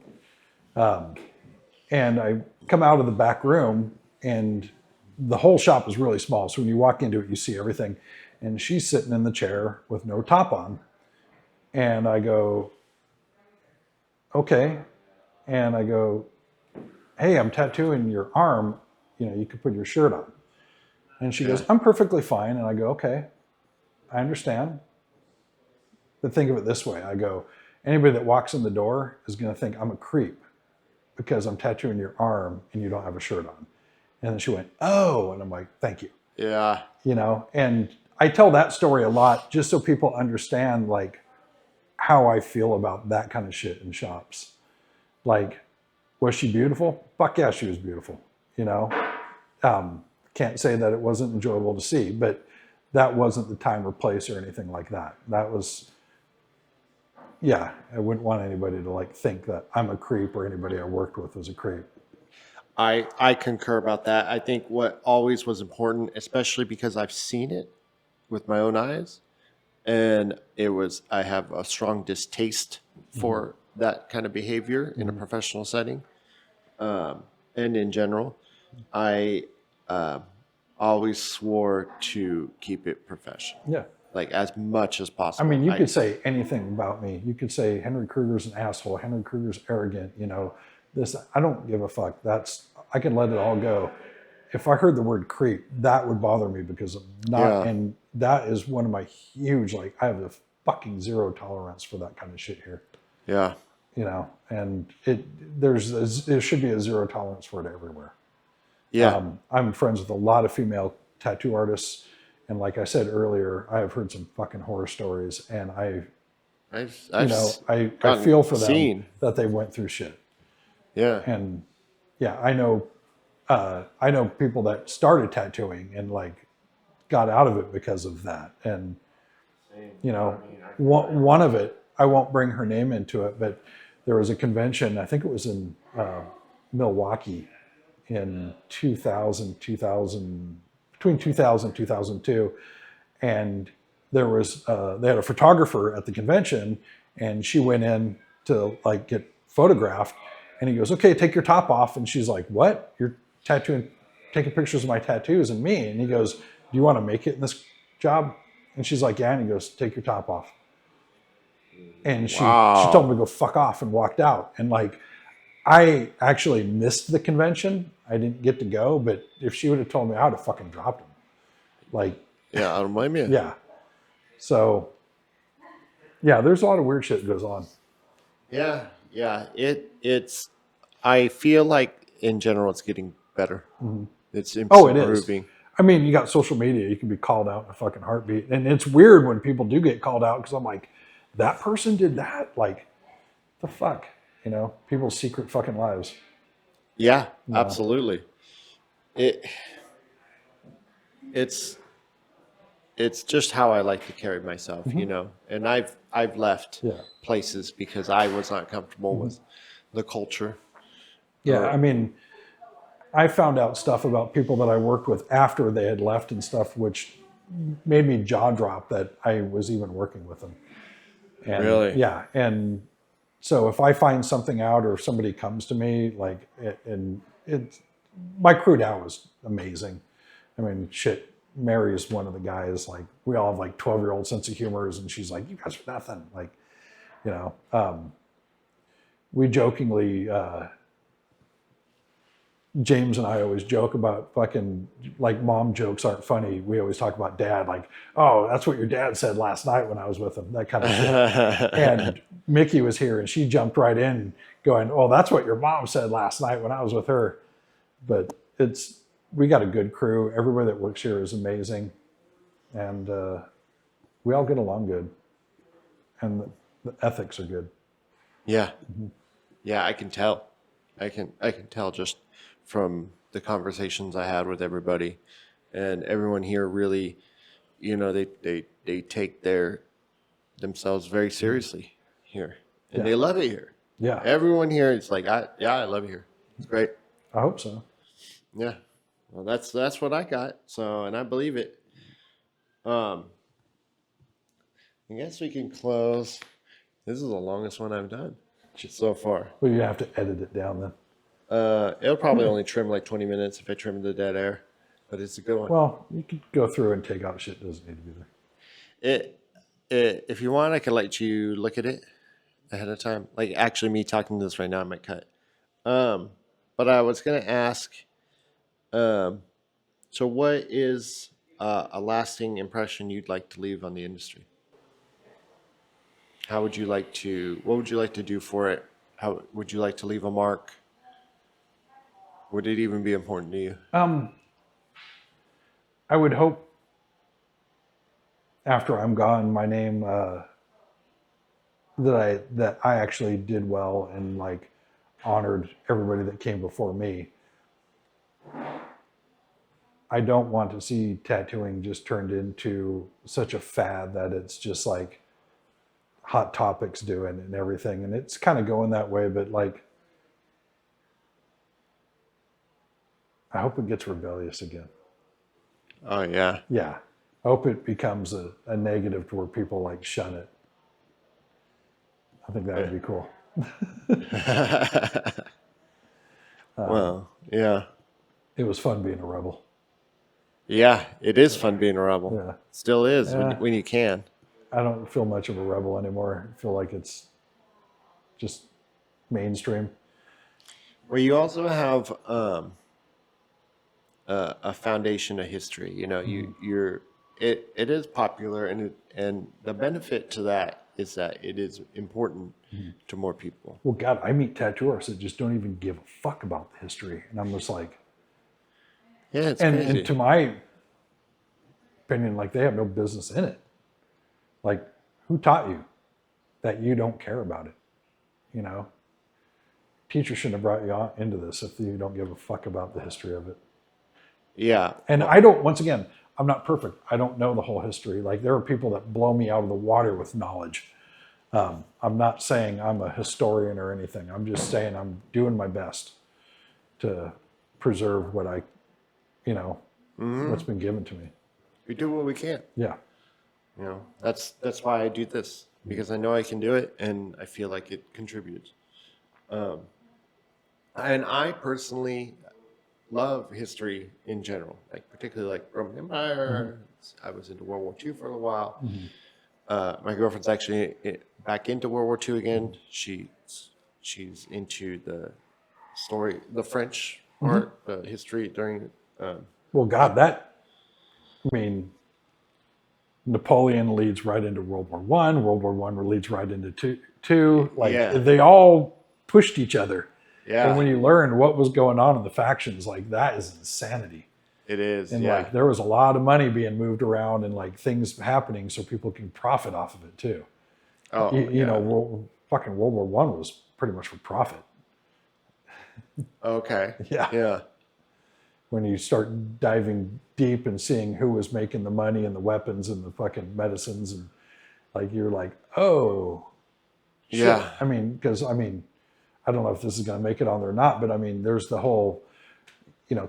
And I come out of the back room, and the whole shop is really small. So when you walk into it, you see everything. And she's sitting in the chair with no top on. And I go, okay. And I go, hey, I'm tattooing your arm. You know, you could put your shirt on. And she goes, I'm perfectly fine. And I go, okay, I understand. But think of it this way. I go, anybody that walks in the door is going to think I'm a creep because I'm tattooing your arm and you don't have a shirt on. And then she went, oh, and I'm like, thank you. Yeah. You know, and I tell that story a lot just so people understand like how I feel about that kind of shit in shops. Like, was she beautiful? Fuck yeah, she was beautiful. You know, can't say that it wasn't enjoyable to see, but that wasn't the time or place or anything like that. That was, yeah, I wouldn't want anybody to like think that I'm a creep or anybody I worked with was a creep. I concur about that. I think what always was important, especially because I've seen it with my own eyes, and I have a strong distaste for that kind of behavior in a professional setting, and in general. I always swore to keep it professional. Yeah. Like as much as possible. I mean, you could say anything about me. You could say Henry Kruger's an asshole. Henry Kruger's arrogant. You know, this. I don't give a fuck. I can let it all go. If I heard the word creep, that would bother me because I'm not. Yeah. And that is one of my huge. Like, I have a fucking zero tolerance for that kind of shit here. Yeah. You know, and there should be a zero tolerance for it everywhere. Yeah. I'm friends with a lot of female tattoo artists. And like I said earlier, I have heard some fucking horror stories, and I feel for them that they went through shit. Yeah. And yeah, I know people that started tattooing and like got out of it because of that. And you know, one of it, I won't bring her name into it, but there was a convention, I think it was in Milwaukee in 2000, between 2000 and 2002. And there was, they had a photographer at the convention, and she went in to like get photographed, and he goes, okay, take your top off. And she's like, what? You're taking pictures of my tattoos and me? And he goes, do you want to make it in this job? And she's like, yeah. And he goes, take your top off. And she told him to go fuck off and walked out. And like, I actually missed the convention. I didn't get to go, but if she would have told me, I would have fucking dropped him. Like, yeah, I don't blame you. Yeah. So, yeah, there's a lot of weird shit that goes on. Yeah, yeah. It's. I feel like in general it's getting better. Mm-hmm. It's improving. Oh, it is. I mean, you got social media. You can be called out in a fucking heartbeat, and it's weird when people do get called out because I'm like, that person did that. Like, the fuck, you know, people's secret fucking lives. Yeah, absolutely. It's just how I like to carry myself, you know. And I've left places because I was not comfortable with the culture. Yeah, I mean, I found out stuff about people that I worked with after they had left and stuff, which made me jaw drop that I was even working with them. And, really? Yeah, and so if I find something out or if somebody comes to me, like, my crew now is amazing. I mean, shit. Mary is one of the guys, like, we all have like 12-year-old sense of humors, and she's like, you guys are nothing. Like, you know, we jokingly, James and I always joke about fucking, like, mom jokes aren't funny. We always talk about dad, like, oh, that's what your dad said last night when I was with him, that kind of shit. And Mickey was here, and she jumped right in going, oh, that's what your mom said last night when I was with her. But we got a good crew. Everybody that works here is amazing. And we all get along good, and the ethics are good. Yeah. Yeah, I can tell. I can tell just from the conversations I had with everybody, and everyone here really, they take themselves very seriously here, and Yeah. they love it here. Yeah, Everyone here is like, I love it here. It's great. I hope so. Yeah. Well, that's what I got. So, and I believe it. Um, I guess we can close. This is the longest one I've done so far. Well, you have to edit it down then. It'll probably only trim like 20 minutes if I trim the dead air, but it's a good one. Well, you could go through and take out shit that doesn't need to be there. If you want, I could let you look at it ahead of time. Like actually, me talking to this right now, I might cut. But I was gonna ask. So what is a lasting impression you'd like to leave on the industry? How would you like to? What would you like to do for it? How would you like to leave a mark? Would it even be important to you? I would hope after I'm gone, my name that I actually did well and like honored everybody that came before me. I don't want to see tattooing just turned into such a fad that it's just like Hot Topics doing and everything. And it's kind of going that way, but like, I hope it gets rebellious again. Oh yeah. Yeah. I hope it becomes a negative to where people like shun it. I think that would be cool. Well, yeah. It was fun being a rebel. Yeah, it is fun being a rebel. Yeah. Still is Yeah. when you can. I don't feel much of a rebel anymore. I feel like it's just mainstream. Well, you also have a foundation of history. You know, it is popular, and the benefit to that is that it is important to more people. Well, God, I meet tattooers that just don't even give a fuck about the history, and I'm just like, Yeah, it's crazy. and to my opinion, like they have no business in it. Like, who taught you that you don't care about it? You know, teacher shouldn't have brought you into this if you don't give a fuck about the history of it. Yeah. And I don't, once again, I'm not perfect. I don't know the whole history. Like there are people that blow me out of the water with knowledge. I'm not saying I'm a historian or anything. I'm just saying I'm doing my best to preserve what what's been given to me. We do what we can. Yeah. You know, that's why I do this, because I know I can do it and I feel like it contributes. And I personally love history in general, like particularly like Roman Empire. I was into World War II for a little while. My girlfriend's actually back into World War II again. She's into the story, the French part, the history during. Well, God, Napoleon leads right into World War One. World War One leads right into two. Like they all pushed each other. Yeah. And when you learn what was going on in the factions, like that is insanity. It is. And like there was a lot of money being moved around and like things happening so people can profit off of it too. Oh, you know, fucking World War One was pretty much for profit. Okay. Yeah. Yeah. When you start diving deep and seeing who was making the money and the weapons and the fucking medicines, and like you're like, oh, shit. Yeah. I mean, because I don't know if this is going to make it on there or not, but I mean, there's the whole,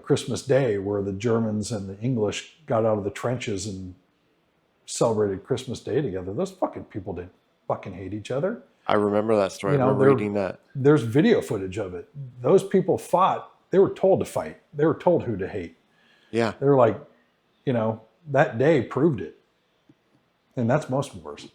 Christmas Day where the Germans and the English got out of the trenches and celebrated Christmas Day together. Those fucking people didn't fucking hate each other. I remember that story. I remember reading that. There's video footage of it. Those people fought. They were told to fight. They were told who to hate. Yeah. They were like, that day proved it. And that's most wars.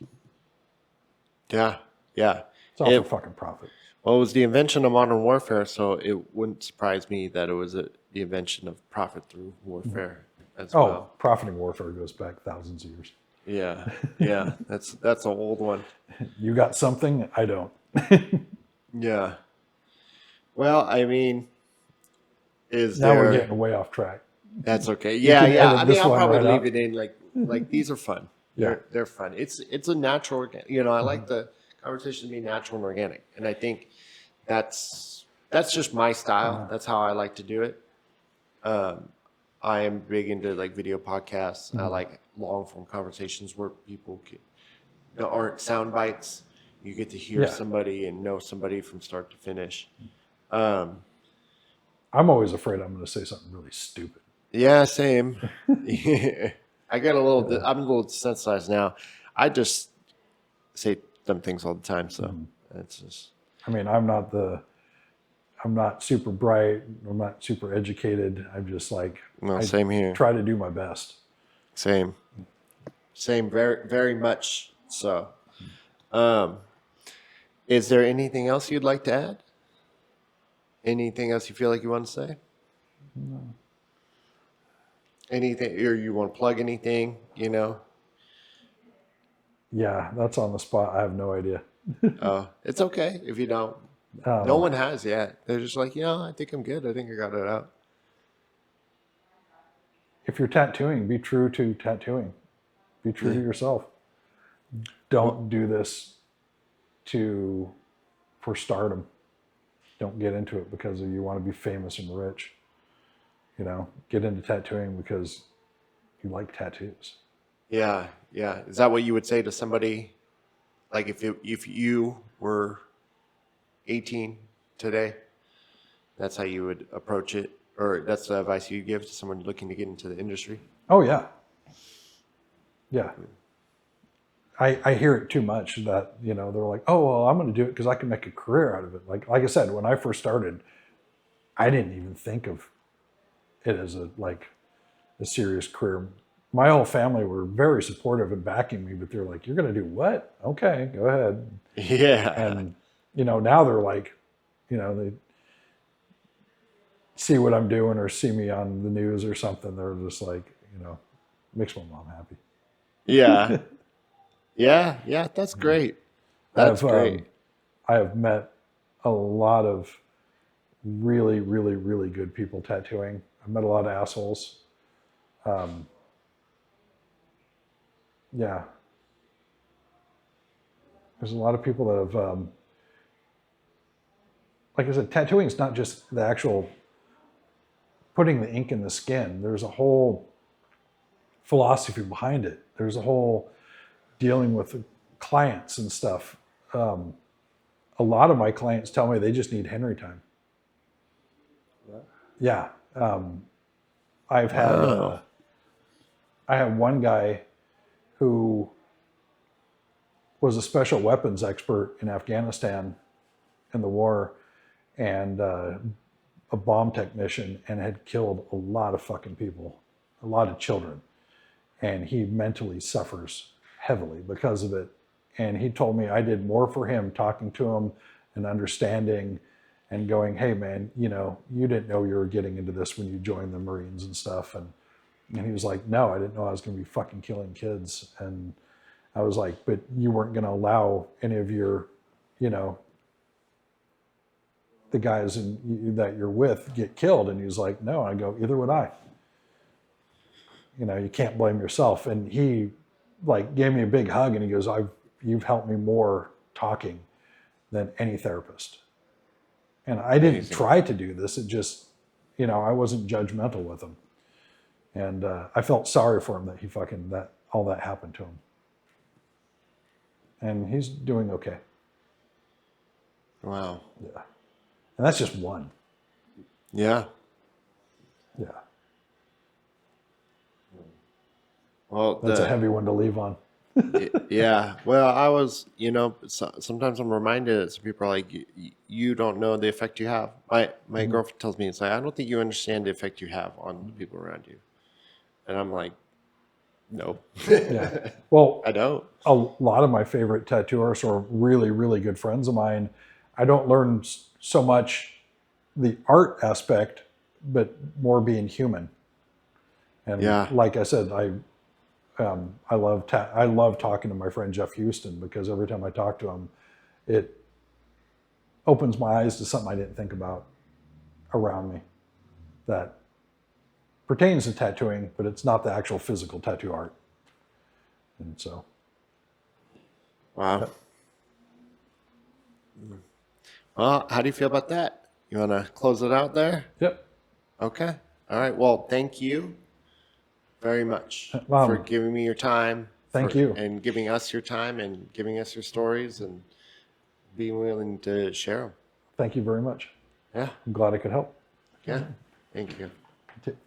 Yeah. Yeah. It's all for fucking profit. Well, it was the invention of modern warfare, so it wouldn't surprise me that it was the invention of profit through warfare as well. Profiting warfare goes back thousands of years. Yeah, yeah, that's an old one. You got something, I don't. Yeah. Well, I mean, now we're getting way off track. That's okay. Yeah, yeah. I mean, I'll probably right leave it in like these are fun. Yeah. They're fun. It's a natural, I like the conversation to be natural and organic, and I think that's just my style. That's how I like to do it. I am big into like video podcasts. I like long form conversations where people there aren't sound bites. You get to hear somebody and know somebody from start to finish. Um, I'm always afraid I'm going to say something really stupid. yeah, same. I got I'm a little desensitized now. I just say dumb things all the time. So it's just. I mean, I'm not super bright. I'm not super educated. I'm just like, Same here. Try to do my best. Same, very, very much so. Is there anything else you'd like to add? Anything else you feel like you want to say? No. Anything, or you want to plug anything, Yeah, that's on the spot. I have no idea. It's okay if you don't. No one has yet. They're just like, I think I'm good. I think I got it out. If you're tattooing, be true to tattooing. Be true to yourself. Don't do this for stardom. Don't get into it because you want to be famous and rich. Get into tattooing because you like tattoos. Yeah. Is that what you would say to somebody? Like if you were 18 today, that's how you would approach it, or that's the advice you give to someone looking to get into the industry? Oh yeah. Yeah. I hear it too much that, they're like, oh, well, I'm going to do it because I can make a career out of it. Like I said, when I first started, I didn't even think of it as a serious career. My whole family were very supportive and backing me, but they're like, you're going to do what? Okay, go ahead. Yeah. And, now they're like, they see what I'm doing or see me on the news or something. They're just like, makes my mom happy. Yeah. Yeah, that's great. That's great. I have met a lot of really, really, really good people tattooing. I've met a lot of assholes. Yeah. There's a lot of people that have, like I said, tattooing is not just the actual putting the ink in the skin. There's a whole philosophy behind it. There's a whole dealing with clients and stuff. A lot of my clients tell me they just need Henry time. Yeah. I've had, I have one guy who was a special weapons expert in Afghanistan in the war and a bomb technician, and had killed a lot of fucking people, a lot of children. And he mentally suffers heavily because of it. And he told me I did more for him talking to him and understanding and going, hey man, you didn't know you were getting into this when you joined the Marines and stuff. And he was like, no, I didn't know I was going to be fucking killing kids. And I was like, but you weren't going to allow any of your, the guys that you're with get killed. And he was like, no. I go, either would I. You can't blame yourself. And he gave me a big hug and he goes, you've helped me more talking than any therapist. And I didn't try to do this. It just, I wasn't judgmental with him. And I felt sorry for him that all that happened to him. And he's doing okay. Wow. Yeah. And that's just one. Yeah. Yeah. Well, that's a heavy one to leave on. Yeah. Well, I was, sometimes I'm reminded that some people are like, you don't know the effect you have. My girlfriend tells me, it's like, I don't think you understand the effect you have on the people around you. And I'm like, no. Yeah. Well, I don't. A lot of my favorite tattoo artists are really, really good friends of mine. I don't learn so much the art aspect, but more being human. And like I said, I love talking to my friend Jeff Houston, because every time I talk to him, it opens my eyes to something I didn't think about around me that pertains to tattooing, but it's not the actual physical tattoo art. And so, Wow. Well, how do you feel about that? You want to close it out there? yep. Okay. All right. Well, thank you very much for giving me your time. Thank you. And giving us your time and giving us your stories and being willing to share them. Thank you very much. Yeah. I'm glad I could help. Yeah. Thank you.